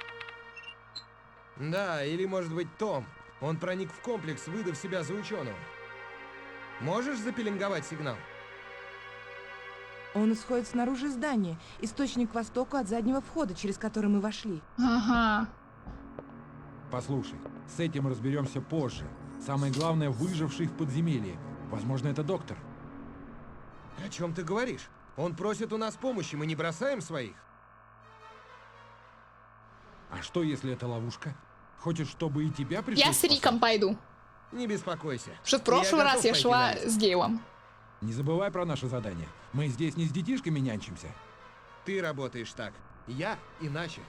Да, или может быть Том. Он проник в комплекс, выдав себя за ученого. Можешь запеленговать сигнал? Он исходит снаружи здания. Источник к востоку от заднего входа, через который мы вошли. Ага. Послушай, с этим разберемся позже. Самое главное, выживший в подземелье. Возможно, это доктор. О чем ты говоришь? Он просит у нас помощи, мы не бросаем своих. А что, если это ловушка? Хочешь, чтобы и тебя пришлось Я с спасать? Риком пойду. Не беспокойся. Что в прошлый раз готов я пойти шла на риск. с Гейлом. Не забывай про наше задание. Мы здесь не с детишками нянчимся. Ты работаешь так. Я иначе.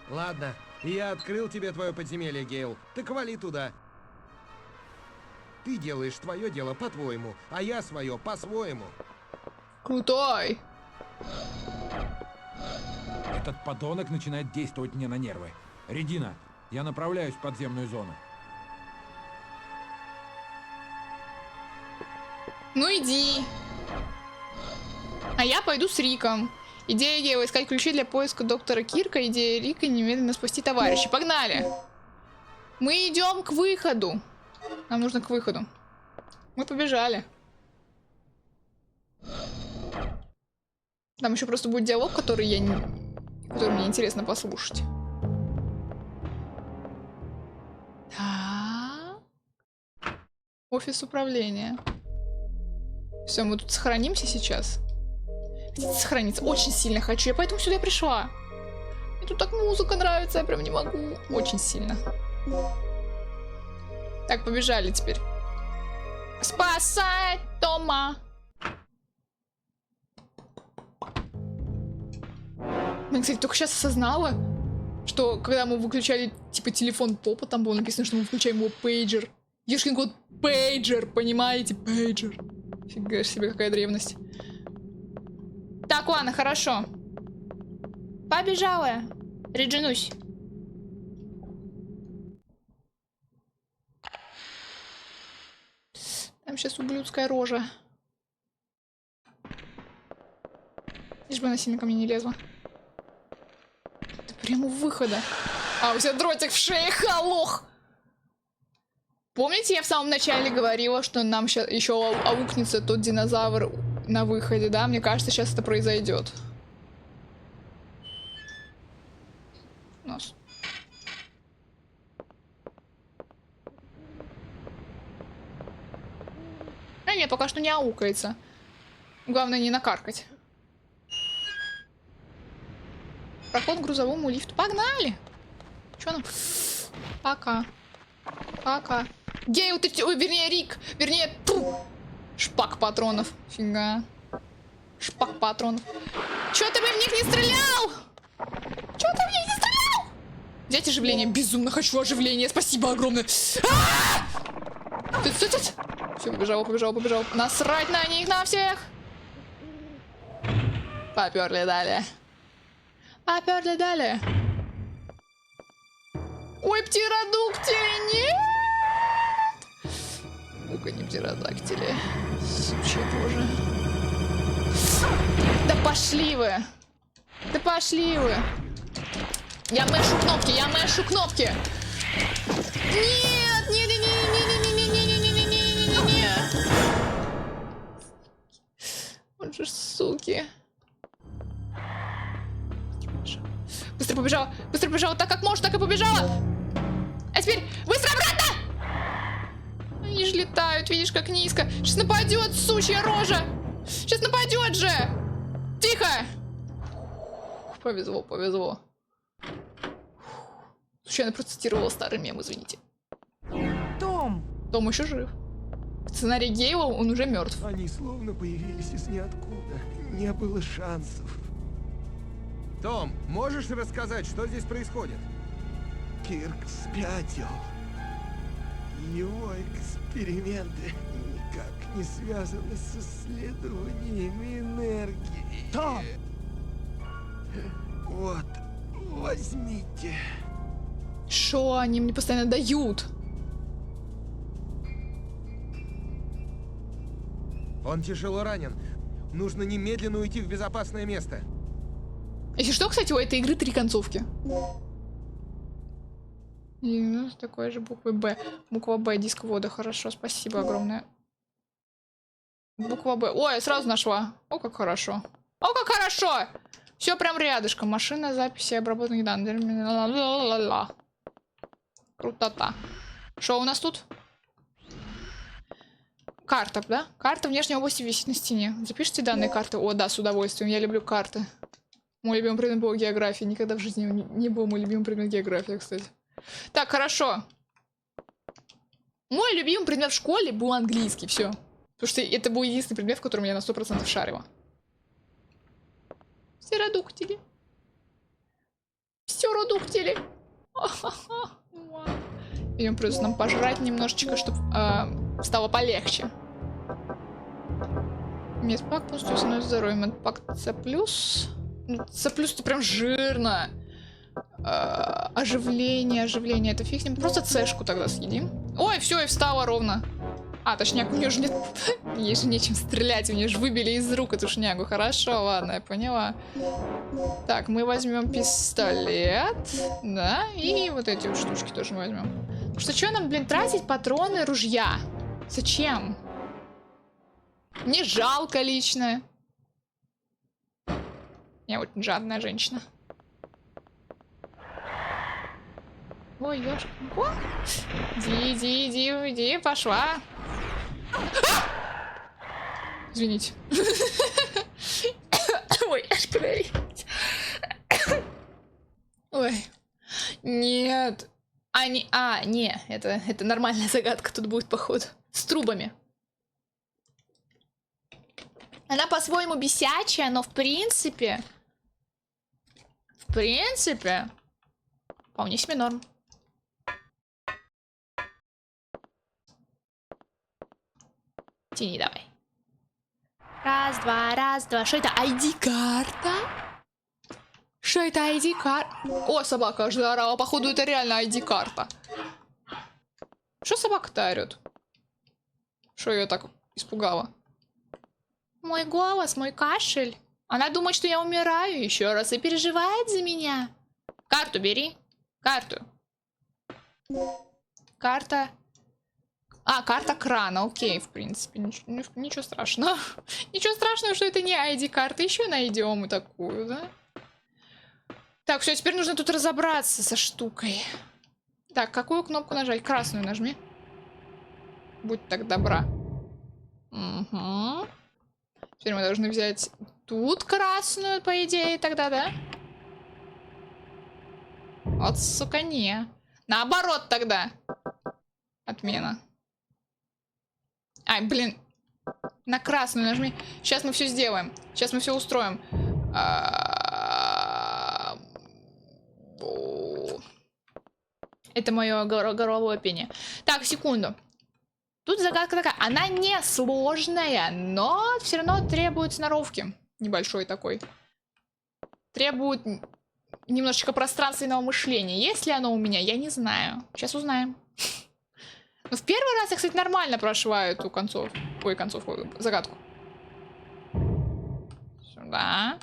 Ладно, я открыл тебе твое подземелье, Гейл. Так вали туда. Ты делаешь твое дело по-твоему, а я свое по-своему. Крутой. Этот подонок начинает действовать мне на нервы. Редина, я направляюсь в подземную зону. Ну иди. А я пойду с Риком. Идея Гео. Искать ключи для поиска доктора Кирка. Идея Рика. Немедленно спасти товарища. Погнали. Мы идем к выходу. Нам нужно к выходу. Мы побежали. Там еще просто будет диалог, который мне интересно послушать. Так. Офис управления. Все, мы тут сохранимся сейчас. Хотите сохраниться? Очень сильно хочу. Я поэтому сюда и пришла. Мне тут так музыка нравится, я прям не могу. Очень сильно. Так, побежали теперь. Спасай Тома. Я, кстати, только сейчас осознала, что когда мы выключали, типа, телефон Попа, там было написано, что мы включаем его пейджер. Ешкин код пейджер, понимаете? Пейджер. Фига себе, какая древность. Так, ладно, хорошо. Побежала. Реджинусь. Там сейчас ублюдская рожа. Лишь бы она сильно ко мне не лезла. Прямо у выхода. А, у тебя дротик в шее, халох! Помните, я в самом начале говорила, что нам сейчас еще аукнется тот динозавр на выходе, да? Мне кажется, сейчас это произойдет. Нос. А нет, пока что не аукается. Главное не накаркать. Проход к грузовому лифту. Погнали! Чё нам? Пока. Пока. Гейл, ты... Ой, вернее, Рик. Вернее, шпак патронов. Фига. Шпак патронов. Чё ты бы в них не стрелял? Чё ты в них не стрелял? Взять оживление. Безумно хочу оживление. Спасибо огромное. Все, побежал. Насрать на них, на всех. Поперли далее. Ой, птеродактили, нет! Ну-ка, не птеродактили. Сучья боже. Да пошли вы! Я мэшу кнопки! Нет! Вот же суки. Быстро побежала, так как можешь, так и побежала. А теперь быстро обратно! Они же летают, видишь, как низко. Сейчас нападет, сучья рожа. Сейчас нападет же. Тихо. Повезло. Случайно процитировала старый мем, извините. Том еще жив. В сценарии Гейла он уже мертв. Они словно появились из ниоткуда. Не было шансов. Том, можешь рассказать, что здесь происходит? Кирк спятил. Его эксперименты никак не связаны с исследованиями энергии. Том! Вот, возьмите. Шо они мне постоянно дают? Он тяжело ранен. Нужно немедленно уйти в безопасное место. Если что, кстати, у этой игры 3 концовки. И с такой же буквой Б. Буква Б, диск ввода. Хорошо, спасибо огромное. Буква Б. Ой, я сразу нашла. О, как хорошо. О, как хорошо! Все прям рядышком. Машина, записи, обработанных данных. Ла-ла-ла-ла. Крутота. Что у нас тут? Карта, да? Карта внешней области висит на стене. Запишите данные карты. О, да, с удовольствием. Я люблю карты. Мой любимый предмет был география. Никогда в жизни не был мой любимый предмет география, кстати. Так, хорошо. Мой любимый предмет в школе был английский. Все. Потому что это был единственный предмет, в котором я на 100% шарила. Птеродактили. Птеродактили. Идем просто нам пожрать немножечко, чтобы стало полегче. Медпак полностью становится здоровьем. Медпак С+. С+, это прям жирно. Оживление. Это фиг с ним. Просто Цшку тогда съедим. Ой, все, и встала ровно. А, точняк, у нее же нет... Ей же нечем стрелять, у нее же выбили из рук эту шнягу. Хорошо, ладно, я поняла. Так, мы возьмем пистолет. Да, и вот эти вот штучки тоже возьмем. Потому что что нам, блин, тратить патроны ружья? Зачем? Мне жалко лично. Я очень жадная женщина. Ой, ёшка. О! Иди, пошла. Извините. Ой, аж говорить. Ой. Нет. Не, это нормальная загадка тут будет, походу. С трубами. Она по-своему бесячая, но в принципе, вполне себе норм. Тяни давай. Раз, два. Что это? ID-карта? Что это ID-карта? О, собака аж заорала. Походу, это реально ID-карта. Что собака-то орёт? Что ее так испугало? Мой голос, мой кашель. Она думает, что я умираю еще раз и переживает за меня. Карту бери. Карту. Карта. А, карта крана. Окей, в принципе. Ничего страшного. Ничего страшного, что это не ID-карта. Еще найдем и такую, да? Так, все, теперь нужно тут разобраться со штукой. Так, какую кнопку нажать? Красную нажми. Будь так добра. Угу. Теперь мы должны взять тут красную, по идее, тогда, да? Вот, сука, не. Наоборот тогда. Отмена. Ай, блин. На красную нажми. Сейчас мы все сделаем. Сейчас мы все устроим. Это мое горловое пение. Так, секунду. Тут загадка такая. Она не сложная, но все равно требует сноровки. Небольшой такой. Требует немножечко пространственного мышления. Есть ли оно у меня, я не знаю. Сейчас узнаем. Но в первый раз я, кстати, нормально прошла эту концовку. Ой, концовку, загадку. Сюда.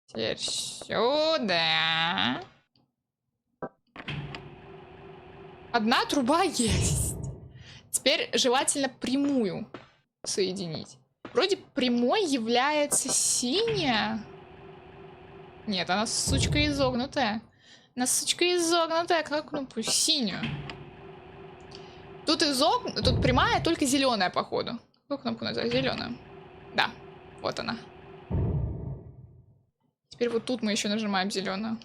Теперь сюда. Одна труба есть. Теперь желательно прямую соединить. Вроде прямой является синяя. Нет, она, сучка, изогнутая. Она, сучка, изогнутая. Какую кнопку? Синюю. Тут тут прямая, только зеленая, походу. Какую кнопку называют? Зеленую. Да, вот она. Теперь вот тут мы еще нажимаем зеленую.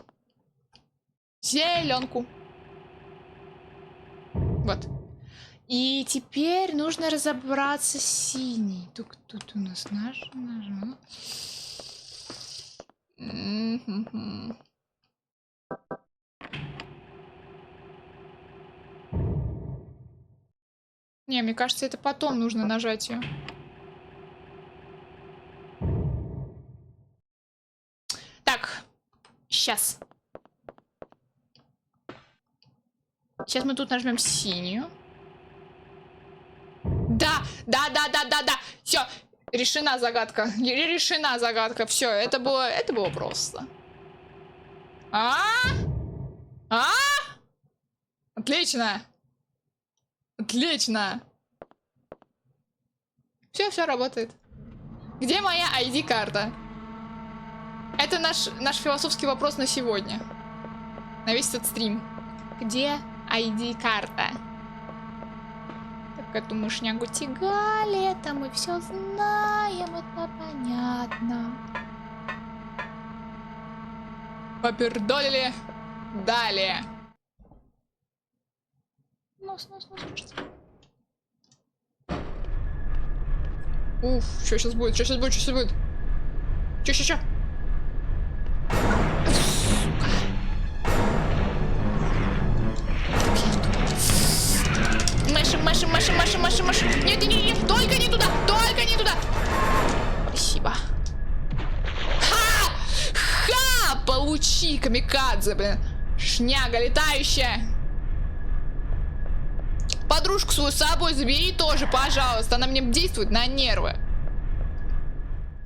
Зеленку. Вот. И теперь нужно разобраться с синей. Тут у нас нажим. Не, мне кажется, это потом нужно нажать ее. Так, сейчас. Сейчас мы тут нажмем синюю. Да. Все, решена загадка. Решена загадка. Все, это было просто. Отлично. Отлично. Все работает. Где моя ID-карта? Это наш философский вопрос на сегодня. На весь этот стрим. Где ID-карта? Так, эту мышнягу тягали, это мы все знаем, это понятно. Попердолили. Далее. Нос. Уф, что сейчас будет? Что будет? Че? Машем. Нет, только не туда! Спасибо. Ха! Получи, камикадзе, блин. Шняга летающая. подружку свою с собой забери тоже, пожалуйста. Она мне действует на нервы.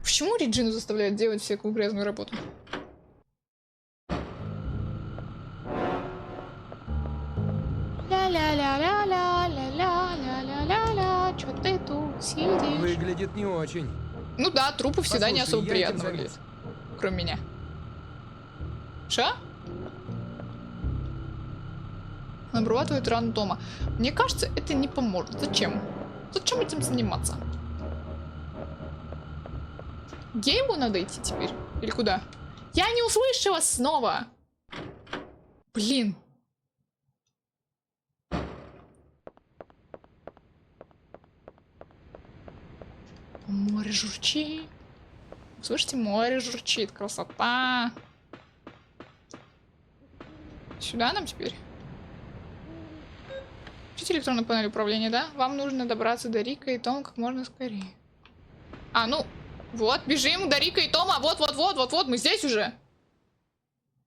Почему Реджину заставляют делать всякую грязную работу? Ля-ля-ля-ля-ля-ля-ля-ля-ля-ля. Чё ты тут сидишь? Выглядит не очень. Ну да, трупы всегда не особо Послушай, я этим приятно выглядят. займусь. Кроме меня. Ша? Обрабатывает рану Тома. Мне кажется, это не поможет. Зачем? Зачем этим заниматься? Где ему надо идти теперь? Или куда? Я не услышала снова! Блин. Море журчит. Слышите, море журчит. Красота. Сюда нам теперь? Включите электронную панель управления, да? Вам нужно добраться до Рика и Тома как можно скорее. А, ну, вот, бежим до Рика и Тома. Вот, мы здесь уже.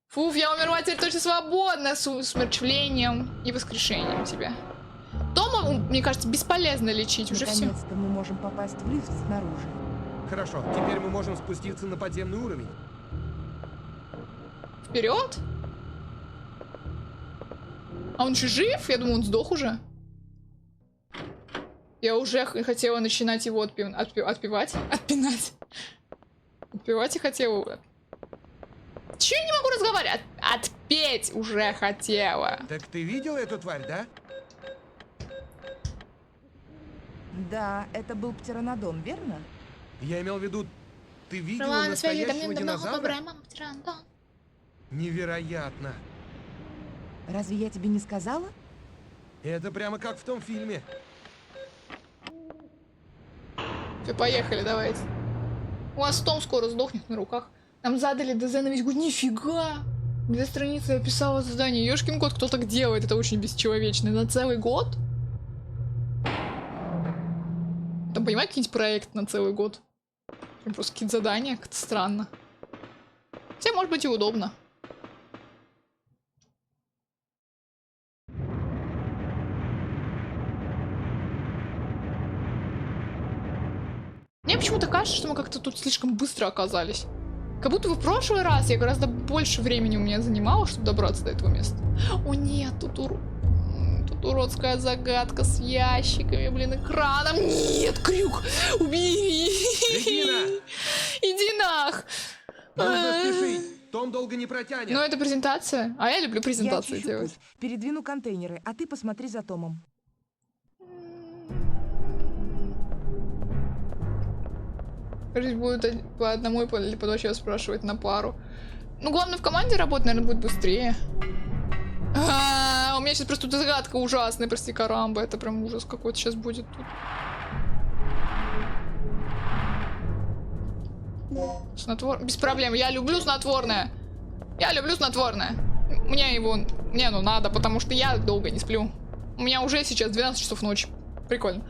Фуф, я умерла, теперь точно свободна с умерщвлением и воскрешением тебя. Тома, мне кажется, бесполезно лечить, уже все. Наконец-то мы можем попасть в лифт снаружи. Хорошо, теперь мы можем спуститься на подземный уровень. Вперед? А он еще жив? Я думаю, он сдох уже. Я уже хотела начинать его отпевать. Отпинать. Отпевать и хотела. Че я не могу разговаривать? Отпеть уже хотела. Так ты видел эту тварь, да? Да, это был птеранодон, верно? Я имел в виду, ты видела настоящего динозавра? Невероятно. Разве я тебе не сказала? Это прямо как в том фильме. Все, поехали, давайте. У вас Том скоро сдохнет на руках. Нам задали ДЗ на весь год. Нифига! 2 страницы описала задание. Ёшкин кот, кто так делает? Это очень бесчеловечно. На целый год? Там, понимаете, какие-нибудь проект на целый год? Прям просто какие-то задания, как-то странно. Хотя, может быть, и удобно. Мне почему-то кажется, что мы как-то тут слишком быстро оказались. Как будто в прошлый раз я гораздо больше времени у меня занимало, чтобы добраться до этого места. О нет, тут уродская загадка с ящиками, блин, экраном. Нет, Крюк, убери. Регина! Иди нах. Нужно спешить. Том долго не протянет. Ну, это презентация. А я люблю Я презентации очищу делать. путь, передвину контейнеры, а ты посмотри за Томом. Жизнь будет по одному или по 2 часа спрашивать на пару. Ну, главное, в команде работать, наверное, будет быстрее. У меня сейчас просто загадка ужасная, прости, карамба. Это прям ужас какой-то сейчас будет тут. Без проблем. Я люблю снотворное. Мне оно надо, потому что я долго не сплю. У меня уже сейчас 12 часов ночи. Прикольно.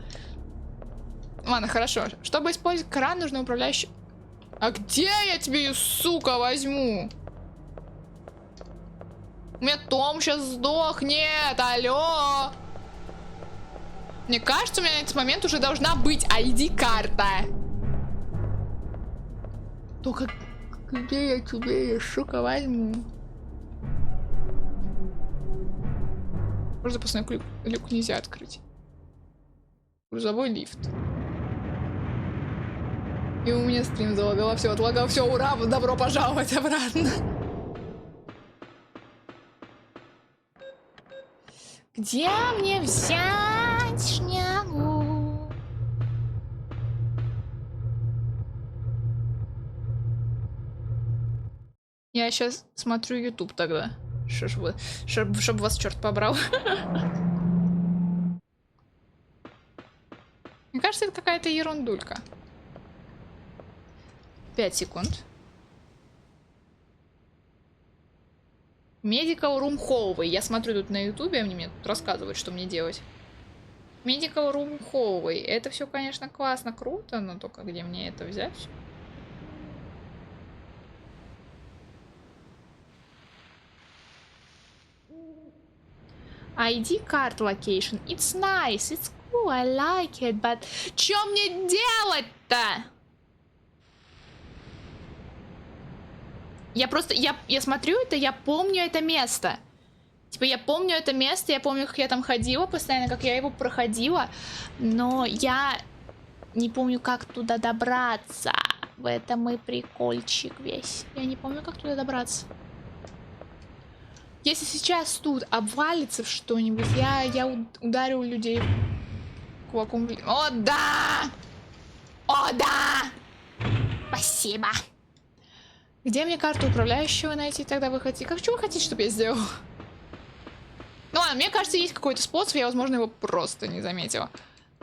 Ладно, хорошо. Чтобы использовать кран, нужно управляющий... А где я тебе ее, сука, возьму? У меня Том сейчас сдохнет. Алло. Мне кажется, у меня на этот момент уже должна быть ID-карта. Только где я тебе ее, сука, возьму? Может, запасной люк нельзя открыть. Грузовой лифт. И у меня стрим залагало, все, отлагал, все, ура, добро пожаловать обратно. Где мне взять шнягу? Я сейчас смотрю YouTube тогда. Чтоб вас черт побрал. Мне кажется, это какая-то ерундулька. 5 секунд. Medical Room Hallway. Я смотрю тут на ютубе, они мне тут рассказывают, что мне делать. Medical Room Hallway. Это все, конечно, классно, круто, но только где мне это взять? ID card location. It's nice, it's cool, I like it, but... Чё мне делать-то? Я просто, я смотрю это, я помню это место. Типа, я помню это место, я помню, как я там ходила постоянно, как я его проходила, но я не помню, как туда добраться. В этом и прикольчик весь. Я не помню, как туда добраться. Если сейчас тут обвалится в что-нибудь, я ударю людей кулаком. О, да! О, да! Спасибо. Где мне карту управляющего найти тогда вы хотите? Как, что вы хотите, чтобы я сделала? Ну ладно, мне кажется, есть какой-то способ, я, возможно, его просто не заметила.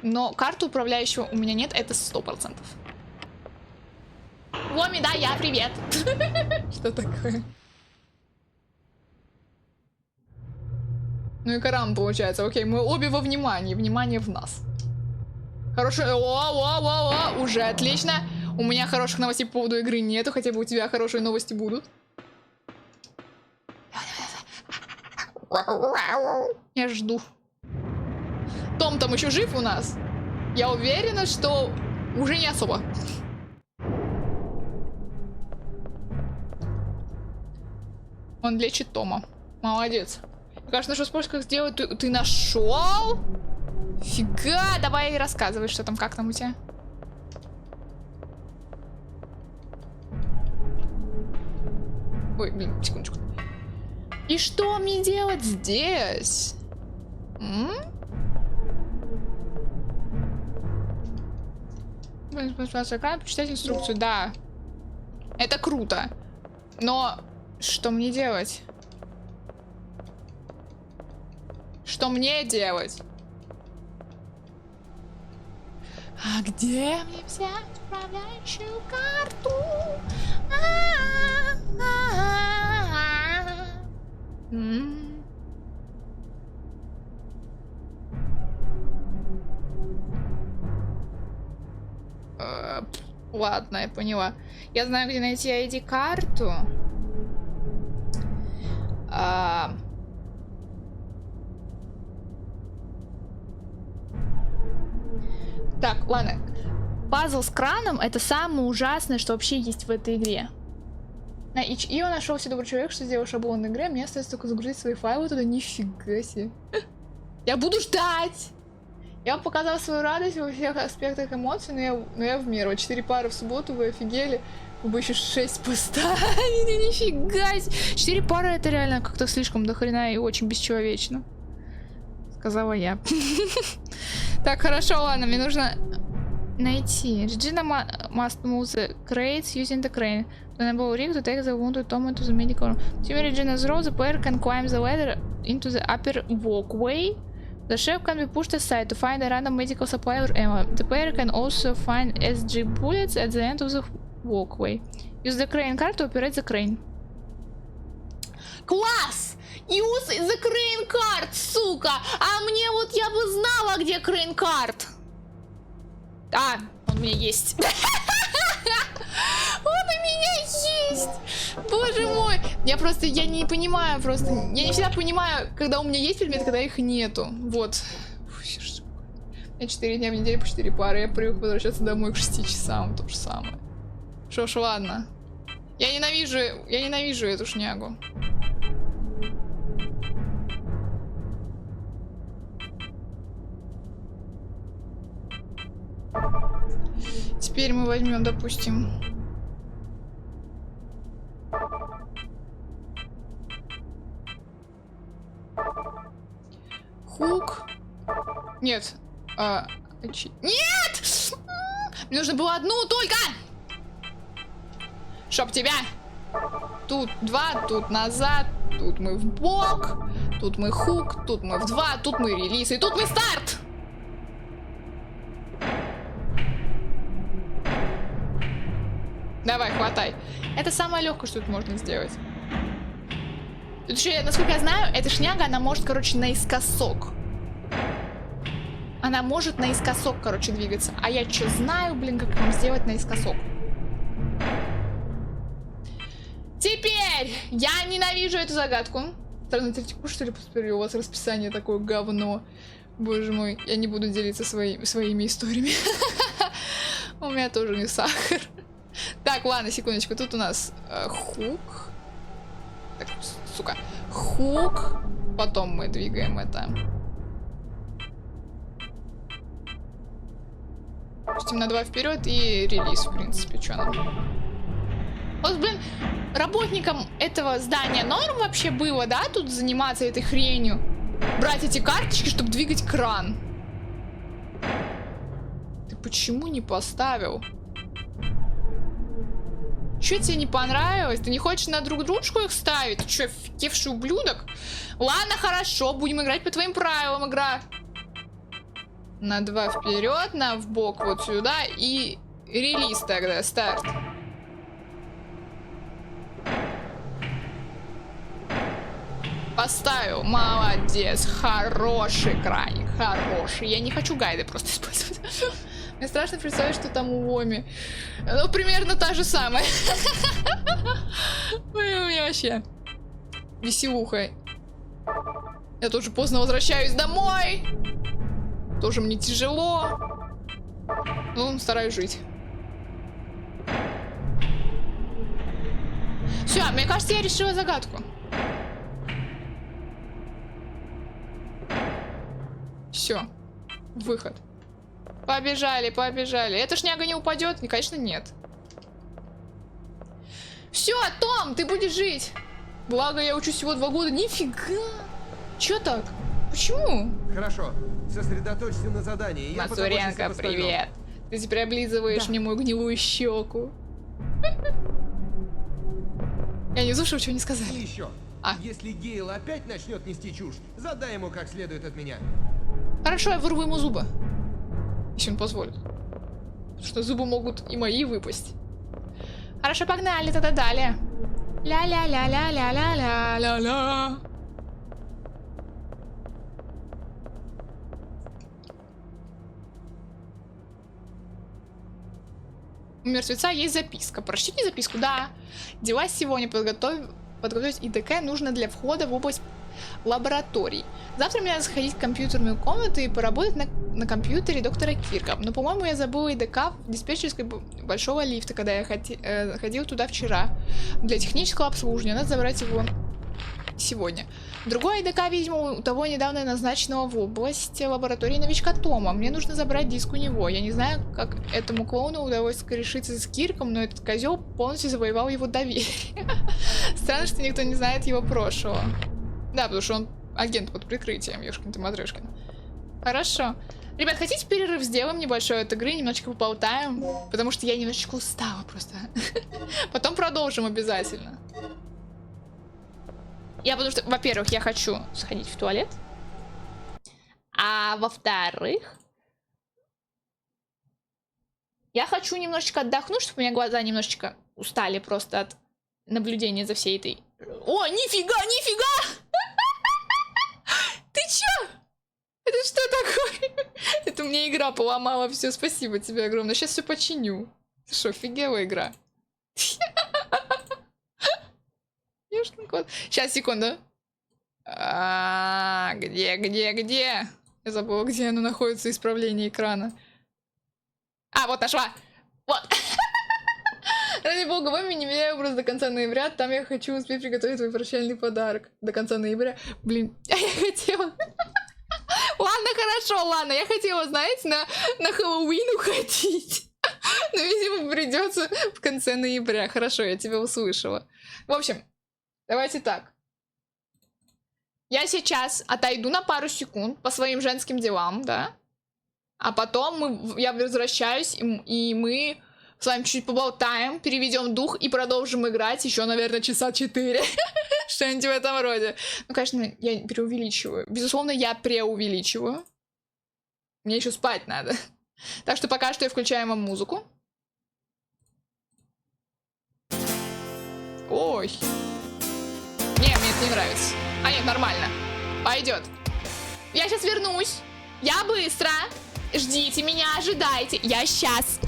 Но карту управляющего у меня нет, это 100%. Воми, да, я, привет. Что такое? Ну и карам получается. Окей, мы обе во внимании. Внимание в нас. Хорошее... О, уже отлично. У меня хороших новостей по поводу игры нету, хотя бы у тебя хорошие новости будут. Я жду. Том там еще жив у нас? Я уверена, что уже не особо. Он лечит Тома. Молодец. Мне кажется, нашел способ, как сделать. Ты нашел? Фига, давай рассказывай, что там, как там у тебя. Ой, блин, секундочку. И что мне делать здесь? Почитать инструкцию, да. Это круто. Но что мне делать? Что мне делать? А где мне взять управляющую карту? Ладно, я поняла. Я знаю, где найти ID-карту. Так, ладно. Пазл с краном — это самое ужасное, что вообще есть в этой игре. На Itch.io нашелся добрый человек, что сделал шаблон игры. Мне остается только загрузить свои файлы туда. Нифига себе. Я буду ждать! Я вам показала свою радость во всех аспектах эмоций, но я в меру. 4 пары в субботу, вы офигели. Вы бы еще 6 поставили, нифига себе. 4 пары — это реально как-то слишком дохрена и очень бесчеловечно. Сказала я. Так, хорошо, ладно, мне нужно найти. Regina must move the crates using the crane. To enable Rick to take the wounded Tom into the medical room. During Regina's role, the player can climb the ladder into the upper walkway. The shelf can be pushed aside to find a random medical supply or ammo. The player can also find SG bullets at the end of the walkway. Use the crane card to operate the crane. Класс! Use the crane card, сука! А мне вот я бы знала, где crane card. А, он у меня есть. Он у меня есть! Боже мой! Я не понимаю просто. Я не всегда понимаю, когда у меня есть предметы, когда их нету. Вот. Я 4 дня в неделю по 4 пары. Я привык возвращаться домой к 6 часам. То же самое. Что ж, ладно. Я ненавижу эту шнягу. Теперь мы возьмем, допустим... Хук. Нет. Нет! Мне нужно было одну только! Чтоб тебя. Тут 2, тут назад, тут мы в бок, тут мы хук, тут мы в 2, тут мы релиз, и тут мы старт! Давай, хватай. Это самое легкое, что тут можно сделать. Тут еще, насколько я знаю, эта шняга, она может, короче, наискосок. Она может наискосок, короче, двигаться. А я что знаю, блин, как вам сделать наискосок? Теперь я ненавижу эту загадку. Странно, третьяку, что ли, посмотрю? У вас расписание такое говно. Боже мой, я не буду делиться своими историями. У меня тоже не сахар. Так, ладно, секундочку. Тут у нас хук. Так, сука. Хук. Потом мы двигаем это. Пустим на 2 вперед и релиз, в принципе, что нам. Вот, блин, работникам этого здания норм вообще было, да, тут заниматься этой хренью? Брать эти карточки, чтобы двигать кран. Ты почему не поставил? Че тебе не понравилось? Ты не хочешь на друг дружку их ставить? Ты че, офигевший ублюдок? Ладно, хорошо, будем играть по твоим правилам, игра. На 2 вперед, на вбок вот сюда и релиз тогда, старт. Поставил, молодец, хороший краник, хороший. Я не хочу гайды просто использовать. Мне страшно представить, что там у Воми. Ну, примерно та же самая. Ой, у меня вообще веселуха. Я тоже поздно возвращаюсь домой. Тоже мне тяжело. Ну, стараюсь жить. Все, мне кажется, я решила загадку. Все. Выход. Побежали, побежали. Эта шняга не упадет? Конечно, нет. Все, Том, ты будешь жить. Благо, я учусь всего 2 года. Нифига. Че так? Почему? Хорошо, сосредоточься на задании. Я Мацуренко, привет. Ты теперь облизываешь мне мою гнилую щеку. Я не слушаю, что они И сказали. еще. А. Если Гейл опять начнет нести чушь, задай ему как следует от меня. Хорошо, я вырву ему зубы. Если он позволит. Потому что зубы могут и мои выпасть. Хорошо, погнали тогда далее. Ля-ля-ля-ля-ля-ля-ля-ля. У мертвеца есть записка. Прочтите записку, да. Дела сегодня подготовить ИДК нужно для входа в область лабораторий. Завтра мне надо сходить в компьютерную комнату и поработать на компьютере доктора Кирка. Но, по-моему, я забыла ИДК в диспетчерской большого лифта, когда я ходил туда вчера. Для технического обслуживания надо забрать его сегодня. Другой ИДК, видимо, у того недавно назначенного в область лаборатории новичка Тома. Мне нужно забрать диск у него. Я не знаю, как этому клоуну удалось скорешиться с Кирком, но этот козел полностью завоевал его доверие. Странно, что никто не знает его прошлого. Да, потому что он агент под прикрытием, ёшкин ты матрёшкин. Хорошо. Ребят, хотите перерыв сделаем небольшой от игры, немножечко поболтаем? Потому что я немножечко устала просто. Потом продолжим обязательно. Потому что, во-первых, я хочу сходить в туалет. А во-вторых, я хочу немножечко отдохнуть, чтобы у меня глаза немножечко устали просто от наблюдения за всей этой... О, нифига, нифига! Ты чё? Это что такое? Это мне игра поломала все. Спасибо тебе огромное. Сейчас все починю. Ты что, офигела игра? Ёшкин кот. Сейчас, секунду. Где? Я забыла, где оно находится, исправление экрана. А, вот нашла. Вот. Ради бога, вы не меняю образ до конца ноября. Там я хочу успеть приготовить твой прощальный подарок. До конца ноября. Блин, я хотела... Ладно, хорошо, ладно. Я хотела, знаете, на Хэллоуин уходить. Но, видимо, придется в конце ноября. Хорошо, я тебя услышала. В общем, давайте так. Я сейчас отойду на пару секунд по своим женским делам, да? А потом я возвращаюсь, и мы с вами чуть-чуть поболтаем, переведем дух и продолжим играть еще, наверное, часа 4. Что-нибудь в этом роде. Ну, конечно, я преувеличиваю. Безусловно, я преувеличиваю. Мне еще спать надо. Так что пока что я включаю вам музыку. Ой. Не, мне это не нравится. А нет, нормально. Пойдет. Я сейчас вернусь. Я быстро. Ждите меня, ожидайте. Я сейчас.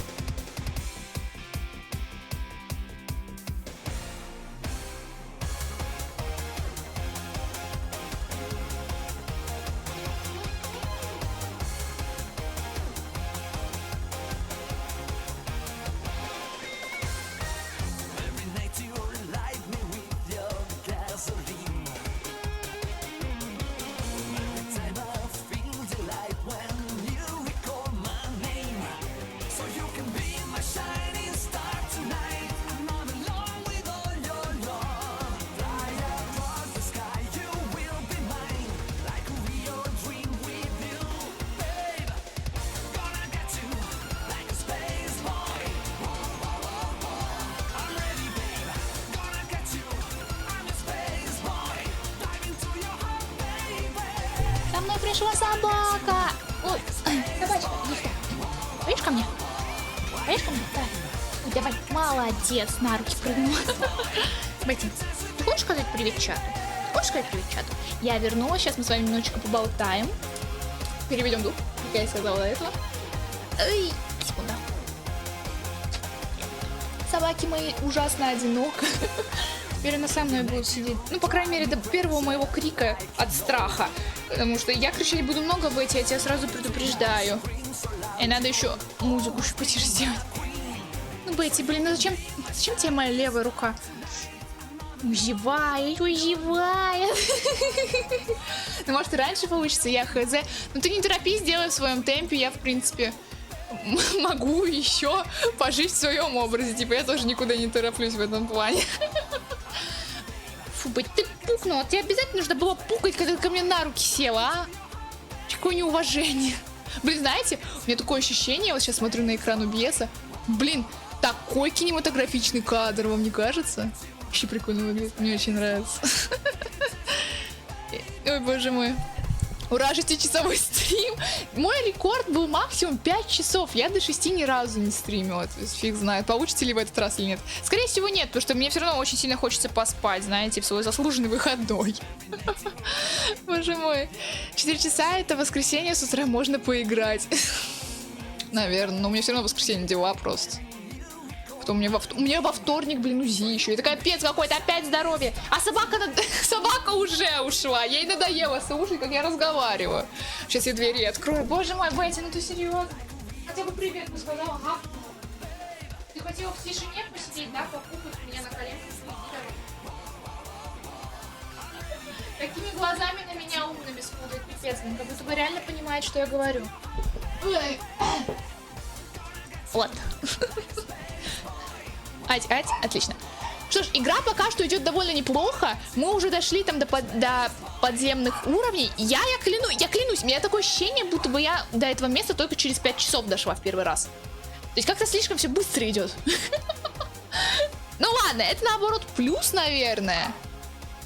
мной пришла собака. Ой, собачка, иди сюда. Поешь ко мне? Поешь ко мне? Давай. Ой, давай. Молодец, на руки прыгнула. Бетти, ты хочешь сказать привет чату? Хочешь сказать привет чату? Я вернулась, сейчас мы с вами немножечко поболтаем. Переведем дух, как я сказала до этого. Эй, секунда. Собаки мои ужасно одиноко. Теперь она со мной будет сидеть. Ну, по крайней мере, до первого моего крика от страха. Потому что я кричать буду много, Бетти, я тебя сразу предупреждаю. И надо еще музыку еще потише сделать. Ну, Бетти, блин, ну зачем тебе моя левая рука? Узевает. Ну, может, и раньше получится, я хз. Но ты не торопись, делай в своем темпе. Я, в принципе, могу еще пожить в своем образе. Типа, я тоже никуда не тороплюсь в этом плане. Фу, Бетти, ты пукнула. Тебе обязательно нужно было пукать, когда ты ко мне на руки села, а? Какое неуважение. Блин, знаете, у меня такое ощущение, я вот сейчас смотрю на экран OBS. Блин, такой кинематографичный кадр, вам не кажется? Вообще прикольно выглядит, мне очень нравится. Ой, боже мой. Ура, 6-часовой стрим. Мой рекорд был максимум 5 часов. Я до 6 ни разу не стримила. То есть фиг знает, получится ли в этот раз или нет. Скорее всего нет, потому что мне все равно очень сильно хочется поспать, знаете, в свой заслуженный выходной. Боже мой. 4 часа это воскресенье, с утра можно поиграть. Наверное, но у меня все равно в воскресенье дела просто. Потом у меня во вторник, блин, УЗИ еще. Это капец какой-то, опять здоровье. А собака уже ушла. Ей надоело слушать, как я разговариваю. Сейчас я двери открою. Боже мой, Бетти, ну ты серьезно? Хотя бы привет бы сказала, ага. Ты хотела в тишине посидеть, да, покупать меня на коленках? Какими глазами на меня умными смотрит, пипец, блин, как будто бы реально понимает, что я говорю. Вот. Отлично. Что ж, игра пока что идет довольно неплохо. Мы уже дошли там до подземных уровней. Я клянусь, у меня такое ощущение, будто бы я до этого места только через 5 часов дошла в первый раз. То есть как-то слишком все быстро идет. Ну ладно, это наоборот плюс, наверное.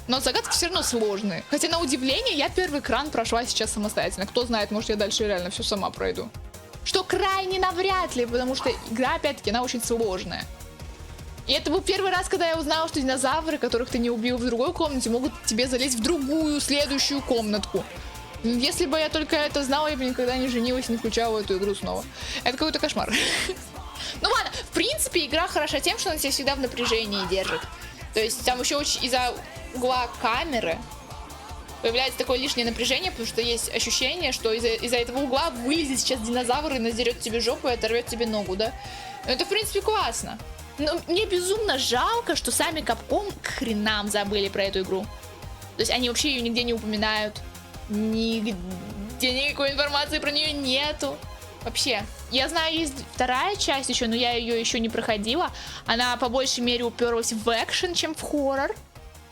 Но загадки все равно сложные. Хотя на удивление я первый экран прошла сейчас самостоятельно. Кто знает, может я дальше реально все сама пройду. Что крайне навряд ли, потому что игра, опять-таки, она очень сложная. И это был первый раз, когда я узнала, что динозавры, которых ты не убил в другой комнате, могут тебе залезть в другую, следующую комнатку. Если бы я только это знала, я бы никогда не женилась и не включала эту игру снова. Это какой-то кошмар. Ну ладно, в принципе, игра хороша тем, что она тебя всегда в напряжении держит. То есть там еще из-за угла камеры появляется такое лишнее напряжение, потому что есть ощущение, что из-за этого угла вылезет сейчас динозавр и надерет тебе жопу и оторвет тебе ногу, да? Но это, в принципе, классно. Но мне безумно жалко, что сами Capcom к хренам забыли про эту игру. То есть они вообще ее нигде не упоминают. Нигде никакой информации про нее нету. Вообще. Я знаю, есть вторая часть еще, но я ее еще не проходила. Она по большей мере уперлась в экшен, чем в хоррор.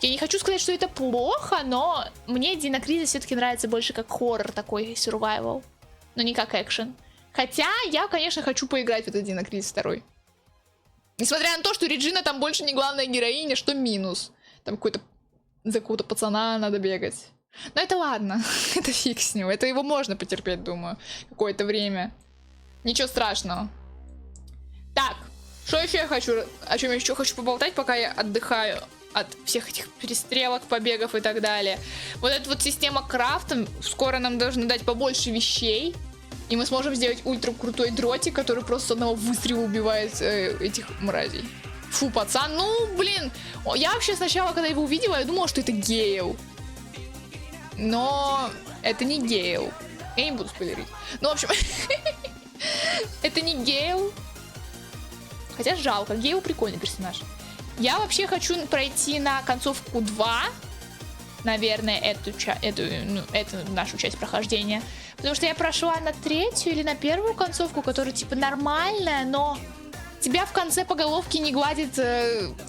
Я не хочу сказать, что это плохо, но мне Dino Crisis все-таки нравится больше как хоррор такой, survival. Но не как экшен. Хотя я, конечно, хочу поиграть в этот Dino Crisis 2. Несмотря на то, что Реджина там больше не главная героиня, что минус. Там за какого-то пацана надо бегать. Но это ладно, это фиг с ним. Это его можно потерпеть, думаю, какое-то время. Ничего страшного. Так, что еще я хочу, о чем я еще хочу поболтать, пока я отдыхаю от всех этих перестрелок, побегов и так далее. Вот эта вот система крафта, скоро нам должны дать побольше вещей. И мы сможем сделать ультра крутой дротик, который просто с одного выстрела убивает этих мразей. Фу, пацан, ну, блин. Я вообще сначала, когда его увидела, я думала, что это Гейл. Но это не Гейл. Я не буду спойлерить. Ну, в общем, это не Гейл. Хотя жалко, Гейл прикольный персонаж. Я вообще хочу пройти на концовку 2. Наверное, эту нашу часть прохождения. Потому что я прошла на 3-ю или на 1-ю концовку, которая типа нормальная, но тебя в конце поголовки не гладит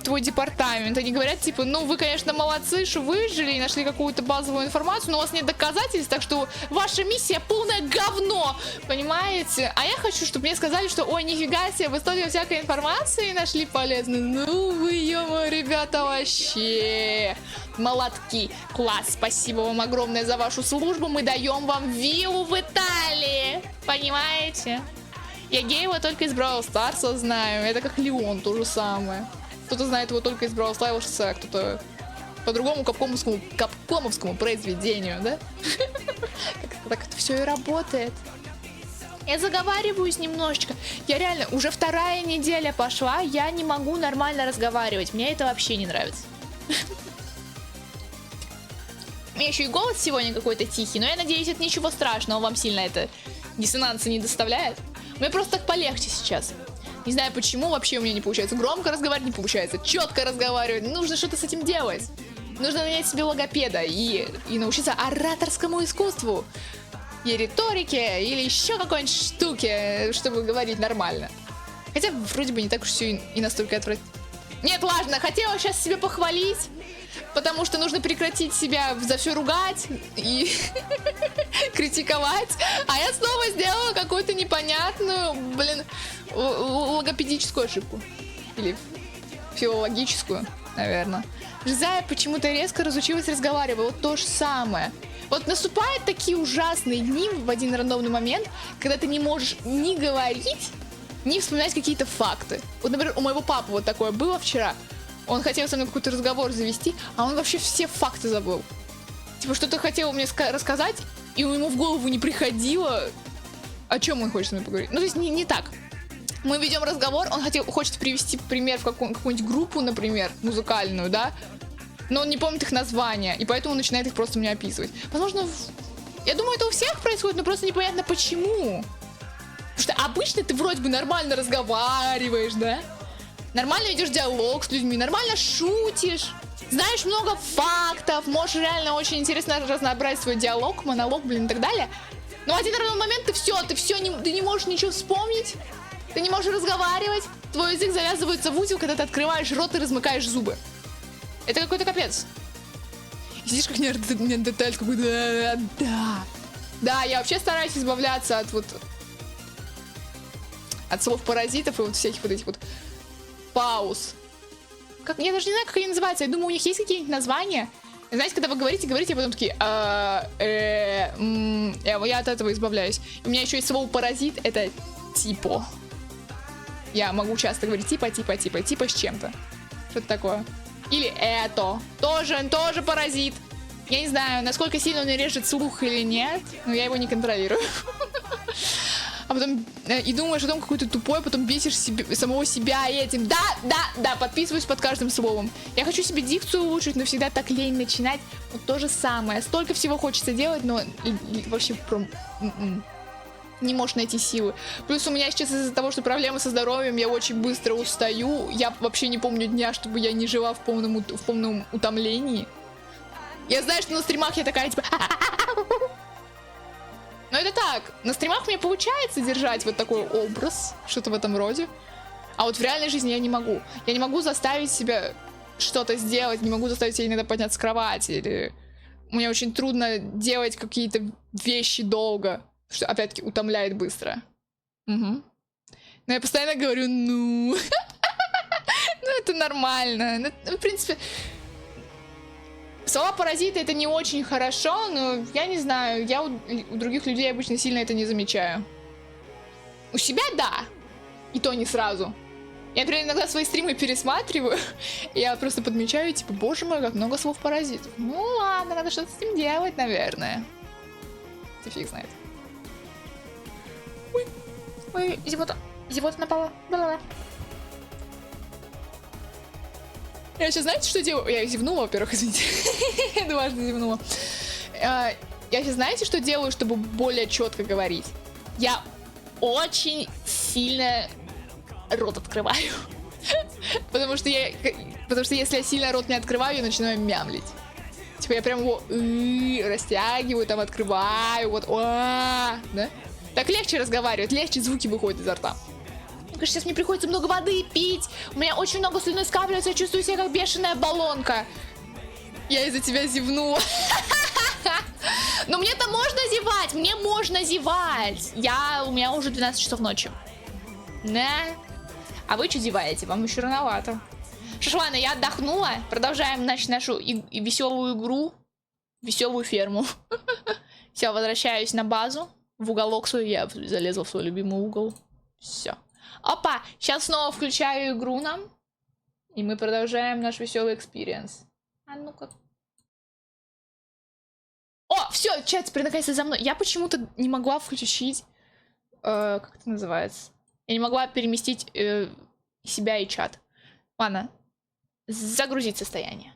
твой департамент. Они говорят, типа, ну вы, конечно, молодцы, что выжили и нашли какую-то базовую информацию, но у вас нет доказательств, так что ваша миссия полное говно, понимаете? А я хочу, чтобы мне сказали, что, ой, нифига себе, вы столько всякой информации нашли полезной. Ну вы, ё-моё, ребята, вообще молодки. Класс, спасибо вам огромное за вашу службу, мы даем вам виллу в Италии, понимаете? Я Гейва только из Бравл Старса знаю. Это как Леон, то же самое. Кто-то знает его только из Бравл Старса, а кто-то по другому капкомовскому произведению, да? Так это все и работает. Я заговариваюсь немножечко. Я реально, уже 2-я неделя пошла, я не могу нормально разговаривать. Мне это вообще не нравится. У меня еще и голос сегодня какой-то тихий, но я надеюсь, это ничего страшного, вам сильно это диссонанса не доставляет. Мне просто так полегче сейчас. Не знаю почему, вообще у меня не получается громко разговаривать, не получается четко разговаривать. Нужно что-то с этим делать. Нужно нанять себе логопеда и научиться ораторскому искусству. И риторике, или еще какой-нибудь штуке, чтобы говорить нормально. Хотя вроде бы не так уж все и настолько отвратительно. Нет, ладно, хотела сейчас себя похвалить, потому что нужно прекратить себя за все ругать и критиковать. А я снова сделала какую-то непонятную, логопедическую ошибку. Или филологическую, наверное. Жизая почему-то резко разучилась разговаривать. Вот то же самое. Вот наступают такие ужасные дни в один рандомный момент, когда ты не можешь ни говорить, ни вспоминать какие-то факты. Вот, например, у моего папы вот такое было вчера. Он хотел со мной какой-то разговор завести, а он вообще все факты забыл. Типа, что-то хотел мне рассказать, и ему в голову не приходило, о чем он хочет со мной поговорить. Ну, то есть не так. Мы ведем разговор, он хочет привести пример в какую-нибудь группу, например, музыкальную, да? Но он не помнит их названия, и поэтому он начинает их просто мне описывать. Возможно, я думаю, это у всех происходит, но просто непонятно почему. Потому что обычно ты вроде бы нормально разговариваешь, да? Нормально ведешь диалог с людьми, нормально шутишь, знаешь много фактов, можешь реально очень интересно разнообразить свой диалог, монолог, и так далее. Но в один момент ты не можешь ничего вспомнить, ты не можешь разговаривать, твой язык завязывается в узел, когда ты открываешь рот и размыкаешь зубы. Это какой-то капец. И сидишь как неандерталь какой-то. Да, я вообще стараюсь избавляться от слов-паразитов и вот всяких вот этих вот пауз. Я даже не знаю, как они называются. Я думаю, у них есть какие-нибудь названия. Знаете, когда вы говорите, а потом такие... Я от этого избавляюсь. У меня еще есть слово паразит, это типо. Я могу часто говорить типа с чем-то. Что-то такое. Или это. Тоже паразит. Я не знаю, насколько сильно он режет слух или нет, но я его не контролирую. А потом и думаешь о том, какой ты тупой, потом бесишь самого себя этим. Да, подписываюсь под каждым словом. Я хочу себе дикцию улучшить, но всегда так лень начинать. Вот то же самое. Столько всего хочется делать, но вообще не можешь найти силы. Плюс у меня сейчас из-за того, что проблемы со здоровьем, я очень быстро устаю. Я вообще не помню дня, чтобы я не жила в полном утомлении. Я знаю, что на стримах я такая, типа... Но это так. На стримах мне получается держать вот такой образ, что-то в этом роде. А вот в реальной жизни я не могу. Я не могу заставить себя что-то сделать, не могу заставить себя иногда подняться с кровати. Или мне очень трудно делать какие-то вещи долго, что опять-таки утомляет быстро. Но я постоянно говорю, ну это нормально. В принципе... Слова паразиты это не очень хорошо, но я не знаю, я у других людей обычно сильно это не замечаю. У себя да, и то не сразу. Я, например, иногда свои стримы пересматриваю, и я просто подмечаю, типа, боже мой, как много слов паразитов. Ну ладно, надо что-то с этим делать, наверное. Ты фиг знает. Ой, зевота напала. Да-да-да. Я сейчас, знаете, что делаю? Я зевнула, во-первых, извините. Я дважды зевнула. Я сейчас, знаете, что делаю, чтобы более четко говорить? Я очень сильно рот открываю. Потому что если я сильно рот не открываю, я начинаю мямлить. Типа я прям его растягиваю, там открываю, вот, да? Так легче разговаривать, легче звуки выходят изо рта. Конечно, сейчас мне приходится много воды пить. У меня очень много слюны скапливается, я чувствую себя как бешеная баллонка. Я из-за тебя зевнула. Но мне-то можно зевать, мне можно зевать. У меня уже 12 часов ночи. Да. А вы что зеваете? Вам еще рановато. Что ж, ладно, я отдохнула. Продолжаем, значит, нашу веселую игру. Веселую ферму. Все, возвращаюсь на базу. В уголок свой. Я залезла в свой любимый угол. Все. Опа! Сейчас снова включаю игру нам. И мы продолжаем наш веселый экспириенс. А ну-ка. О, все, чат теперь наконец-то за мной. Я почему-то не могла включить... как это называется? Я не могла переместить себя и чат. Ладно. Загрузить состояние.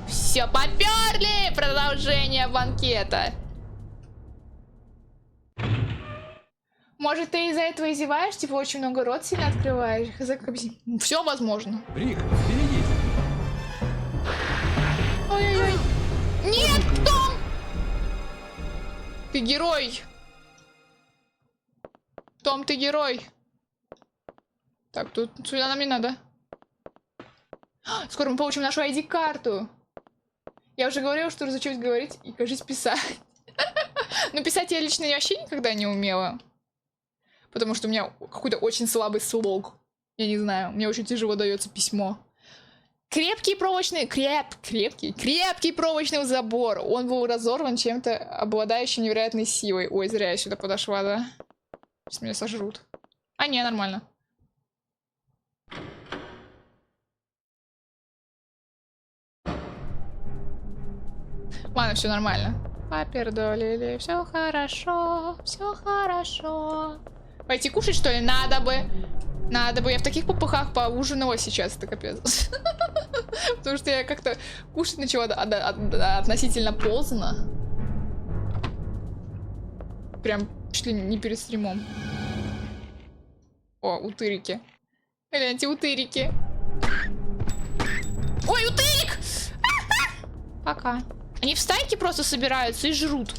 Все, поперли! Продолжение банкета. Может, ты из-за этого и зеваешь? Типа, очень много рот сильно открываешь? Все возможно. Рик, берегись! Ой-ой-ой. Нет, Том! Ты герой. Том, ты герой. Так, тут сюда нам не надо. Скоро мы получим нашу ID-карту. Я уже говорила, что разучусь говорить и, кажется, писать. Но писать я лично вообще никогда не умела. Потому что у меня какой-то очень слабый слог. Я не знаю, мне очень тяжело дается письмо. Крепкий проволочный... Крепкий проволочный забор. Он был разорван чем-то, обладающим невероятной силой. Ой, зря я сюда подошла, да? Сейчас меня сожрут. А, не, нормально. Ладно, все нормально. Попердолили, все хорошо, все хорошо. Пойти кушать, что ли? Надо бы. Надо бы. Я в таких попыхах поужинала сейчас, это капец. Потому что я как-то кушать начала относительно поздно. Прям чуть ли не перед стримом. О, утырики. Гляньте, утырики. Ой, утырик! Пока. Они в стайке просто собираются и жрут.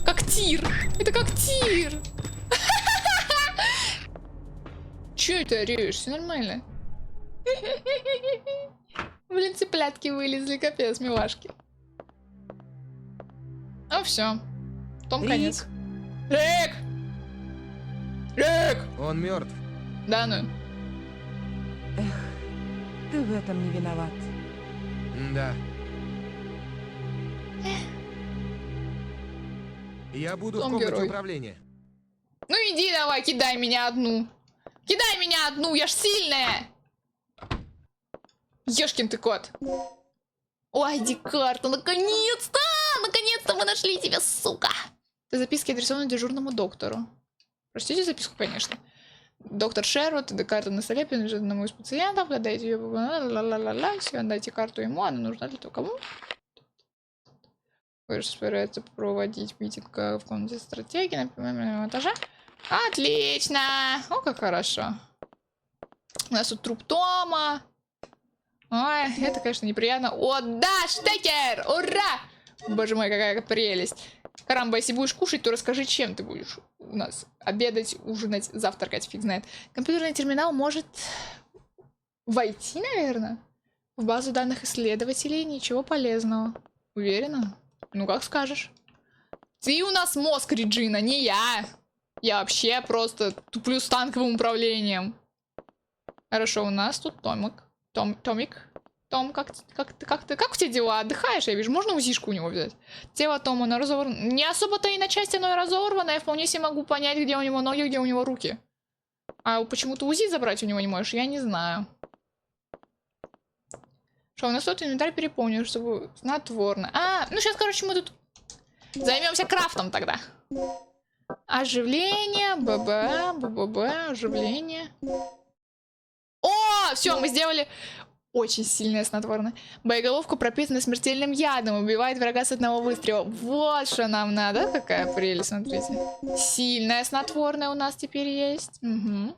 Как тир. Это как тир. Чё это орёшь? Все нормально. Блин, цыплятки вылезли, капец, милашки. Ну все. Том конец. Рик! Рик! Он мертв. Да ну. Ты в этом не виноват. Да. Я буду Том в комнате герой. управления. Ну иди давай, кидай меня одну. Кидай меня одну, я ж сильная. Ёшкин ты кот. Ой, ID-карта, наконец-то! Наконец-то мы нашли тебя, сука! Это записки адресованы дежурному доктору. Прочтите записку, конечно. Доктор Шервуд, ID-карта на столе принадлежит одному из пациентов. Дайте ее, ла-ла-ла-ла-ла. Все, дайте карту ему, она нужна для того, кому? Собирается проводить митинг в комнате стратегии на первом этаже. Отлично! О, как хорошо. У нас тут труп Тома. Ой, это, конечно, неприятно. О, да, штекер! Ура! Боже мой, какая прелесть. Карамба, если будешь кушать, то расскажи, чем ты будешь у нас обедать, ужинать, завтракать, фиг знает. Компьютерный терминал может войти, наверное, в базу данных исследователей. Ничего полезного. Уверена? Ну, как скажешь. Ты у нас мозг, Реджина, не я. Я вообще просто туплю с танковым управлением. Хорошо, у нас тут Томик. Томик. Том, как у тебя дела? Отдыхаешь, я вижу. Можно УЗИшку у него взять? Тело Тома, оно разорвано. Не особо-то и на части оно и разорвано. Я вполне себе могу понять, где у него ноги, где у него руки. А почему-то УЗИ забрать у него не можешь, я не знаю. Что, у нас тут инвентарь переполнен, чтобы снотворно. А, ну сейчас, короче, мы тут займемся крафтом тогда. Оживление, оживление. О, все, мы сделали очень сильное снотворное. Боеголовку пропитана смертельным ядом, убивает врага с одного выстрела. Вот что нам надо. Какая прелесть, смотрите. Сильное снотворное у нас теперь есть. Угу.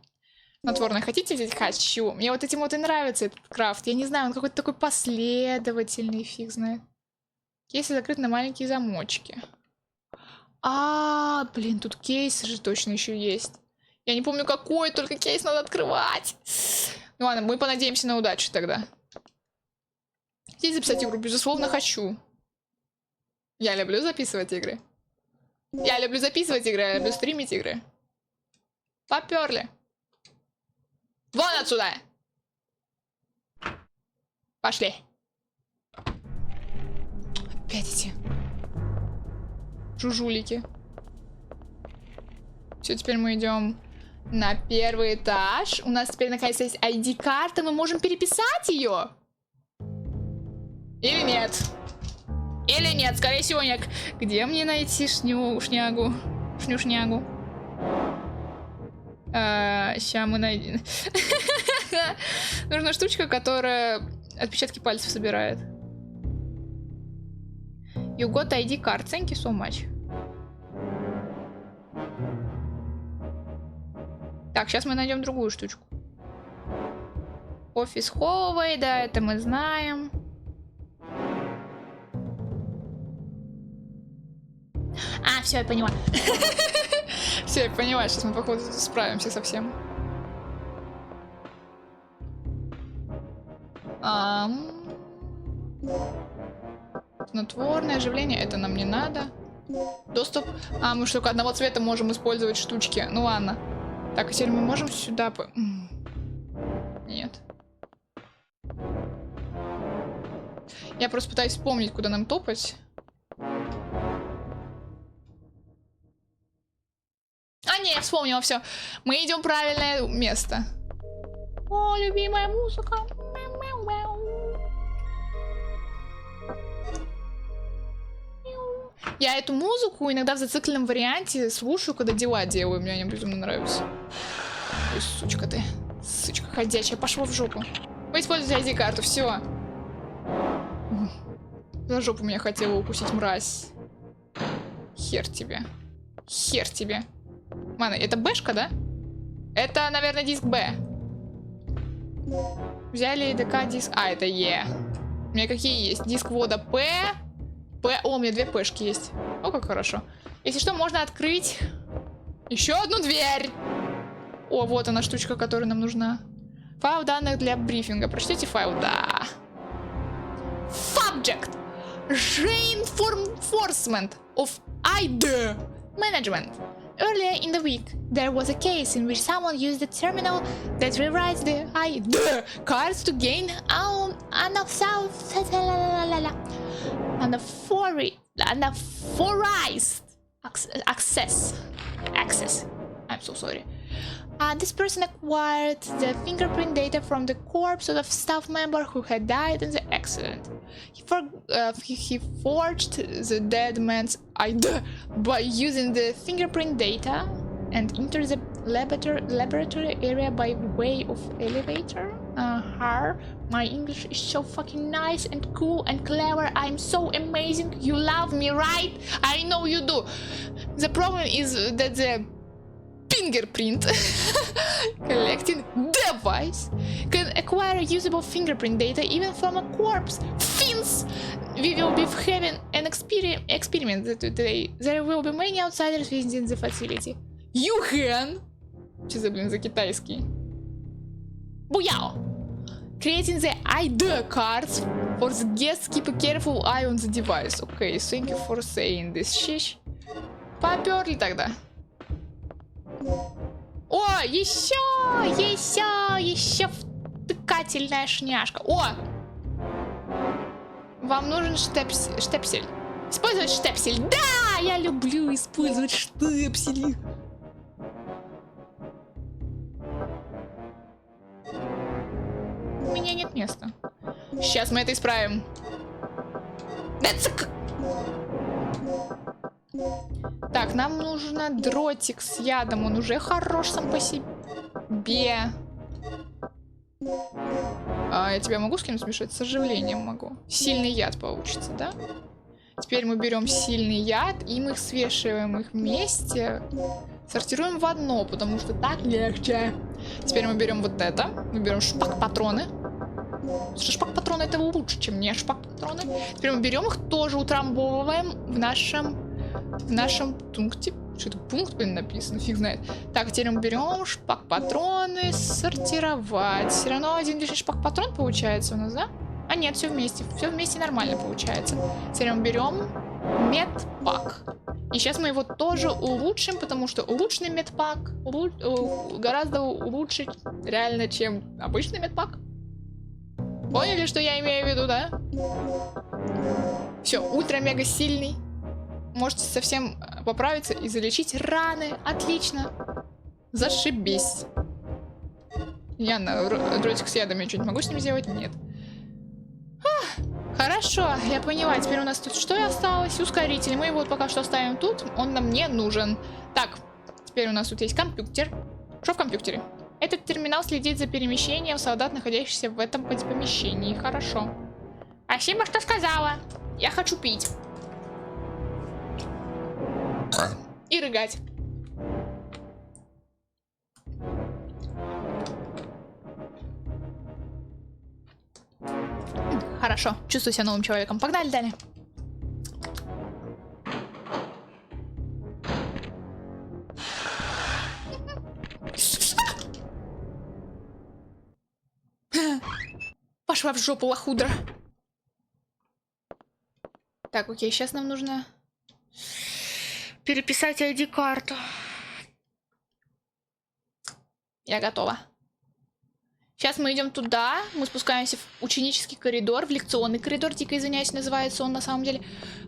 Снотворное хотите взять? Хочу. Мне вот этим вот и нравится этот крафт. Я не знаю, он какой-то такой последовательный, фиг знает. Кейсы закрыты на маленькие замочки. Блин, тут кейс же точно еще есть. Я не помню какой, только кейс надо открывать. Ну ладно, мы понадеемся на удачу тогда. Здесь записать игру, безусловно, хочу. Я люблю записывать игры. Я люблю записывать игры, я люблю стримить игры. Поперли. Вон отсюда! Пошли. Опять эти жужулики. Все, теперь мы идем на первый этаж. У нас теперь наконец-то есть ID-карта. Мы можем переписать ее. Или нет? Или нет? Скорее всего, нет. Где мне найти шнюшнягу? Шнюшнягу. Сейчас мы найдем. Нужна штучка, которая отпечатки пальцев собирает. You got ID card. Thank you so much. Так, сейчас мы найдем другую штучку. Офис Hallway, да, это мы знаем. Все, я поняла. Все, я поняла. Сейчас мы, походу, справимся со всем. Снотворное оживление, это нам не надо. Доступ. Мы что, только одного цвета можем использовать штучки. Ну ладно. Так, а теперь мы можем сюда... Нет. Я просто пытаюсь вспомнить, куда нам топать. Не, я вспомнила, все. Мы идем в правильное место. О, любимая музыка. Я эту музыку иногда в зацикленном варианте слушаю, когда дела делаю. Мне они безумно нравятся. Ой, сучка ты. Сучка ходячая. Пошла в жопу. Вы используете ID-карту, все. За жопу меня хотела укусить, мразь. Хер тебе. Хер тебе. Мана, это Бэшка, да? Это, наверное, диск Б. Взяли ДК диск... это Е. У меня какие есть? Диск ввода П. П. О, у меня 2 Пшки есть. О, как хорошо. Если что, можно открыть еще одну дверь. О, вот она штучка, которая нам нужна. Файл данных для брифинга. Прочтите файл, да. Subject. Reinforcement of ID management. Earlier in the week, there was a case in which someone used the terminal that rewrites the ID cards to gain unauthorized access. I'm so sorry. This person acquired the fingerprint data from the corpse of a staff member who had died in the accident. He forged the dead man's ID by using the fingerprint data and entered the laboratory area by way of elevator. My English is so fucking nice and cool and clever. I'm so amazing. You love me, right? I know you do. The problem is that the fingerprint collecting device can acquire usable fingerprint data even from a corpse. Fins! We will be having an experiment today. There will be many outsiders visiting the facility. You can! Что за, блин, за китайский? Буяо! Creating the ID cards for the guests. Keep a careful eye on the device. Okay, thank you for saying this. Щищ. Поперли тогда. О, еще втыкательная шняшка. О! Вам нужен штепсель. Использовать штепсель. Да, я люблю использовать штепсели. У меня нет места. Сейчас мы это исправим. Так, нам нужно дротик с ядом. Он уже хорош сам по себе. Я тебя могу с кем смешать? С оживлением могу. Сильный яд получится, да? Теперь мы берем сильный яд, и мы их свешиваем их вместе. Сортируем в одно, потому что так легче. Теперь мы берем вот это. Мы берем шпак-патроны. Шпак-патроны это лучше, чем не шпак-патроны. Теперь мы берем их, тоже утрамбовываем в нашем в нашем пункте. Что-то пункт, блин, написано, фиг знает. Так, теперь мы берем шпак-патроны, сортировать. Все равно один лишний шпак-патрон получается у нас, да? А нет, все вместе нормально получается. Теперь мы берем медпак. И сейчас мы его тоже улучшим, потому что улучшенный медпак гораздо улучшить реально, чем обычный медпак. Поняли, что я имею в виду, да? Все, ультра-мега сильный. Можете совсем поправиться и залечить раны. Отлично. Зашибись. Я на дротик с ядом, я что-нибудь могу с ним сделать? Нет. Хорошо, я поняла. Теперь у нас тут что осталось? Ускоритель. Мы его вот пока что оставим тут. Он нам не нужен. Так, теперь у нас тут есть компьютер. Что в компьютере? Этот терминал следит за перемещением солдат, находящихся в этом помещении. Хорошо. Спасибо, что сказала. Я хочу пить. И рыгать. Хорошо, чувствую себя новым человеком. Погнали далее. Пошла в жопу, лохудра. Так, окей, сейчас нам нужно переписать ID-карту. Я готова. Сейчас мы идем туда, мы спускаемся в ученический коридор, в лекционный коридор, дико извиняюсь, называется он на самом деле.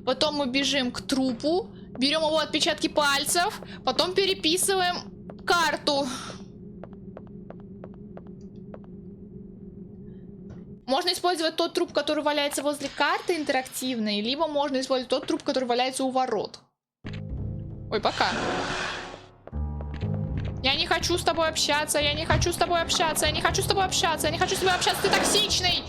Потом мы бежим к трупу, берем его отпечатки пальцев, потом переписываем карту. Можно использовать тот труп, который валяется возле карты интерактивной, либо можно использовать тот труп, который валяется у ворот. Ой, пока. Я не хочу с тобой общаться, я не хочу с тобой общаться, я не хочу с тобой общаться, я не хочу с тобой общаться, ты токсичный!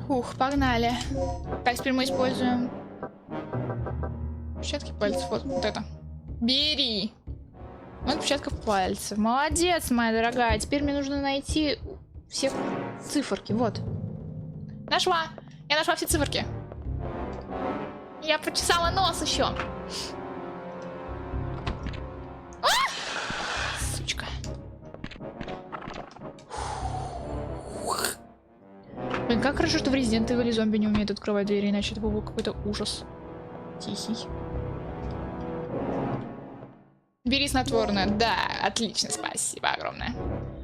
Фух, погнали. Так, теперь мы используем отпечатки пальцев, вот это. Бери! Вот отпечатков пальцев. Молодец, моя дорогая. Теперь мне нужно найти все циферки, вот. Нашла! Я нашла все циферки. Я почесала нос еще. Сучка. Блин, как хорошо, что в Resident Evil зомби не умеют открывать двери, иначе это был какой-то ужас. Тихий. Бери снотворное. Да, отлично, спасибо огромное.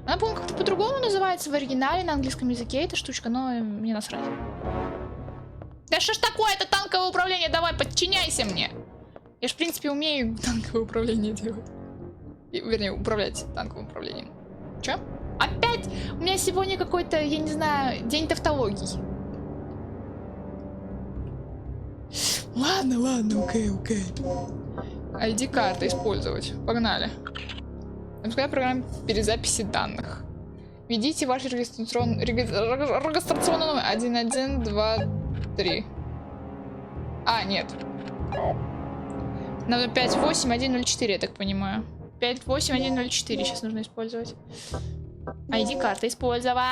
Она, по-моему, как-то по-другому называется в оригинале на английском языке эта штучка, но мне насрать. Да что ж такое, это танковое управление, давай, подчиняйся мне. Я ж, в принципе, умею танковое управление делать. Вернее, управлять танковым управлением. Чё? Опять? У меня сегодня какой-то, я не знаю, день тавтологий. Ладно, окей. ID-карта использовать. Погнали. Запускай программу перезаписи данных. Введите ваш регистрационный номер 1123. А, нет. Надо 58104, я так понимаю. 58104 сейчас нужно использовать. ID-карта использовать.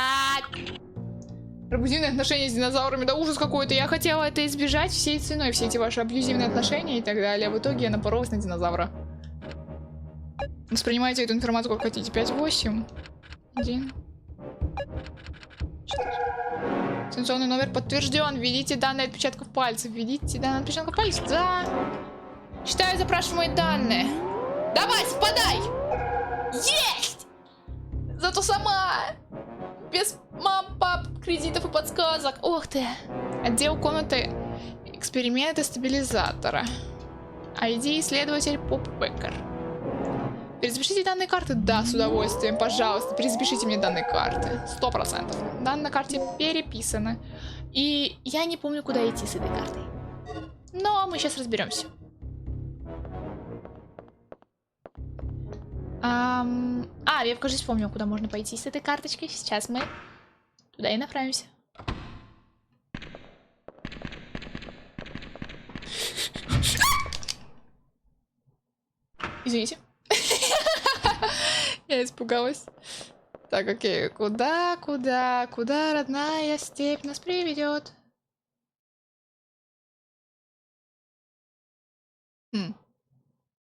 Абьюзивные отношения с динозаврами, да ужас какой-то. Я хотела это избежать всей ценой, все эти ваши абьюзивные отношения и так далее. В итоге я напоролась на динозавра. Воспринимайте эту информацию как хотите. 5, 8, 1, 4. Сенсорный номер подтвержден. Введите данные отпечатков пальцев. Введите данные отпечатков пальцев. Да. Читаю запрашиваемые данные. Давай, совпадай! Есть! Зато сама. Без мам, пап, кредитов и подсказок. Ох ты. Отдел комнаты эксперимента стабилизатора. ID исследователь Поп Беккер. Перезапишите данные карты? Да, с удовольствием. Пожалуйста, перезапишите мне данные карты. 100%. Данные на карте переписаны. И я не помню, куда идти с этой картой. Но мы сейчас разберемся. Я, кажется, вспомнила, куда можно пойти с этой карточкой. Сейчас мы туда и направимся. Извините. Я испугалась. Так, окей. Куда, родная степь нас приведет?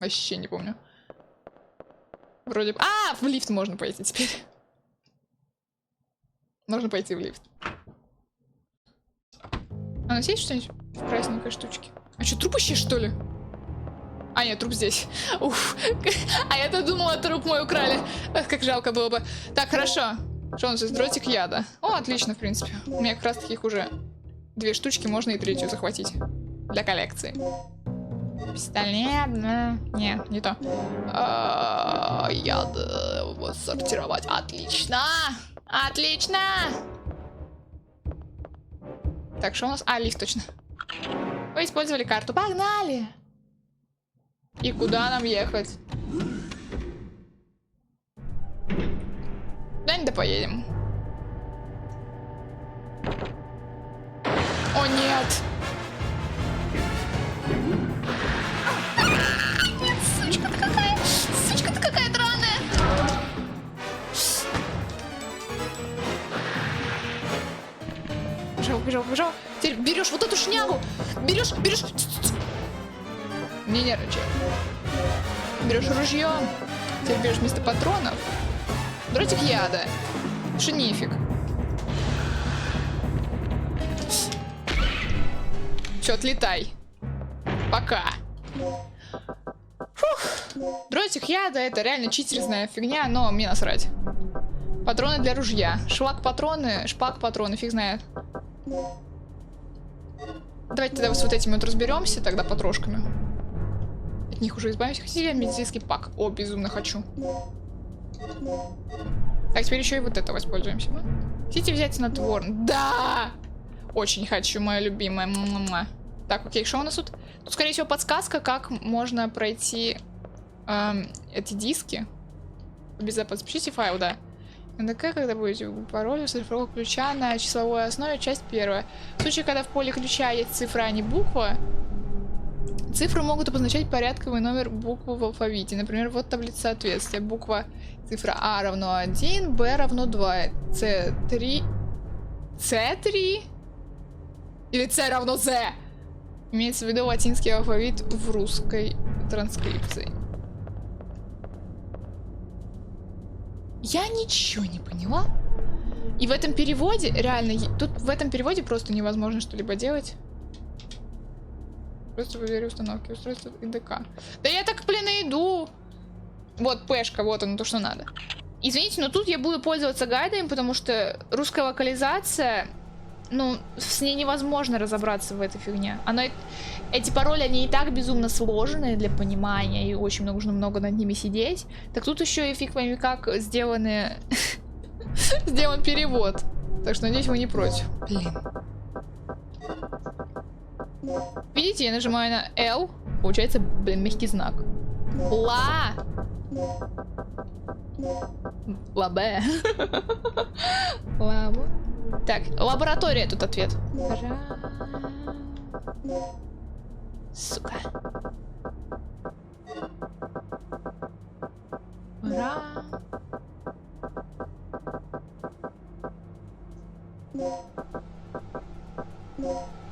Вообще не помню. Вроде бы... А, в лифт можно пойти теперь. Можно пойти в лифт. А у нас есть что-нибудь в красненькой штучке? А что, труп ищешь, что ли? А, нет, труп здесь. Уф. А я-то думала, труп мой украли. Эх, как жалко было бы. Так, хорошо. Что у нас здесь? Дротик яда. О, отлично, в принципе. У меня как раз таких уже 2 штучки, можно и 3 захватить. Для коллекции. Пистолет, нет, не то. Яд вот сортировать. Отлично! Отлично! Так, что у нас? А, лифт точно. Вы использовали карту. Погнали! И куда нам ехать? Да поедем. О, нет! Сучка-то какая! Сучка-то какая драная! Бежал. Теперь берешь вот эту шнягу. Берешь. Не нервничай. Берешь ружье. Теперь берешь вместо патронов дротик яда. Шнифик. Все, отлетай. Пока. Фух. Дротик яда — это реально читерная фигня, но мне насрать. Патроны для ружья. Шпак-патроны, фиг знает. Давайте тогда с вот этими вот разберемся тогда потрошками. От них уже избавимся. Хотите медицинский пак? О, безумно хочу. Так, теперь еще и вот это воспользуемся. Хотите взять снотворное? Да! Очень хочу, моя любимая. Так, окей, что у нас тут? Тут, скорее всего, подсказка, как можно пройти эти диски. Запишите файл, да. НДК, когда будете пароль, цифрового ключа на числовой основе, часть 1. В случае, когда в поле ключа есть цифра, а не буква, цифры могут обозначать порядковый номер буквы в алфавите. Например, вот таблица соответствия. Буква, цифра А равно 1, Б равно 2, С3... С3? Или С равно З? Имеется в виду латинский алфавит в русской транскрипции. Я ничего не поняла. И в этом переводе, реально, тут в этом переводе просто невозможно что-либо делать. Просто проверю установки, устройство ИДК. Да я так, блин, и иду. Вот пешка, вот оно, то, что надо. Извините, но тут я буду пользоваться гайдами, потому что русская локализация, ну, с ней невозможно разобраться в этой фигне. Эти пароли, они и так безумно сложные для понимания, и очень нужно много над ними сидеть. Так тут еще и фиг пойми как сделан перевод. Так что надеюсь, вы не против. Блин. Видите, я нажимаю на L, получается, блин, мягкий знак. Лабе. Лабо. Так, лаборатория тут ответ. Сука.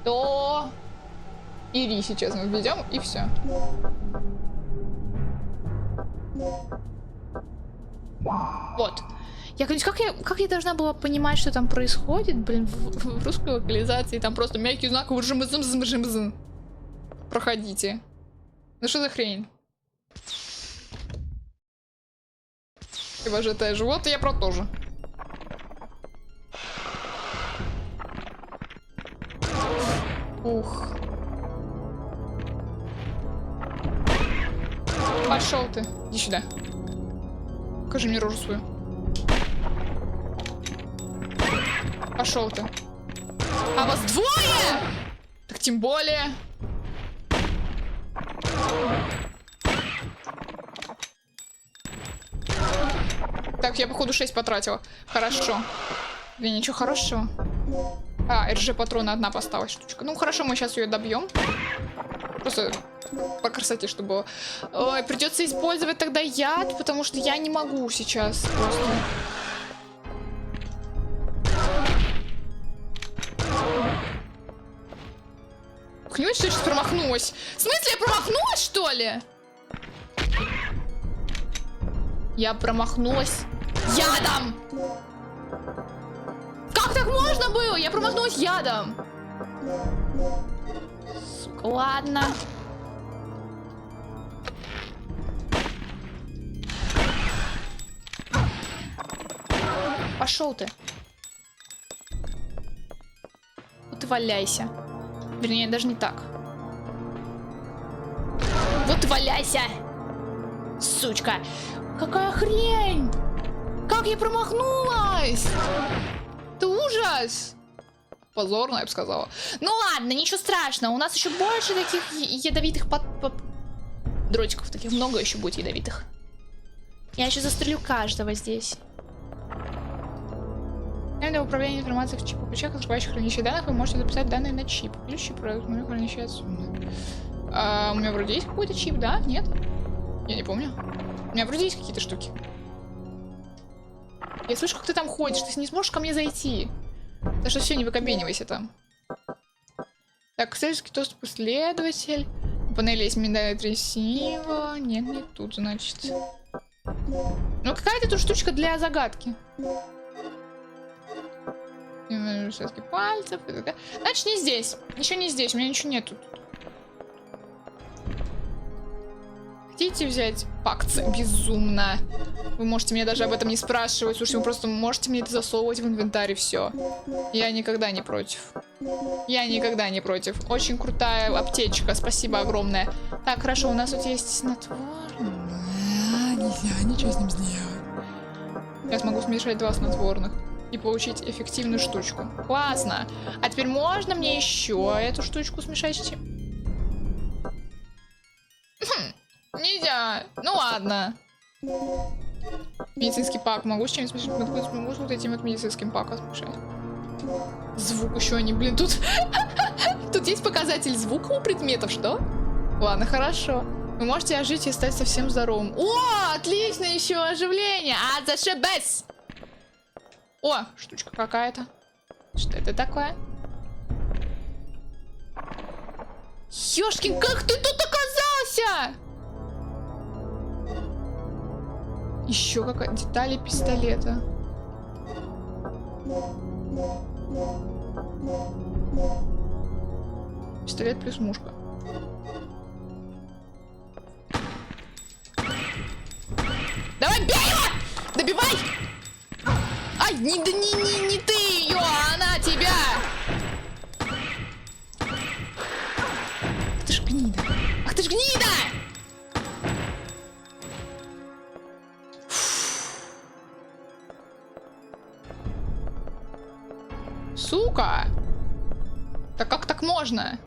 То Ири сейчас мы введем, и все. Вот. Я говорю, как я должна была понимать, что там происходит, блин, в русской локализации? Там просто мягкий знак жмзм. Проходите. Ну что за хрень? И вожатое живот, и я про то же. Ух. Пошел ты. Иди сюда. Покажи мне рожу свою. Пошел ты. А вас двое? Так тем более. Так, я походу 6 потратила. Хорошо. Блин, ничего хорошего. А, РЖ патроны одна осталась штучка. Ну хорошо, мы сейчас ее добьем. Просто по красоте, чтобы было. Ой, придется использовать тогда яд, потому что я не могу сейчас просто. сказать, что я сейчас промахнулась? В смысле, я промахнулась, что ли? Я промахнулась ядом! Как так можно было? Я промахнулась ядом! Сука, ладно. Пошел ты. Вот и валяйся. Вернее, даже не так. Вот и валяйся! Сучка! Какая хрень! Как я промахнулась! Это ужас! Позорно, я бы сказала. Ну ладно, ничего страшного. У нас еще больше таких ядовитых дротиков. Таких много еще будет ядовитых. Я еще застрелю каждого здесь. Для управления информацией в чипах, ключах, открывающих хранилище данных, вы можете записать данные на чип. Ключи хранилище отсюда. У меня вроде есть какой-то чип, да? Нет? Я не помню. У меня вроде есть какие-то штуки. Я слышу, как ты там ходишь. Ты не сможешь ко мне зайти. Так что все, не выкобенивайся там. Так, исследовательский доступ исследователь. На панели есть медаль символа. Нет, не тут, значит. Ну, какая-то тут штучка для загадки. Шестки пальцев. Значит, не здесь. Еще не здесь. У меня ничего нету. Хотите взять пакт? Безумно. Вы можете меня даже об этом не спрашивать. Слушайте, вы просто можете мне это засовывать в инвентарь и все. Я никогда не против. Я никогда не против. Очень крутая аптечка. Спасибо огромное. Так, хорошо, у нас тут есть снотворное. Нельзя ничего с ним сделать. Я смогу смешать 2 снотворных и получить эффективную штучку. Классно. А теперь можно мне еще эту штучку смешать с чем? Нельзя. Ну ладно. Медицинский пак. Могу с чем-нибудь смешать? Могу с вот этим вот медицинским паком смешать. Звук еще они, блин, тут... Тут есть показатель звука у предметов, что? Ладно, хорошо. Вы можете ожить и стать совсем здоровым. О, отлично, еще оживление. А, зашибись. О, штучка какая-то. Что это такое? Ёшкин, как ты тут оказался? Еще какая детали пистолета. Пистолет плюс мушка. Давай, бей его! Добивай! Ай, не ты ее, а она тебя! Ах ты ж гнида! Ах ты ж гнида! Сука! Так как так можно?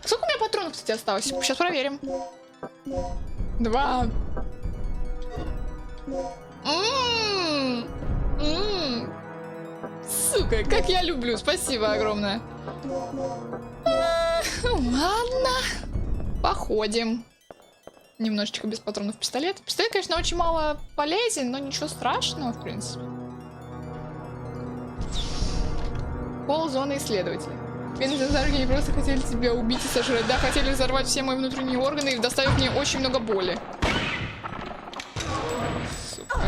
Сколько у меня патронов, кстати, осталось? Сейчас проверим. 2. Сука, как я люблю. Спасибо огромное. Ладно. Походим. Немножечко без патронов пистолет. Пистолет, конечно, очень мало полезен, но ничего страшного, в принципе. Пол зоны исследователя. Вензензарги не просто хотели тебя убить и сожрать, да, хотели взорвать все мои внутренние органы и доставить мне очень много боли. Сука.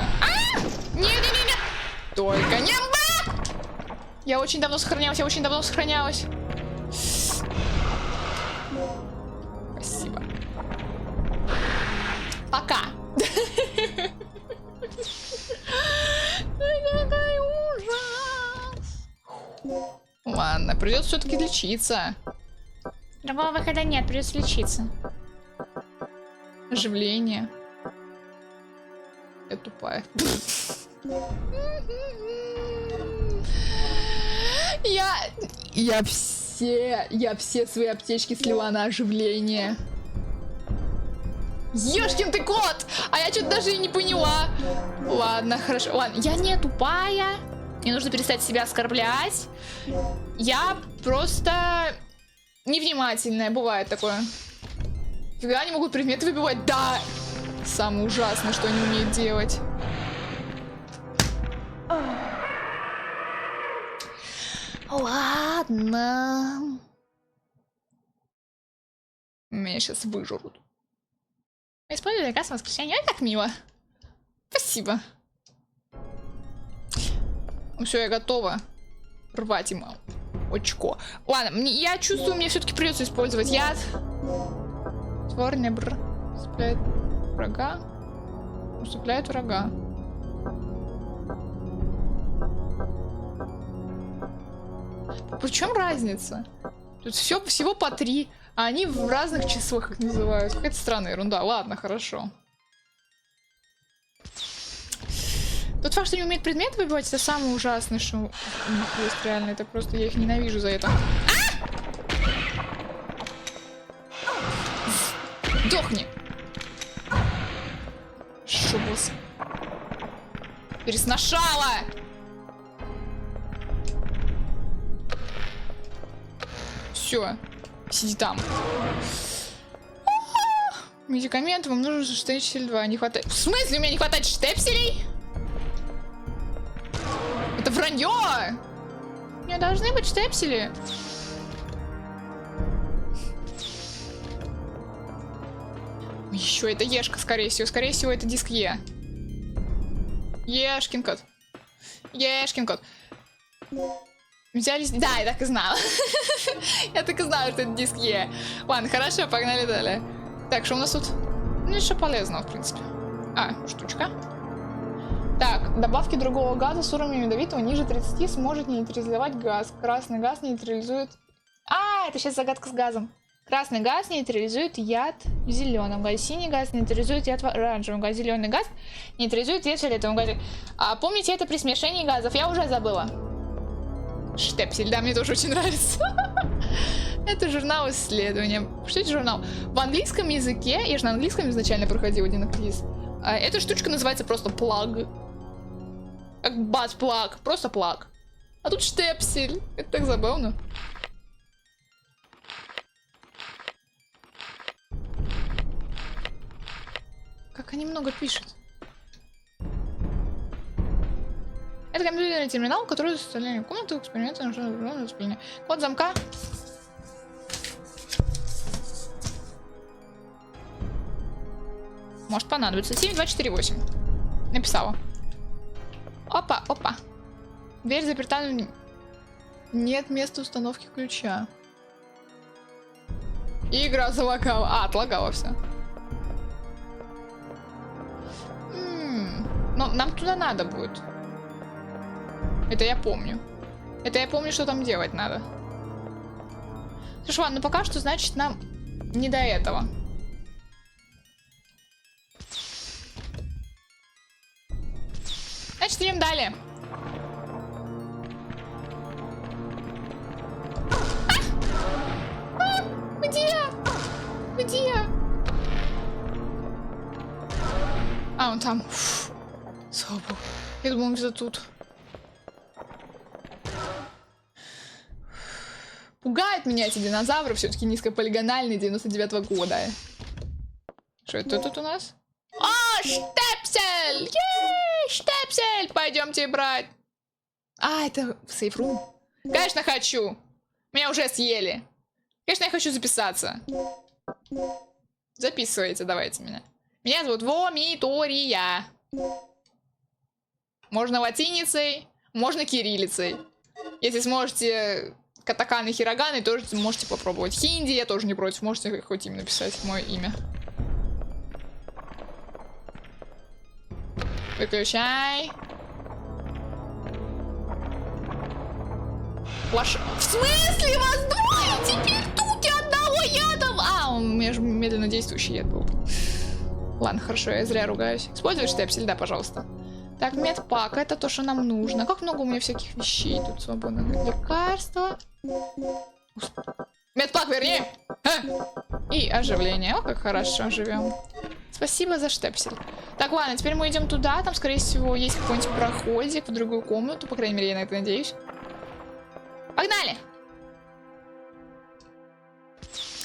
Не-не-не-не! Только не... Я очень давно сохранялась, Спасибо. Пока. Какой ужас. Ладно, придется все-таки лечиться. Другого выхода нет, придется лечиться. Оживление. Я тупая. Я все свои аптечки слила на оживление. Ёшкин ты кот! А я что-то даже и не поняла. Ладно, хорошо. Ладно, я не тупая. Мне нужно перестать себя оскорблять. Я просто невнимательная. Бывает такое. Когда они могут предметы выбивать? Да! Самое ужасное, что они умеют делать. Ладно. Меня сейчас выжрут. Используйте газ в воскресенье. Ай, как мило. Спасибо. Ну все, я готова рвать ему очко. Ладно, я чувствую, мне все-таки придется использовать яд. Творня усыпляет врага. Усыпляет врага. Причем разница? Тут все всего по 3, а они в разных числах их называют. Какая-то странная ерунда. Ладно, хорошо. Тот факт, что не умеет предметы выбивать, это самое ужасное, что у них есть реально. Это просто я их ненавижу за это. Сдохни! Шубус. Пересношала! Все, сиди там. Медикаменты, вам нужен штепсель 2. Не хватает. В смысле, у меня не хватает штепселей? Это вранье! У меня должны быть штепсели. Еще это Ешка, скорее всего. Скорее всего, это диск Е. Ешкин кот. Ешкин кот. Взялись... Да, я так и знала. Я так и знала, что это диск Е. Ладно, хорошо, погнали далее. Так, что у нас тут? Ну, еще полезно, в принципе. Штучка. Так, добавки другого газа с уровнем ядовитого ниже 30 сможет нейтрализовать газ. Красный газ нейтрализует... это сейчас загадка с газом. Красный газ нейтрализует яд в зеленом газе. Синий газ нейтрализует яд в оранжевом газе. Зеленый газ нейтрализует яд в фиолетовом газе. Помните это при смешении газов? Я уже забыла. Штепсель, да, мне тоже очень нравится. Это журнал исследования. Что это журнал? В английском языке, я же на английском изначально проходила один квиз. Эта штучка называется просто плаг. Как бат-плаг, просто плаг. А тут штепсель. Это так забавно. Как они много пишут. Это компьютерный терминал, который составляет комнату эксперимента на воспаление. Код замка. Может понадобится. 7248. Написала. Опа, опа. Дверь заперта. Нет места установки ключа. И игра залагала. Отлагала все. Но нам туда надо будет. Это я помню. Это я помню, что там делать надо. Слушай, ладно, пока что, значит, нам не до этого. Значит, идем далее. Где? Где? Он там. Слава богу. Я думала, он где-то тут. Пугает меня эти динозавры, все-таки низкополигональные 99-го года. Что это тут у нас? Штепсель! Ей, штепсель! Пойдемте брать. Это сейфрум? Конечно, хочу. Меня уже съели. Конечно, я хочу записаться. Записывайте, давайте меня. Меня зовут Вомитория. Можно латиницей, можно кириллицей. Если сможете катаканы, хироганы, тоже можете попробовать. Хинди я тоже не против, можете хоть им написать мое имя. Выключай. В смысле вас двое? Теперь тут и одного яда. У меня же медленно действующий яд был. Ладно, хорошо, я зря ругаюсь. Используй штепсель, да, пожалуйста. Так, медпак, это то, что нам нужно. Как много у меня всяких вещей тут свободных. Лекарства. Медпак, верни! И оживление. О, как хорошо живем. Спасибо за штепсель. Так, ладно, теперь мы идем туда. Там, скорее всего, есть какой-нибудь проходик в другую комнату. По крайней мере, я на это надеюсь. Погнали!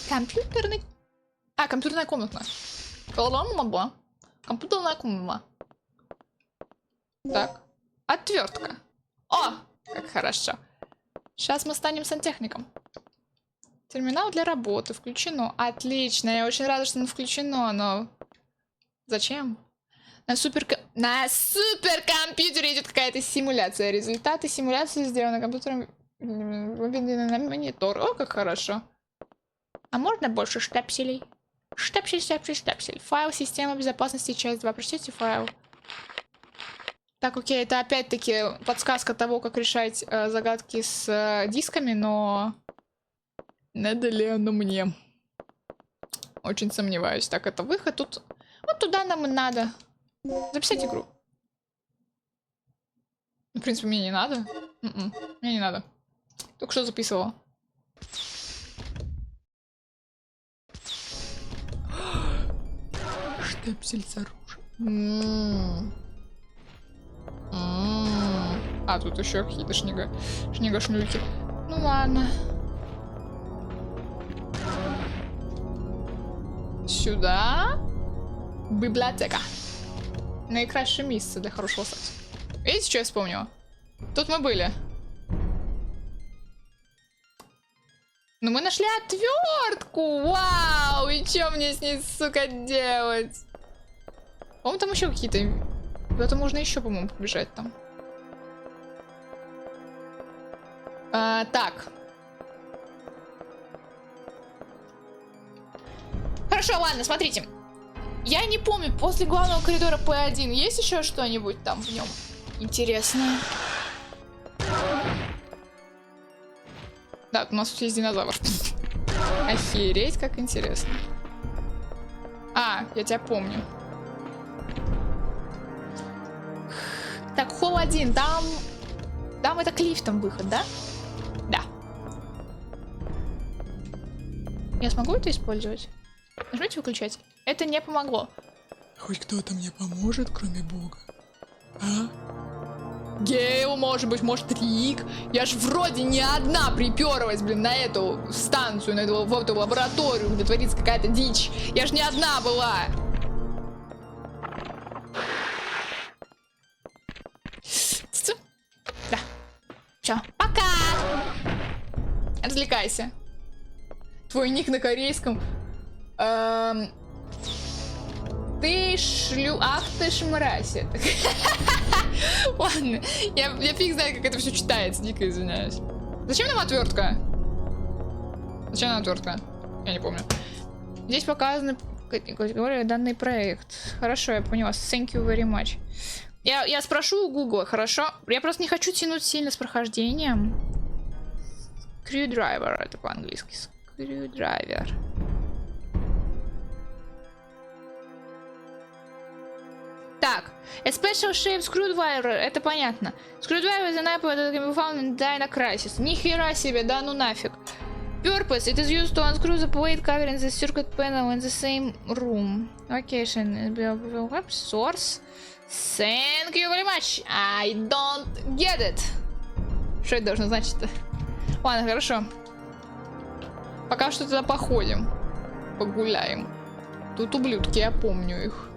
Компьютерный... компьютерная комната. Компьютерная комната. Так. Отвертка. О, как хорошо. Сейчас мы станем сантехником. Терминал для работы включено. Отлично, я очень рада, что оно включено, но... Зачем? На суперкомпьютере идет какая-то симуляция. Результаты симуляции сделаны компьютером выведены на монитор. О, как хорошо. А можно больше штепселей? Штепсель, штепсель, штепсель. Файл система безопасности, часть 2. Прочтите файл. Так, окей, это опять-таки подсказка того, как решать загадки с дисками, но... Надо ли оно мне? Очень сомневаюсь. Так, это выход. Тут... Вот туда нам и надо. Записать игру. В принципе, мне не надо. Мне не надо. Только что записывала. Штепсель с оружием. А, тут еще какие-то шнега-шнюльки. Ну ладно. Сюда. Библиотека. Наикраще место для хорошего секса. Видите, что я вспомнила? Тут мы были. Но мы нашли отвертку. Вау! И что мне с ней, сука, делать? По-моему, там еще какие-то... Куда-то можно еще, по-моему, побежать там. Так. Хорошо, ладно, смотрите. Я не помню, после главного коридора P1 есть еще что-нибудь там в нем интересное? Да, у нас тут есть динозавр. Охереть, как интересно. А, я тебя помню. Так, холл 1, там это к лифтам выход, да? Да. Я смогу это использовать? Нажмите выключатель. Это не помогло. Хоть кто-то мне поможет, кроме Бога. А? Гейл, может быть, может, Рик. Я ж вроде не одна приперлась, блин, на эту станцию, в эту лабораторию, где творится какая-то дичь. Я ж не одна была. Да. Все, пока. Развлекайся. Твой ник на корейском. Ты Ах ты ж мразь. Ладно, я фиг знает, как это все читается, дико извиняюсь. Зачем нам отвертка? Зачем нам отвертка? Я не помню. Здесь показаны категория данный проект. Хорошо, я поняла. Thank you very much. Я спрошу у Гугла, хорошо? Я просто не хочу тянуть сильно с прохождением. Screwdriver, это по-английски. Screwdriver. Так, a special shape screwdriver, это понятно. Screwdriver is an apple that can be found in Dino Crisis. Нихера себе, да ну нафиг. Purpose, it is used to unscrew the plate covering the circuit panel in the same room. Location, source. Thank you very much. I don't get it. Что это должно значить-то? Ладно, хорошо. Пока что туда походим. Погуляем. Тут ублюдки, я помню их.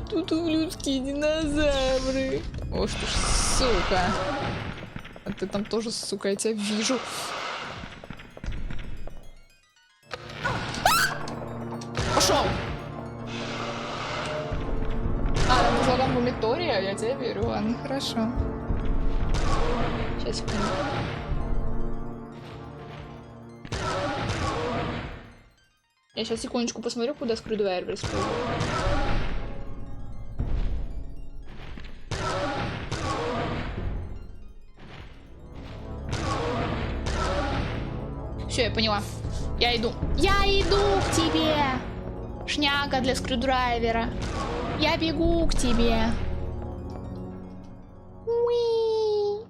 Тут ублюдские динозавры. О, что ж, сука. А ты там тоже, сука, я тебя вижу. Пошел! А, там была там Мумитория, я тебе верю. Ладно, хорошо. Сейчас, секунду. Я сейчас секундочку посмотрю, куда скрудвайр использую. Все, я поняла. Я иду. Я иду к тебе. Шняга для скрюдрайвера. Я бегу к тебе. Уи.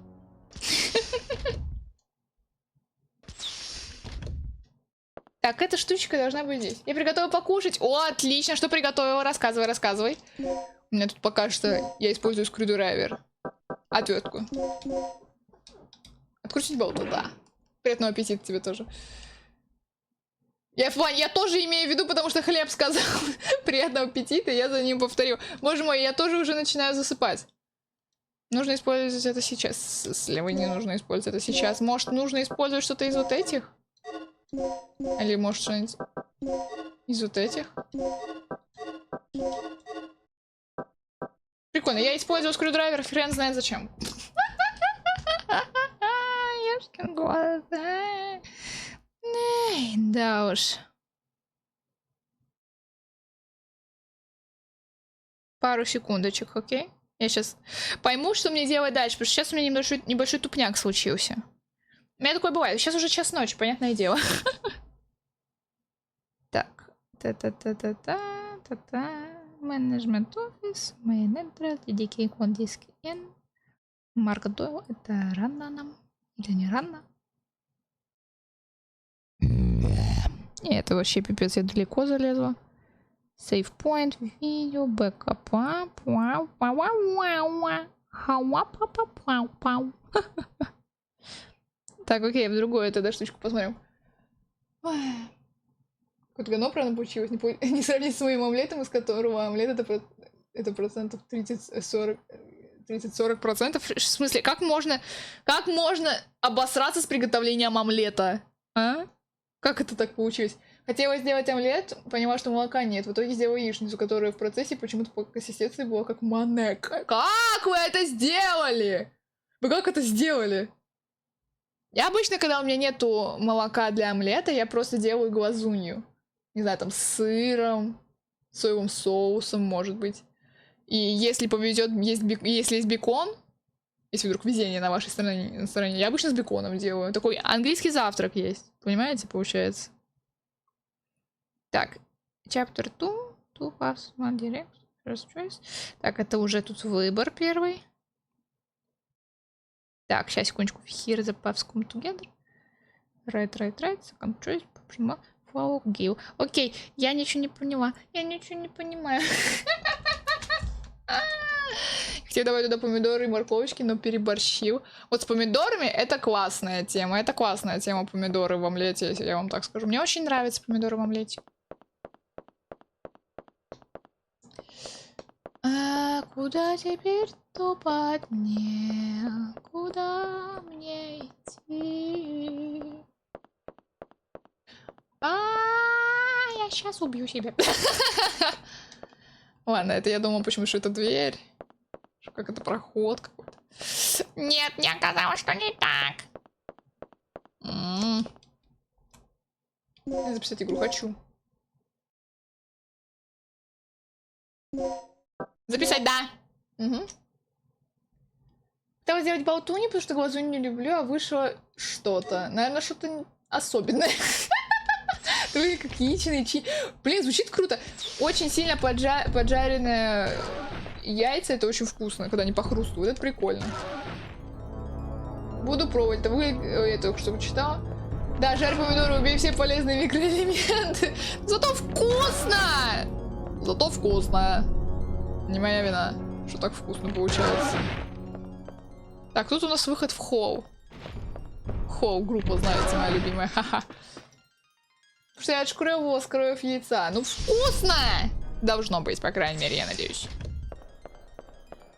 Так, эта штучка должна быть здесь. Я приготовила покушать. О, отлично. Что приготовила? Рассказывай, рассказывай. У меня тут пока что я использую скрюдрайвер. Отвертку. Открутить болт, да. Приятного аппетита тебе тоже. Я тоже имею в виду, потому что Хлеб сказал приятного аппетита, я за ним повторил. Боже мой, я тоже уже начинаю засыпать. Нужно использовать это сейчас. Слева не нужно использовать это сейчас. Может, нужно использовать что-то из вот этих? Или может что-нибудь из вот этих? Прикольно, я использую скрюдрайвер, хрен знает зачем. Ёшкин кот, а. Эй, да уж. Пару секундочек, окей? Я сейчас пойму, что мне делать дальше, потому что сейчас у меня небольшой тупняк случился. У меня такое бывает. Сейчас уже час ночи, понятное дело. Так. Та-та-та-та-та. Менеджмент офис. Main entrance. DK on disk in. Марк Дойл. Это рано нам? Или не рано? Не, это вообще пипец, я далеко залезла. Save point, видео, бэкап. Так, окей, в другую тогда штучку посмотрим. Какое-то говно, правда, получилось. Не сравнить с моим омлетом, из которого омлет это процентов 30-40%. В смысле, как можно обосраться с приготовлением омлета? А? Как это так получилось? Хотела сделать омлет, поняла, что молока нет. В итоге сделала яичницу, которая в процессе почему-то по консистенции была как манек. Как вы это сделали? Вы как это сделали? Я обычно, когда у меня нету молока для омлета, я просто делаю глазунью. Не знаю, там с сыром, соевым соусом, может быть. И если повезет, если есть бекон, если вдруг везение на вашей стороне, я обычно с беконом делаю. Такой английский завтрак есть. Понимаете, получается? Так, chapter 2, two paths, one direct, first choice. Так, это уже тут выбор первый. Так, сейчас, секундочку. Here the paths come together. Right, second choice. Follow, give. Окей, я ничего не поняла. Я ничего не понимаю. Хотел давать туда помидоры и морковочки, но переборщил. Вот с помидорами это классная тема. Это классная тема помидоры в омлете, если я вам так скажу. Мне очень нравятся помидоры в омлете. А куда теперь топать мне? Куда мне идти? Я сейчас убью себя. Ладно, это я думала, почему что это дверь. Как это проход какой-то. Нет, мне оказалось, что не так. Я записать игру хочу. Записать, да. Угу. Хотела сделать болтуни, потому что глазунь не люблю, а вышло что-то. Наверное, что-то особенное. Блин, как яичный чи. Блин, звучит круто. Очень сильно поджаренные яйца. Это очень вкусно, когда они похрустывают. Это прикольно. Буду пробовать. Это я только что читала. Да, жарь помидоры, убей все полезные микроэлементы. Зато вкусно! Зато вкусно. Не моя вина, что так вкусно получается. Так, тут у нас выход в холл. Холл, группа, знаете, моя любимая. Ха-ха. Потому что я отшкуривала с краев яйца. Ну, вкусно! Должно быть, по крайней мере, я надеюсь.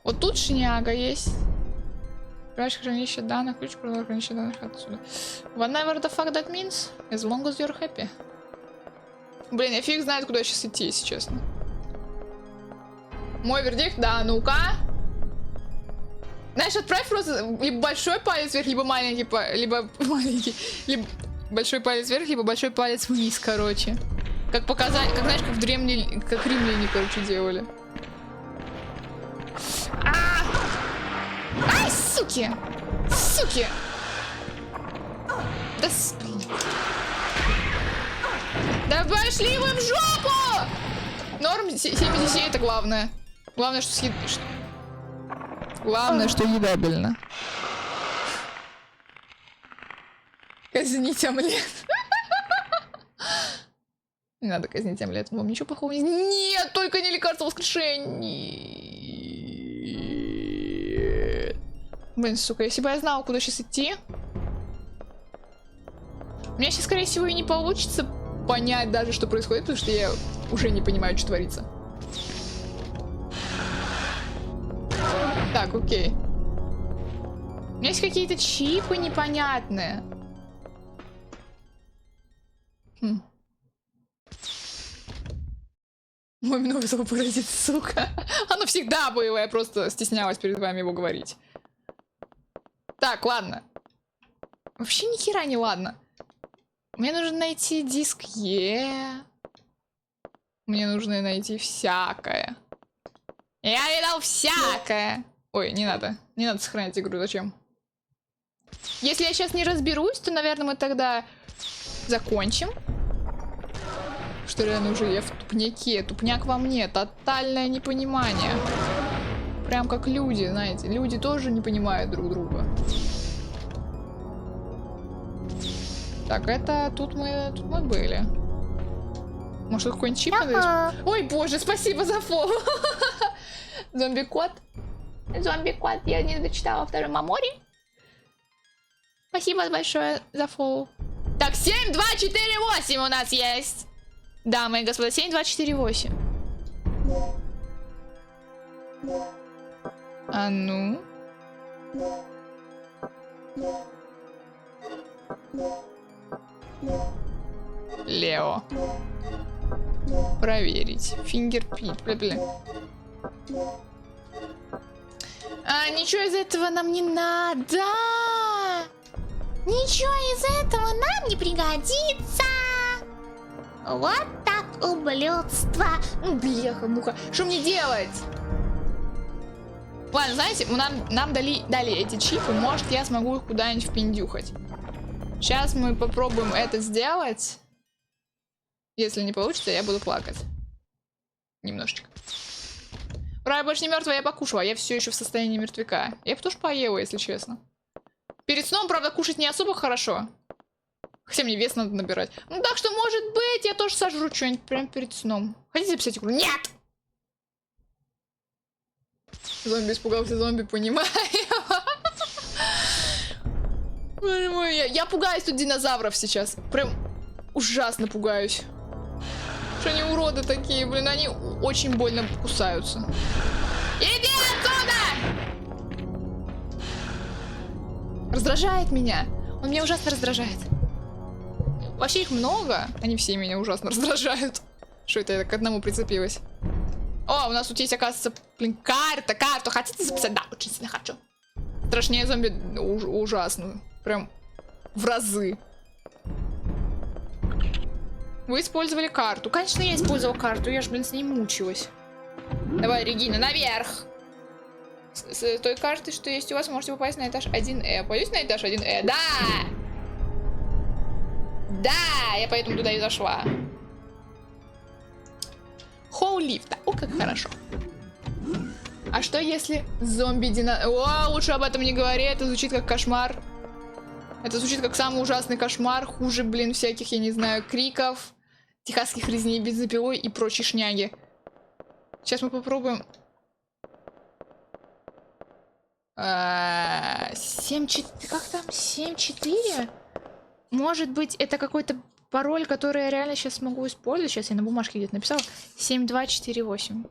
Вот тут шняга есть. Открываешь хранилище данных, ключ, продал хранилище данных отсюда. Whatever the fuck that means, as long as you're happy. Блин, я фиг знает, куда сейчас идти, если честно. Мой вердикт, да, ну-ка. Знаешь, отправь просто либо большой палец вверх, либо маленький, либо маленький, либо большой палец вверх, либо большой палец вниз, короче. Как показать, как знаешь, как в древние, как римляне, короче, делали. Ай, суки! Суки! Да Да пошли вы в жопу! Норм 70 это главное. Главное, что съедешь. Главное, что едабельно. Казнить омлет. Не надо казнить омлет. Вам ничего плохого не... Нет, только не лекарство воскрешения. Блин, сука, если бы я знала, куда сейчас идти. У меня сейчас, скорее всего, и не получится понять даже, что происходит, потому что я уже не понимаю, что творится. Так, окей. У меня есть какие-то чипы непонятные. Хм. Мой новый звук паразит, сука. Оно всегда было, я просто стеснялась перед вами его говорить. Так, ладно. Вообще ни хера не ладно. Мне нужно найти диск Е. Мне нужно найти всякое. Я видал всякое. Ой, не надо. Не надо сохранять игру, зачем? Если я сейчас не разберусь, то, наверное, мы тогда закончим. Что реально уже я в тупняке. Тупняк во мне. Тотальное непонимание. Прям как люди, знаете. Люди тоже не понимают друг друга. Так, это тут мы были. Может, какой-нибудь чип надо? Ой, боже, спасибо за фол. Зомби-кот. Зомби-кот. Я не дочитала второй Мамори. Спасибо большое за фол. Так, 7, 2, 4, 8 у нас есть. Да, мои господа, 7, 2, 4, 8. А ну. Лео. Проверить. Фингерпринт. Ничего из этого нам не надо. Ничего из этого нам не пригодится. Вот так ублюдство. Бляха-муха. Что мне делать? Ладно, знаете, нам дали эти чипы. Может, я смогу их куда-нибудь впендюхать. Сейчас мы попробуем это сделать. Если не получится, я буду плакать. Немножечко. Ура, я больше не мертвая, я покушала. Я все еще в состоянии мертвяка. Я бы тоже поела, если честно. Перед сном, правда, кушать не особо хорошо. Хотя мне вес надо набирать. Ну так что, может быть, я тоже сожру что-нибудь прямо перед сном. Хотите записать игру? Нет! Зомби испугался, зомби, понимаю. Боже мой, я пугаюсь тут динозавров сейчас. Прям ужасно пугаюсь. Что они уроды такие, блин, они очень больно кусаются. Иди отсюда! Раздражает меня. Он меня ужасно раздражает. Вообще их много. Они все меня ужасно раздражают. Что это я к одному прицепилась? О, у нас тут есть, оказывается, блин, карту. Хотите записать? Да, очень сильно хочу. Страшнее зомби ужасную. Прям в разы. Вы использовали карту. Конечно, я использовала карту. Я же, блин, с ней мучилась. Давай, Регина, наверх. С той карты, что есть у вас, можете попасть на этаж 1Э. Пойдете на этаж 1Э? Да! Да! Я поэтому туда и зашла. Холл лифта. О, как хорошо. А что если зомби-дина... О, лучше об этом не говори. Это звучит как кошмар. Это звучит как самый ужасный кошмар. Хуже, блин, всяких, я не знаю, криков, техасских резней бензопилой и прочей шняги. Сейчас мы попробуем. 7-4... Как там? 7-4? Может быть, это какой-то пароль, который я реально сейчас смогу использовать. Сейчас я на бумажке где-то написала. 7248.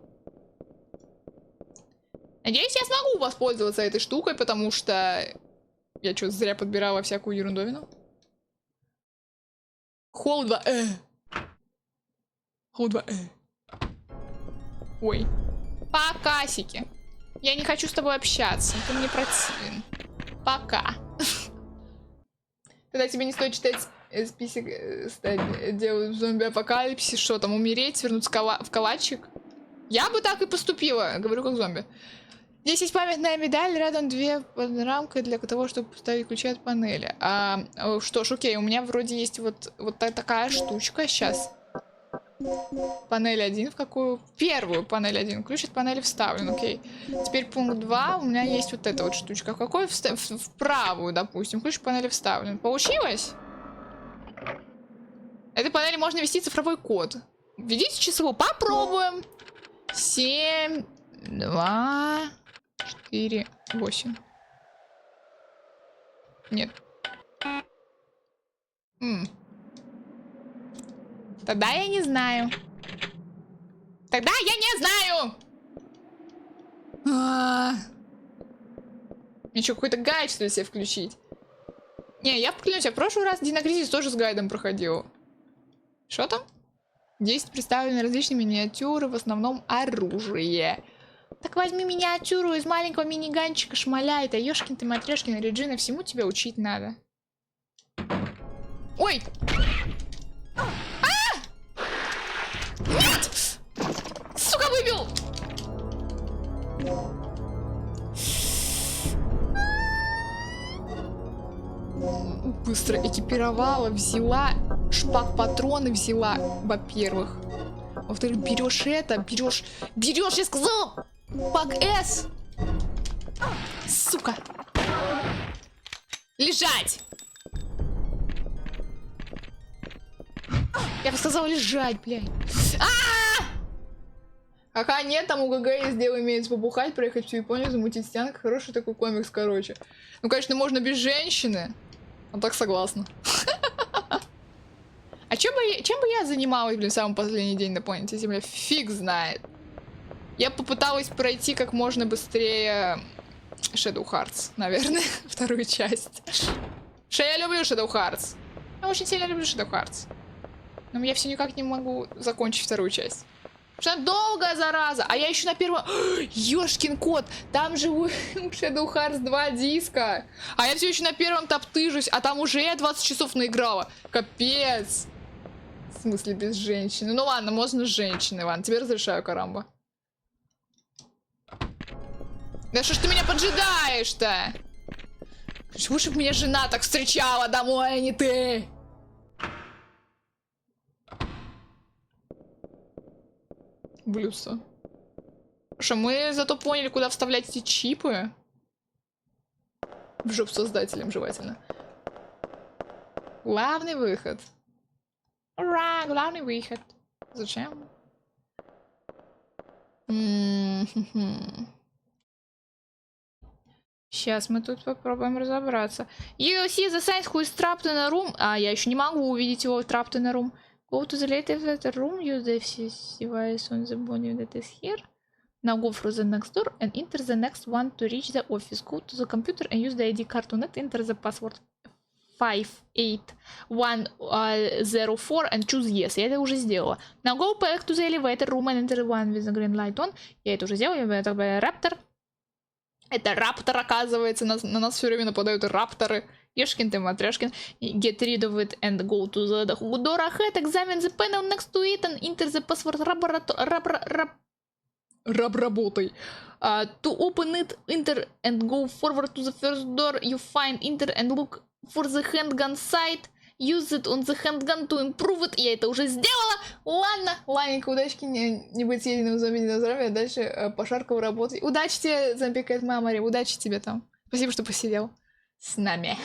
Надеюсь, я смогу воспользоваться этой штукой, потому что я что, зря подбирала всякую ерундовину. Холл 2. Холл 2. Ой. Покасики. Я не хочу с тобой общаться. Ты мне противен. Пока. Когда тебе не стоит читать список, делают зомби-апокалипсис, что там, умереть, свернуться в калачик. Я бы так и поступила, говорю как зомби. Здесь есть памятная медаль, рядом 2 рамкой для того, чтобы поставить ключи от панели. Что ж, окей, у меня вроде есть вот такая штучка. Сейчас. Панель 1, в какую? Первую панель 1. Ключ от панели вставлен, окей. Теперь пункт 2, у меня есть вот эта вот штучка. В какой? В правую, допустим. Ключ от панели вставлен. Получилось? Этой панели можно ввести цифровой код. Введите число. Попробуем. 7, 2, 4, 8. Нет. Тогда я не знаю. Тогда я не знаю. Мне что, какой-то гайд, что ли, себе включить? Не, я клянусь, я в прошлый раз Динокризис тоже с гайдом проходил. Что там? 10 представлены различные миниатюры, в основном оружие. Так возьми миниатюру из маленького мини-ганчика Шмаля. Это ёшкин ты матрешкин, Реджина, всему тебя учить надо. Ой! Нет! Сука, выбил! Быстро экипировала, взяла шпаг-патроны, взяла, во-первых. Во-вторых, берешь это, берешь, я сказал! Пак С! Сука! Лежать! Я бы сказала лежать, блядь. Ага, нет, там у ГГ есть дело имеется побухать, проехать всю Японию, замутить стянок. Хороший такой комикс, короче. Ну, конечно, можно без женщины. А так согласна. А чем бы я занималась, блин, в самый последний день на планете Земля? Фиг знает. Я попыталась пройти как можно быстрее Shadow Hearts, наверное, вторую часть. Я люблю Shadow Hearts. Я очень сильно люблю Shadow Hearts. Но я все никак не могу закончить вторую часть. Потому что долгая зараза. А я еще на первом... Ёшкин кот. Там же у Shadow Hearts 2 диска. А я все еще на первом топтыжусь. А там уже я 20 часов наиграла. Капец. В смысле без женщины? Ну ладно, можно с женщиной. Ладно, тебе разрешаю, карамба. Да что ж ты меня поджидаешь-то? Лучше бы меня жена так встречала домой, а не ты. Блюдце. Что, мы зато поняли, куда вставлять эти чипы. В жопу создателям желательно. Главный выход. Ура, главный выход. Зачем? Сейчас мы тут попробуем разобраться. You see the signs who is trapped in a room. А, я еще не могу увидеть его trapped in a room. Go to the latest room, use the device on the body that is here. Now go through the next door and enter the next one to reach the office. Go to the computer and use the ID card to net, enter the password 58104 and choose yes. Я это уже сделала. Now go back to the elevator room and enter the one with the green light on. Я это уже сделала, это раптор. Это раптор, оказывается, на нас все время нападают рапторы. Ешкин ты, Матрешкин. Get rid of it and go to the door ahead. Examine the panel next to it and enter the password работай. To open it, enter and go forward to the first door you find. Enter and look for the handgun sight. Use it on the handgun to improve it. Я это уже сделала. Ладно, ладненько, удачки, не быть съеденным зомби-динозаврами, а дальше пошаркал работать. Удачи тебе, зомби-кэт Мамари, удачи тебе там. Спасибо, что посидел с нами.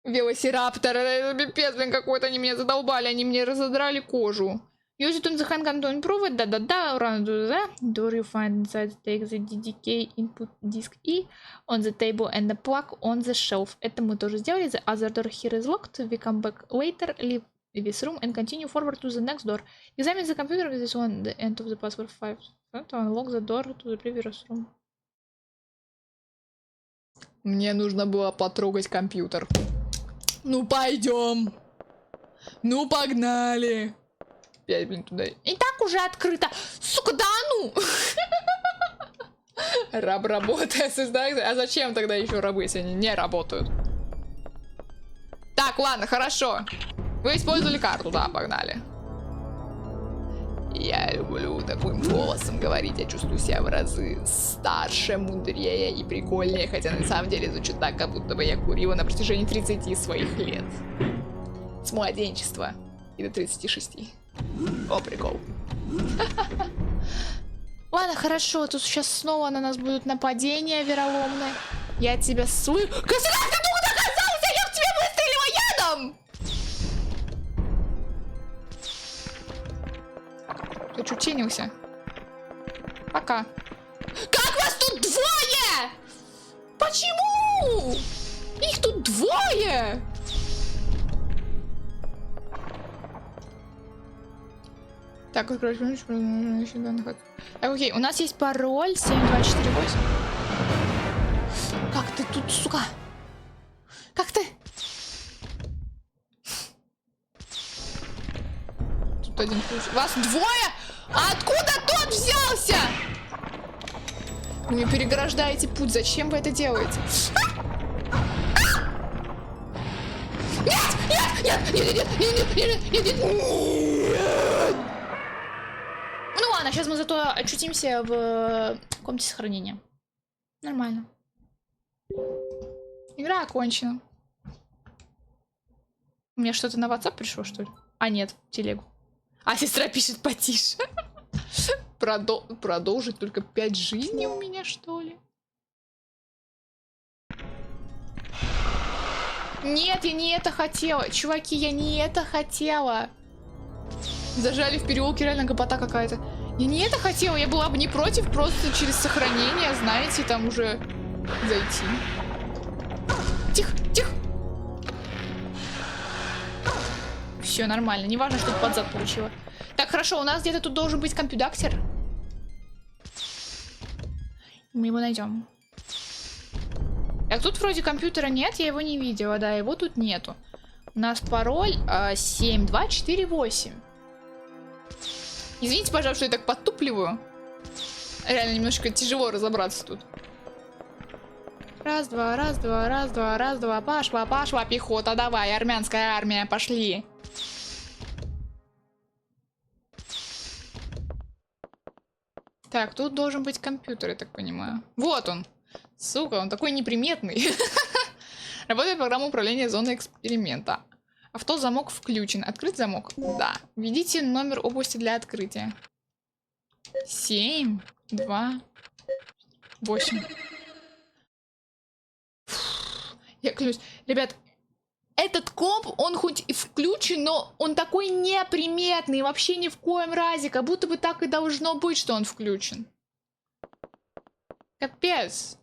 Велосирапторы, пипец, блин, какой-то, они меня задолбали, они мне разодрали кожу. Use it on the handgun to improve it. Да-да-да, run to the door you find inside. Take the DDK input disk E on the table and the plug on the shelf. Это мы тоже сделали. The other door here is locked. We come back later, leave this room and continue forward to the next door. Examine the computer with this one, the end of the password 5. To unlock the door to the previous room. Мне нужно было потрогать компьютер. Ну пойдем. Ну погнали. Опять, блин, туда. И так уже открыто. Сука, да ну! Раб работает. А зачем тогда еще рабы, если они не работают? Так, ладно, хорошо. Вы использовали карту, да, погнали. Я люблю таким голосом говорить. Я чувствую себя в разы старше, мудрее и прикольнее. Хотя на самом деле звучит так, как будто бы я курила на протяжении 30 своих лет. С младенчества и до 36. О, прикол. Ладно, хорошо, тут сейчас снова на нас будут нападения вероломные. Я тебя слышу. Как ты тут оказался? Я в тебя выстрелила ядом! Ты чутинился. Пока. Как вас тут двое? Почему? Их тут двое! Так, открыть ключ, Так, окей, у нас есть пароль 7248. Как ты тут, сука? Как ты? Тут один ключ. Вас двое? А откуда тот взялся? Вы мне переграждаете путь. Зачем вы это делаете? Нет! Нет! Нет! Нет! Нет! Нет! Нет! Нет! Ну ладно, сейчас мы зато очутимся в комнате сохранения. Нормально. Игра окончена. У меня что-то на WhatsApp пришло, что ли? А, нет, в телегу. А сестра пишет потише. Продолжить только 5 жизней у меня, что ли? Нет, я не это хотела. Чуваки, я не это хотела. Зажали в переулке, реально гопота какая-то. Я не это хотела, я была бы не против просто через сохранение, знаете, там уже зайти. Тихо, тихо. Все нормально, не важно, что под зад получила. Так, хорошо, у нас где-то тут должен быть компьютер. Мы его найдем. Так, тут вроде компьютера нет, я его не видела, да, его тут нету. У нас пароль 7248. Извините, пожалуйста, что я так подтупливаю. Реально немножко тяжело разобраться тут. Раз, два, раз, два, раз, два, раз, два. Пошла, пошла пехота, давай, армянская армия, пошли. Так, тут должен быть компьютер, я так понимаю. Вот он. Сука, он такой неприметный. Работает программа управления зоной эксперимента. Автозамок включен. Открыть замок? Да. Введите номер области для открытия. 7, 2, 8. Я клянусь. Ребят, этот комп, он хоть и включен, но он такой неприметный. Вообще ни в коем разе. Как будто бы так и должно быть, что он включен. Капец.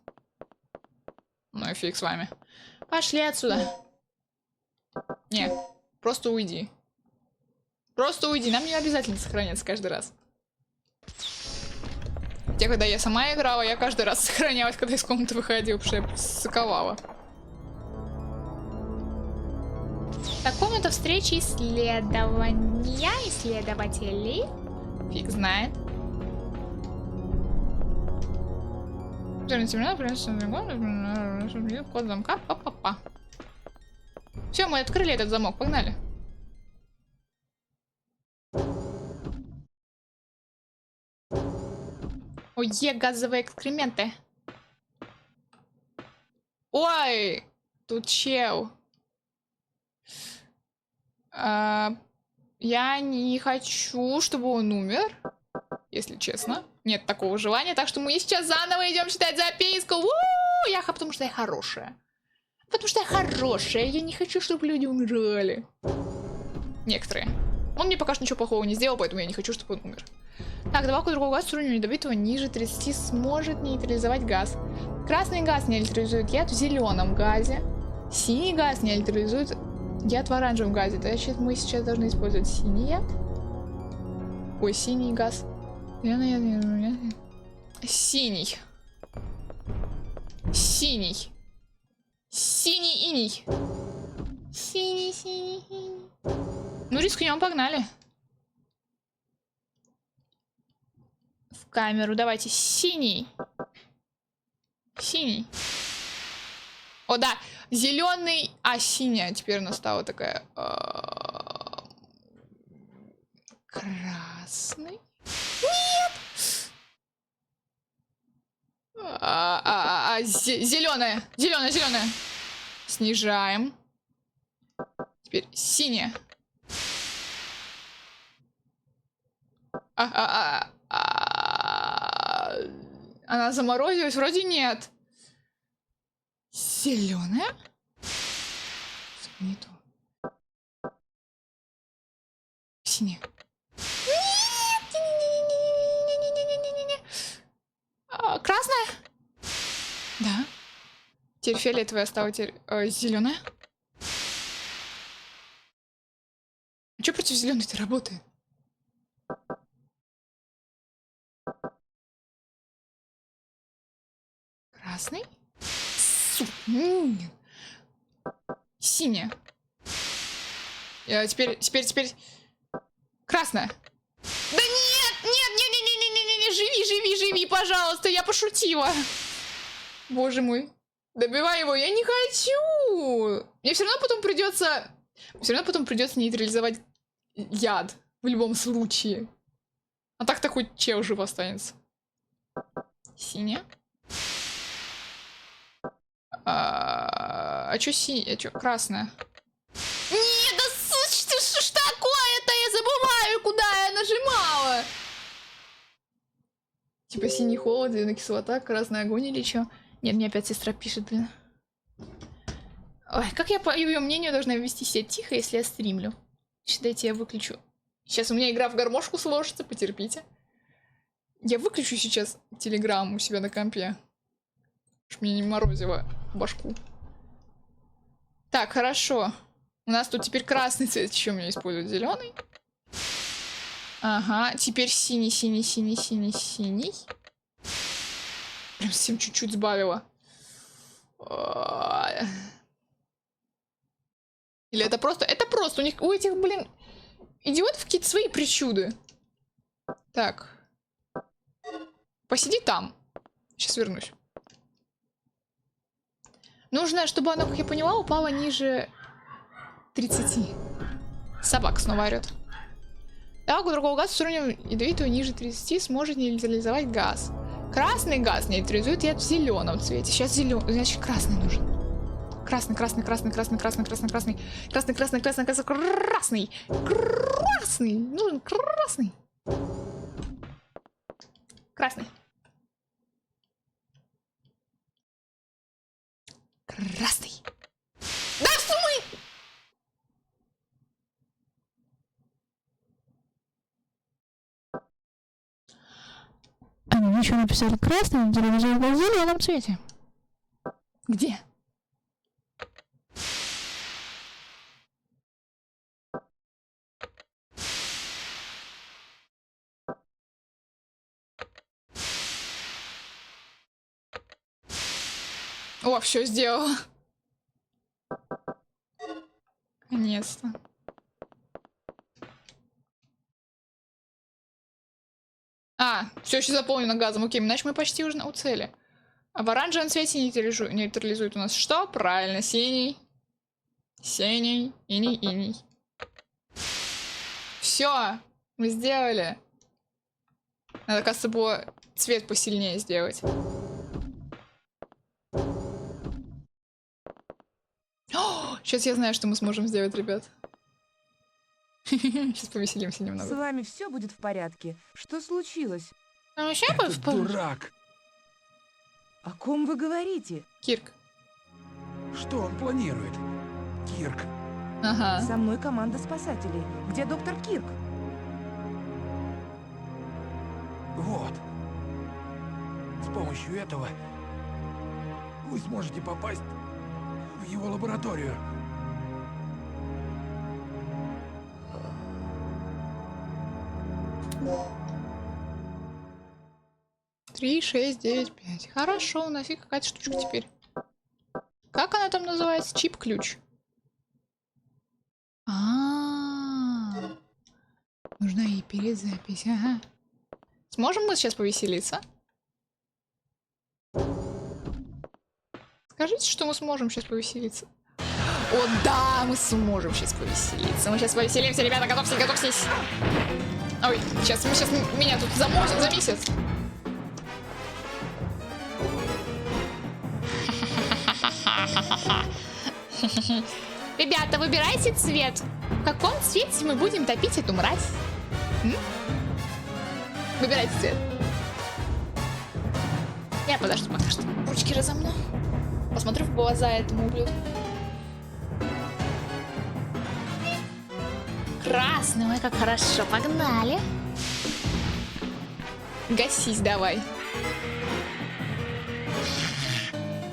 Ну и фиг с вами. Пошли отсюда. Не, просто уйди. Просто уйди. Нам не обязательно сохраняться каждый раз. Хотя, когда я сама играла, я каждый раз сохранялась, когда из комнаты выходила, потому что я соковала. Так, комната встречи исследования. Исследователей. Фиг знает. Код замка. Па-па-па. Все, мы открыли этот замок. Погнали. Ой, газовые экскременты. Ой, тут чел. Я не хочу, чтобы он умер, если честно. Нет такого желания, так что мы сейчас заново идем читать записку. Потому что я хорошая. Потому что я хорошая, я не хочу, чтобы люди умирали. Некоторые. Он мне пока что ничего плохого не сделал, поэтому я не хочу, чтобы он умер. Так, добавку другого газа с уровнем ядовитого ниже 30 сможет нейтрализовать газ. Красный газ нейтрализует яд в зеленом газе. Синий газ нейтрализует яд в оранжевом газе. Значит, мы сейчас должны использовать синий яд. Ой, синий газ. Синий. Синий. Синий иней. Синий, синий, синий. Ну, рискнем, погнали. В камеру, давайте. Синий. Синий. О, да. Зеленый, а синяя теперь она стала такая. Красный. Нет! Зеленая. Зеленая, зеленая. Снижаем. Теперь синяя. Она заморозилась? Вроде нет. Зеленая? Не то. Синяя. Красная? Да. Теперь фиолетовая стала, теперь зеленая. А что против зеленой-то работает? Красный? Синяя. Теперь. Красная. Да нет, живи, пожалуйста, я пошутила. Боже мой. Добивай его, я не хочу. Мне все равно потом придется... нейтрализовать яд. В любом случае. А так-то хоть чел жив останется. Синяя. А чё синяя? А чё красная? Нет, да что ж такое-то? Я забываю, куда я нажимала. Типа синий холод, зеленая кислота, красный огонь или чё? Нет, мне опять сестра пишет, блин. Ой, как я по ее мнению должна вести себя тихо, если я стримлю? Дайте я выключу. Сейчас у меня игра в гармошку сложится, потерпите. Я выключу сейчас телеграм у себя на компе. Чтоб мне не морозило башку. Так, хорошо. У нас тут теперь красный цвет. Еще у меня используют зеленый. Ага, теперь синий. Прям совсем чуть-чуть сбавила. Или это просто... Это просто у этих, блин, идиотов какие-то свои причуды. Так. Посиди там. Сейчас вернусь. Нужно, чтобы оно, как я поняла, упало ниже 30. Собака снова орет. Так, у другого газа с уровнем ядовитого ниже 30 сможет нейтрализовать газ. Красный газ нейтрализует яд в зеленом цвете. Сейчас зеленый, значит красный нужен. Красный. Нужен красный. Красный. Да в смысле? Они еще написали красный, но телевизор был в зеленом цвете. Где? О, все сделала. Наконец-то. Все еще заполнено газом. Окей, значит мы почти уже у цели. А в оранжевом цвете нейтрализует у нас что? Правильно, синий. Иней. Все, мы сделали. Надо, кажется, было цвет посильнее сделать. Сейчас я знаю, что мы сможем сделать, ребят. Сейчас повеселимся С немного. вами все будет в порядке. Что случилось? Этот дурак! О ком вы говорите? Кирк. Что он планирует? Кирк. Ага. Со мной команда спасателей. Где доктор Кирк? Вот. С помощью этого вы сможете попасть в его лабораторию. Три, 6, 9, 5. Хорошо, у нас есть какая-то штучка теперь. Как она там называется? Чип-ключ. Нужна и перезапись. Ага. Сможем мы сейчас повеселиться? Скажите, что мы сможем сейчас повеселиться. О, да, мы сможем сейчас повеселиться. Мы сейчас повеселимся, ребята, готовьтесь. Ой, сейчас меня тут замесят. Ребята, выбирайте цвет. В каком цвете мы будем топить эту мразь? Выбирайте цвет. Я подожду пока что. Ручки разомну. Посмотрю в глаза этому ублюдку. Красный, ой, как хорошо, погнали. Гасись давай.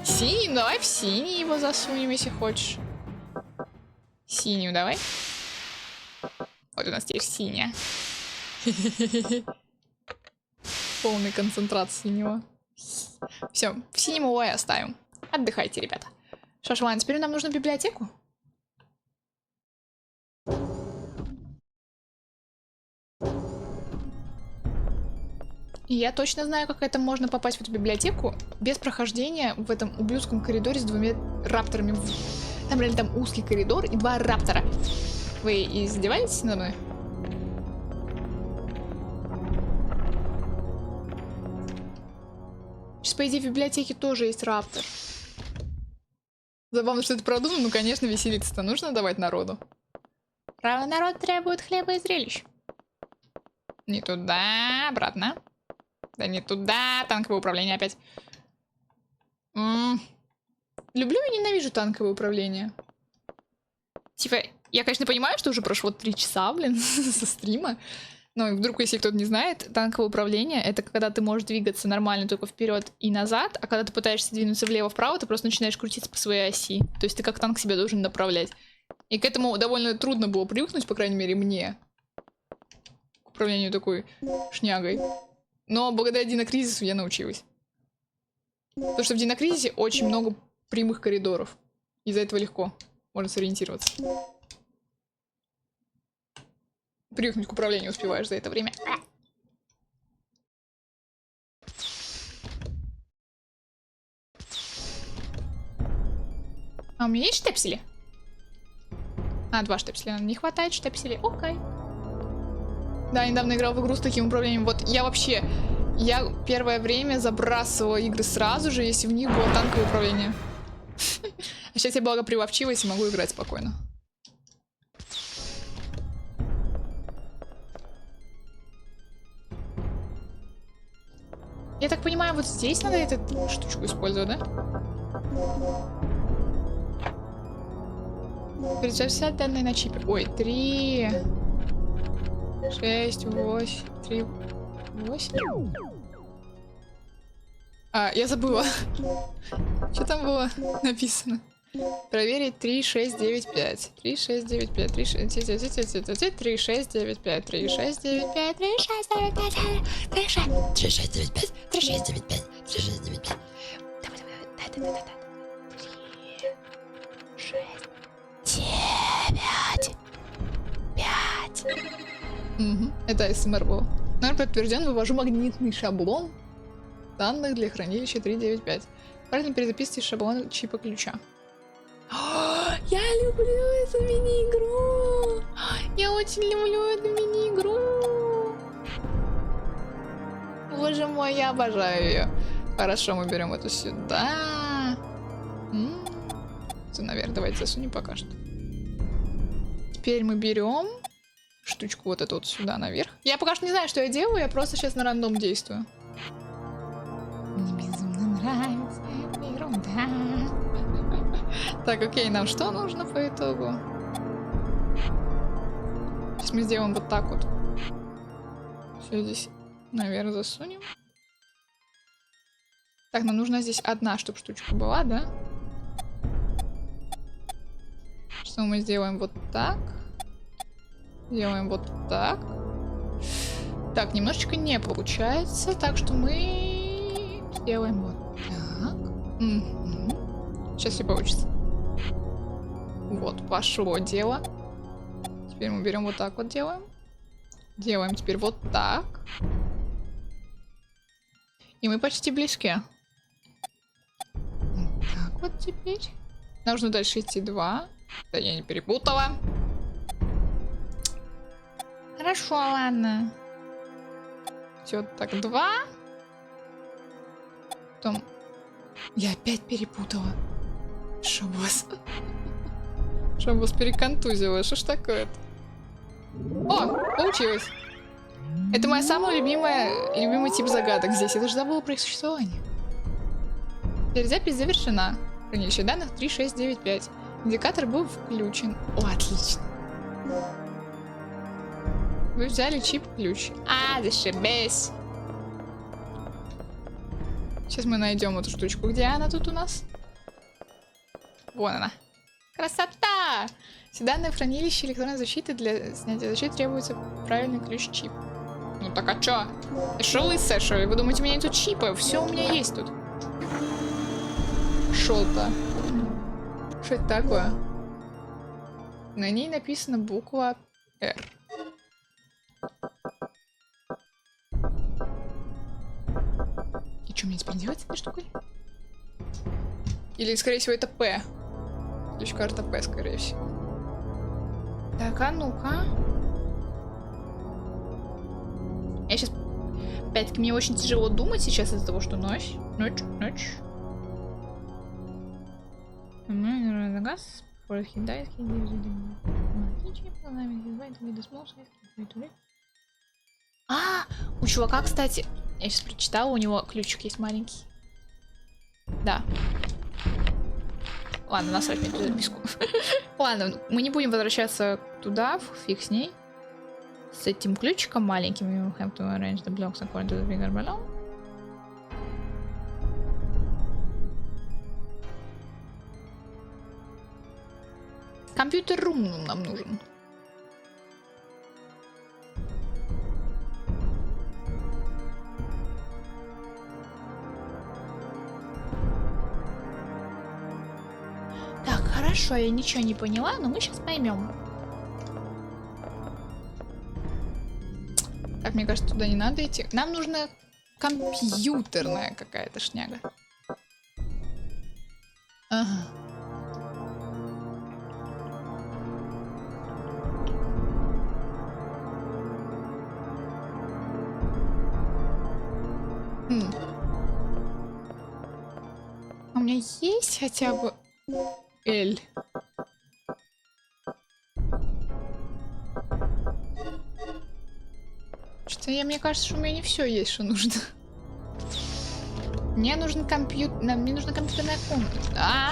Синий, ну давай в синий его засунем, если хочешь. Синюю давай. Вот у нас теперь синяя. Полный концентрат синего. Все, в синем его и оставим. Отдыхайте, ребята. Что ж, ладно, теперь нам нужно библиотеку. И я точно знаю, как это можно попасть в эту библиотеку без прохождения в этом ублюдском коридоре с двумя рапторами. Там реально там узкий коридор и два раптора. Вы издеваетесь надо мной? Сейчас, по идее, в библиотеке тоже есть раптор. Забавно, что это продумано, ну, конечно, веселиться-то нужно давать народу. Право, народ требует хлеба и зрелищ. Не туда, обратно. Да не туда, танковое управление опять. Люблю и ненавижу танковое управление. Типа, я, конечно, понимаю, что уже прошло 3 часа, блин, со стрима. Но вдруг, если кто-то не знает, танковое управление — это когда ты можешь двигаться нормально только вперед и назад, а когда ты пытаешься двинуться влево-вправо, ты просто начинаешь крутиться по своей оси. То есть ты как танк себя должен направлять. И к этому довольно трудно было привыкнуть, по крайней мере, мне. К управлению такой шнягой. Но благодаря Динокризису я научилась. Потому что в Динокризисе очень много прямых коридоров. Из-за этого легко можно сориентироваться. Привыкнуть к управлению успеваешь за это время. А у меня есть штепсели? А, 2 штепселя. Не хватает штепселей. Окей. Да, недавно играл в игру с таким управлением. Вот я вообще... Я первое время забрасывала игры сразу же, если в них было танковое управление. А сейчас я благо приловчилась и могу играть спокойно. Я так понимаю, вот здесь надо эту штучку использовать, да? Перечислять данные на чипе. Ой, 3, 6, 8, 3, 8. А, я забыла. Что там было написано? Проверить 3, 6, 9, 5. 3, 6, 9, 5. 3, 6, 9, 5. 3, 6, 9, 5. 3, 6, 9, 5. 3, 6, 9, 5. 3, 6, 3, 6, 9, 5. 3, 6, 9, 5. 3, 6, 9, 5. Давай, давай, да. 3, 6, 9, 5. Угу, это СМР был. Номер подтвержден, вывожу магнитный шаблон данных для хранилища 395. Правильно перезаписывайте шаблон чипа ключа. Я люблю эту мини-игру! Я очень люблю эту мини-игру! Боже мой, я обожаю ее. Хорошо, мы берем эту сюда. Наверное, давайте засунем пока что. Теперь мы берем штучку вот эту вот сюда наверх. Я пока что не знаю, что я делаю, я просто сейчас на рандом действую. Мне безумно нравится эта ерунда. Так, окей, нам что нужно по итогу? Сейчас мы сделаем вот так вот. Все здесь наверх засунем. Так, нам нужна здесь одна, чтобы штучка была, да? Что мы сделаем вот так? Делаем вот так. Так, немножечко не получается, так что мы сделаем вот так. Угу. Сейчас все получится. Вот, пошло дело. Теперь мы берем вот так вот делаем. Делаем теперь вот так. И мы почти близки. Вот так вот теперь. Нужно дальше идти 2. Да я не перепутала. Хорошо, ладно. Все, так 2. Потом... Я опять перепутала. Что вас? Что вас переконтузило? Что ж такое-то? О, получилось. Это моя самая любимый тип загадок здесь. Я даже забыла про их существование. Теперь запись завершена. Хранилище данных 3695. Индикатор был включен. О, отлично. Вы взяли чип-ключ. А, зашибись. Сейчас мы найдем эту штучку. Где она тут у нас? Вон она. Красота! Все данные в хранилище электронной защиты. Для снятия защиты требуется правильный ключ-чип. Ну так а чё? Шо лысая, шо ли? Вы думаете, у меня нет чипа? Все у меня есть тут. Шота. Что это такое? На ней написана буква R. И что, мне теперь делать с этой штукой? Или, скорее всего, это П. Ключ-карта П, скорее всего. Так, а ну-ка. Я сейчас... Опять-таки, мне очень тяжело думать сейчас из-за того, что ночь. Ночь. Газ. А, у чувака, кстати, я сейчас прочитала, у него ключик есть маленький. Да. Ладно, насрать мне эту записку. Ладно, мы не будем возвращаться туда, фиг с ней. С этим ключиком маленьким. You have to arrange the blocks according to the bigger below. Компьютер-рум нам нужен. Так, хорошо, я ничего не поняла, но мы сейчас поймем. Так, мне кажется, туда не надо идти. Нам нужна компьютерная какая-то шняга. Ага. У меня есть хотя бы L. Что-то мне кажется, что у меня не все есть, что нужно. Мне нужен компьютер. Мне нужна компьютерная комната.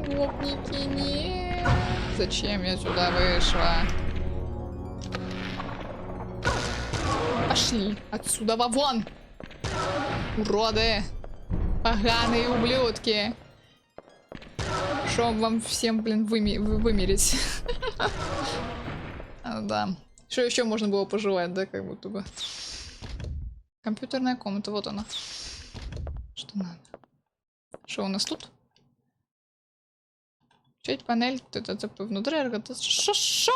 Гопники, нет. Зачем я сюда вышла? Пошли отсюда вон! Уроды! Поганые ублюдки! Чтоб вам всем, блин, вымереть. Да. Что еще можно было пожелать, да, как будто бы. Компьютерная комната, вот она. Что надо? Что у нас тут? Чуть панель, внутри. Шо?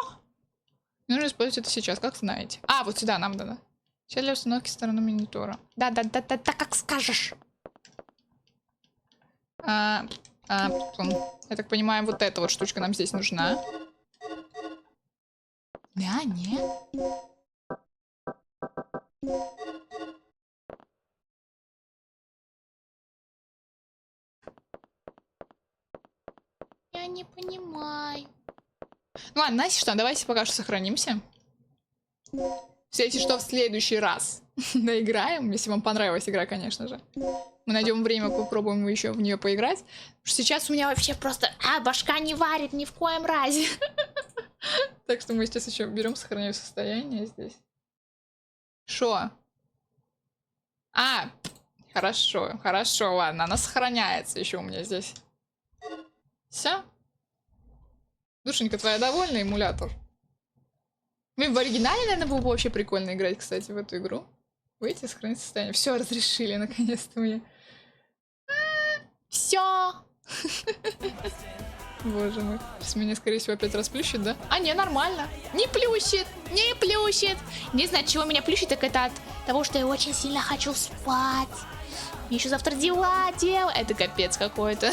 Мне нужно использовать это сейчас, как знаете. А, вот сюда нам надо. Сейчас для установки стороны монитора. Да, как скажешь. Я так понимаю, вот эта вот штучка нам здесь нужна. Да, нет. Я не понимаю. Ну ладно, знаете что, давайте пока что сохранимся. Все что в следующий раз доиграем, если вам понравилась игра, конечно же. Мы найдем время, попробуем еще в нее поиграть. Потому что сейчас у меня вообще просто башка не варит ни в коем разе. Так что мы сейчас еще берем, сохраняем состояние здесь. Шо? Хорошо, ладно, она сохраняется еще у меня здесь. Все? Душенька твоя довольна, эмулятор? Блин, в оригинале, наверное, было бы вообще прикольно играть, кстати, в эту игру. Выйти, сохранить состояние. Все, разрешили, наконец-то мне. Все. Боже мой. Сейчас меня, скорее всего, опять расплющит, да? Не, нормально. Не плющит. Не знаю, чего меня плющит, так это от того, что я очень сильно хочу спать. Мне еще завтра дела делать. Это капец какой-то.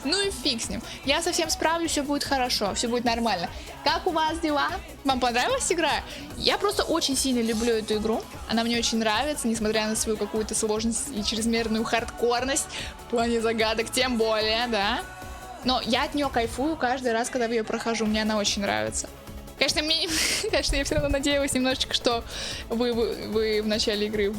Ну и фиг с ним. Я совсем справлюсь, все будет хорошо, все будет нормально. Как у вас дела? Вам понравилась игра? Я просто очень сильно люблю эту игру. Она мне очень нравится, несмотря на свою какую-то сложность и чрезмерную хардкорность. В плане загадок тем более, да. Но я от нее кайфую каждый раз, когда я ее прохожу. Мне она очень нравится. Конечно, я все равно надеялась немножечко, что вы в начале игры...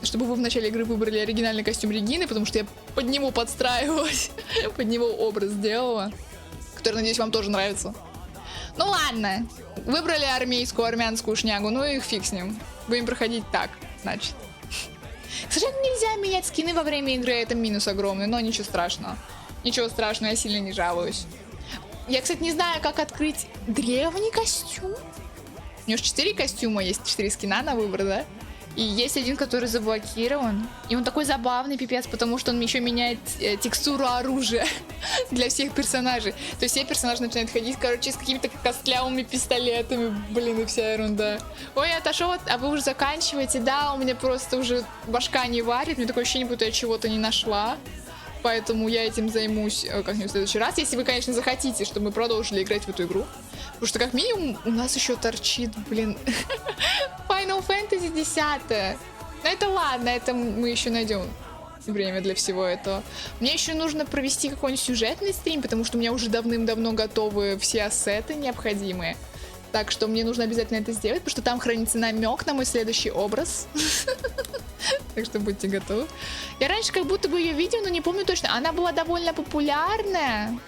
Чтобы вы в начале игры выбрали оригинальный костюм Регины, потому что я под него подстраивалась, под него образ сделала, который, надеюсь, вам тоже нравится. Ну ладно, выбрали армянскую шнягу, ну и фиг с ним. Будем проходить так, значит. К сожалению, нельзя менять скины во время игры, это минус огромный, но ничего страшного. Ничего страшного, я сильно не жалуюсь. Я, кстати, не знаю, как открыть древний костюм. У него же 4 костюма есть, 4 скина на выбор, да? И есть один, который заблокирован. И он такой забавный, пипец, потому что он еще меняет текстуру оружия для всех персонажей. То есть все персонажи начинают ходить, короче, с какими-то костлявыми пистолетами. Блин, и вся ерунда. Ой, я отошел, а вы уже заканчиваете? Да, у меня просто уже башка не варит. Мне такое ощущение, будто я чего-то не нашла. Поэтому я этим займусь как-нибудь в следующий раз. Если вы, конечно, захотите, чтобы мы продолжили играть в эту игру. Потому что, как минимум, у нас еще торчит, блин, Final Fantasy 10. Но это ладно, это мы еще найдем время для всего этого. Мне еще нужно провести какой-нибудь сюжетный стрим, потому что у меня уже давным-давно готовы все ассеты необходимые. Так что мне нужно обязательно это сделать, потому что там хранится намек на мой следующий образ. Так что будьте готовы. Я раньше как будто бы ее видела, но не помню точно. Она была довольно популярная.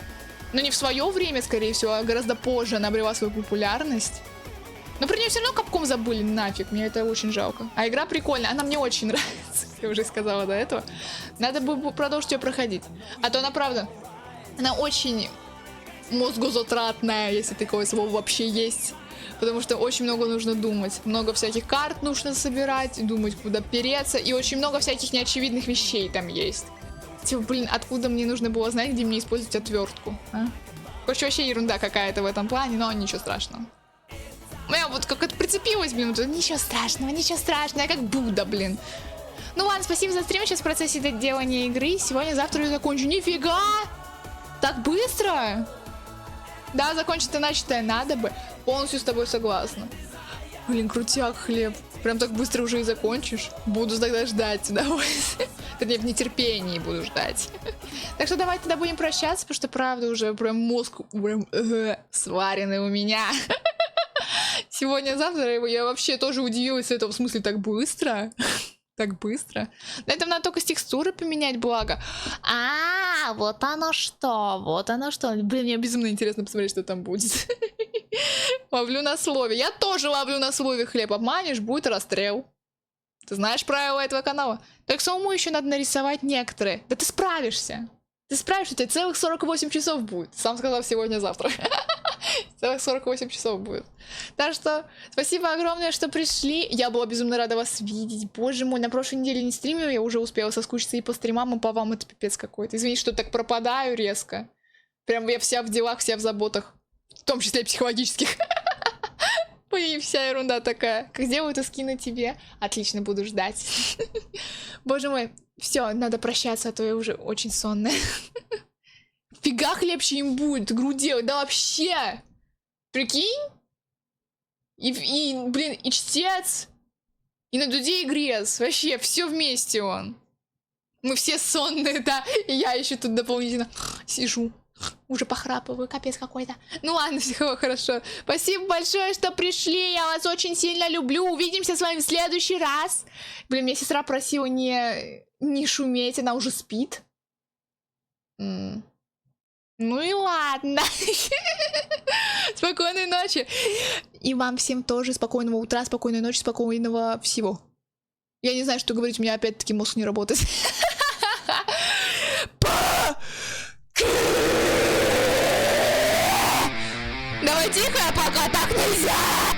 Но не в свое время, скорее всего, а гораздо позже она обрела свою популярность. Но про нее все равно Capcom забыли, нафиг. Мне это очень жалко. А игра прикольная, она мне очень нравится. Я уже сказала до этого. Надо бы продолжить ее проходить. А то она, правда, она очень мозгозатратная, если такое слово вообще есть. Потому что очень много нужно думать. Много всяких карт нужно собирать, думать, куда переться. И очень много всяких неочевидных вещей там есть. Типа, блин, откуда мне нужно было знать, где мне использовать отвертку? А? Короче, вообще ерунда какая-то в этом плане, но ничего страшного. Я вот как это прицепилась, блин, вот, ничего страшного, я как Будда, блин. Ну ладно, спасибо за стрим, сейчас в процессе доделания игры. Сегодня-завтра я закончу. Нифига! Так быстро? Да, закончить-то начатое надо бы. Полностью с тобой согласна. Блин, крутяк, хлеб. Прям так быстро уже и закончишь. Буду тогда ждать с удовольствием. Точнее, в нетерпении буду ждать. Так что давайте тогда будем прощаться, потому что правда уже прям мозг прям сваренный у меня. Сегодня-завтра я вообще тоже удивилась этого, в смысле так быстро. Так быстро. На этом надо только с текстуры поменять, благо. А, вот оно что, вот оно что. Блин, мне безумно интересно посмотреть, что там будет. Ловлю на слове. Я тоже ловлю на слове, хлеб. Обманешь, будет расстрел. Ты знаешь правила этого канала? Так самому еще надо нарисовать некоторые. Да ты справишься. Ты справишься, у тебя целых 48 часов будет. Сам сказал сегодня-завтра. Целых 48 часов будет. Так что спасибо огромное, что пришли. Я была безумно рада вас видеть. Боже мой, на прошлой неделе не стримила, я уже успела соскучиться и по стримам, и по вам. Это пипец какой-то. Извините, что так пропадаю резко. Прям я вся в делах, вся в заботах. В том числе и психологических. И вся ерунда такая. Как сделаю это скину тебе. Отлично, буду ждать. Боже мой. Все, надо прощаться, а то я уже очень сонная. Фига хлебче им будет игру делать. Да вообще. Прикинь? И блин, и чтец. И на дуде и грец. Вообще, все вместе он. Мы все сонные, да. И я еще тут дополнительно сижу. Уже похрапываю, капец какой-то. Ну ладно, всего хорошо. Спасибо большое, что пришли. Я вас очень сильно люблю. Увидимся с вами в следующий раз. Блин, меня сестра просила не шуметь, она уже спит. Ну и ладно. Спокойной ночи. И вам всем тоже спокойного утра, спокойной ночи, спокойного всего. Я не знаю, что говорить, у меня опять-таки мозг не работает. Давай тихо, пока так нельзя!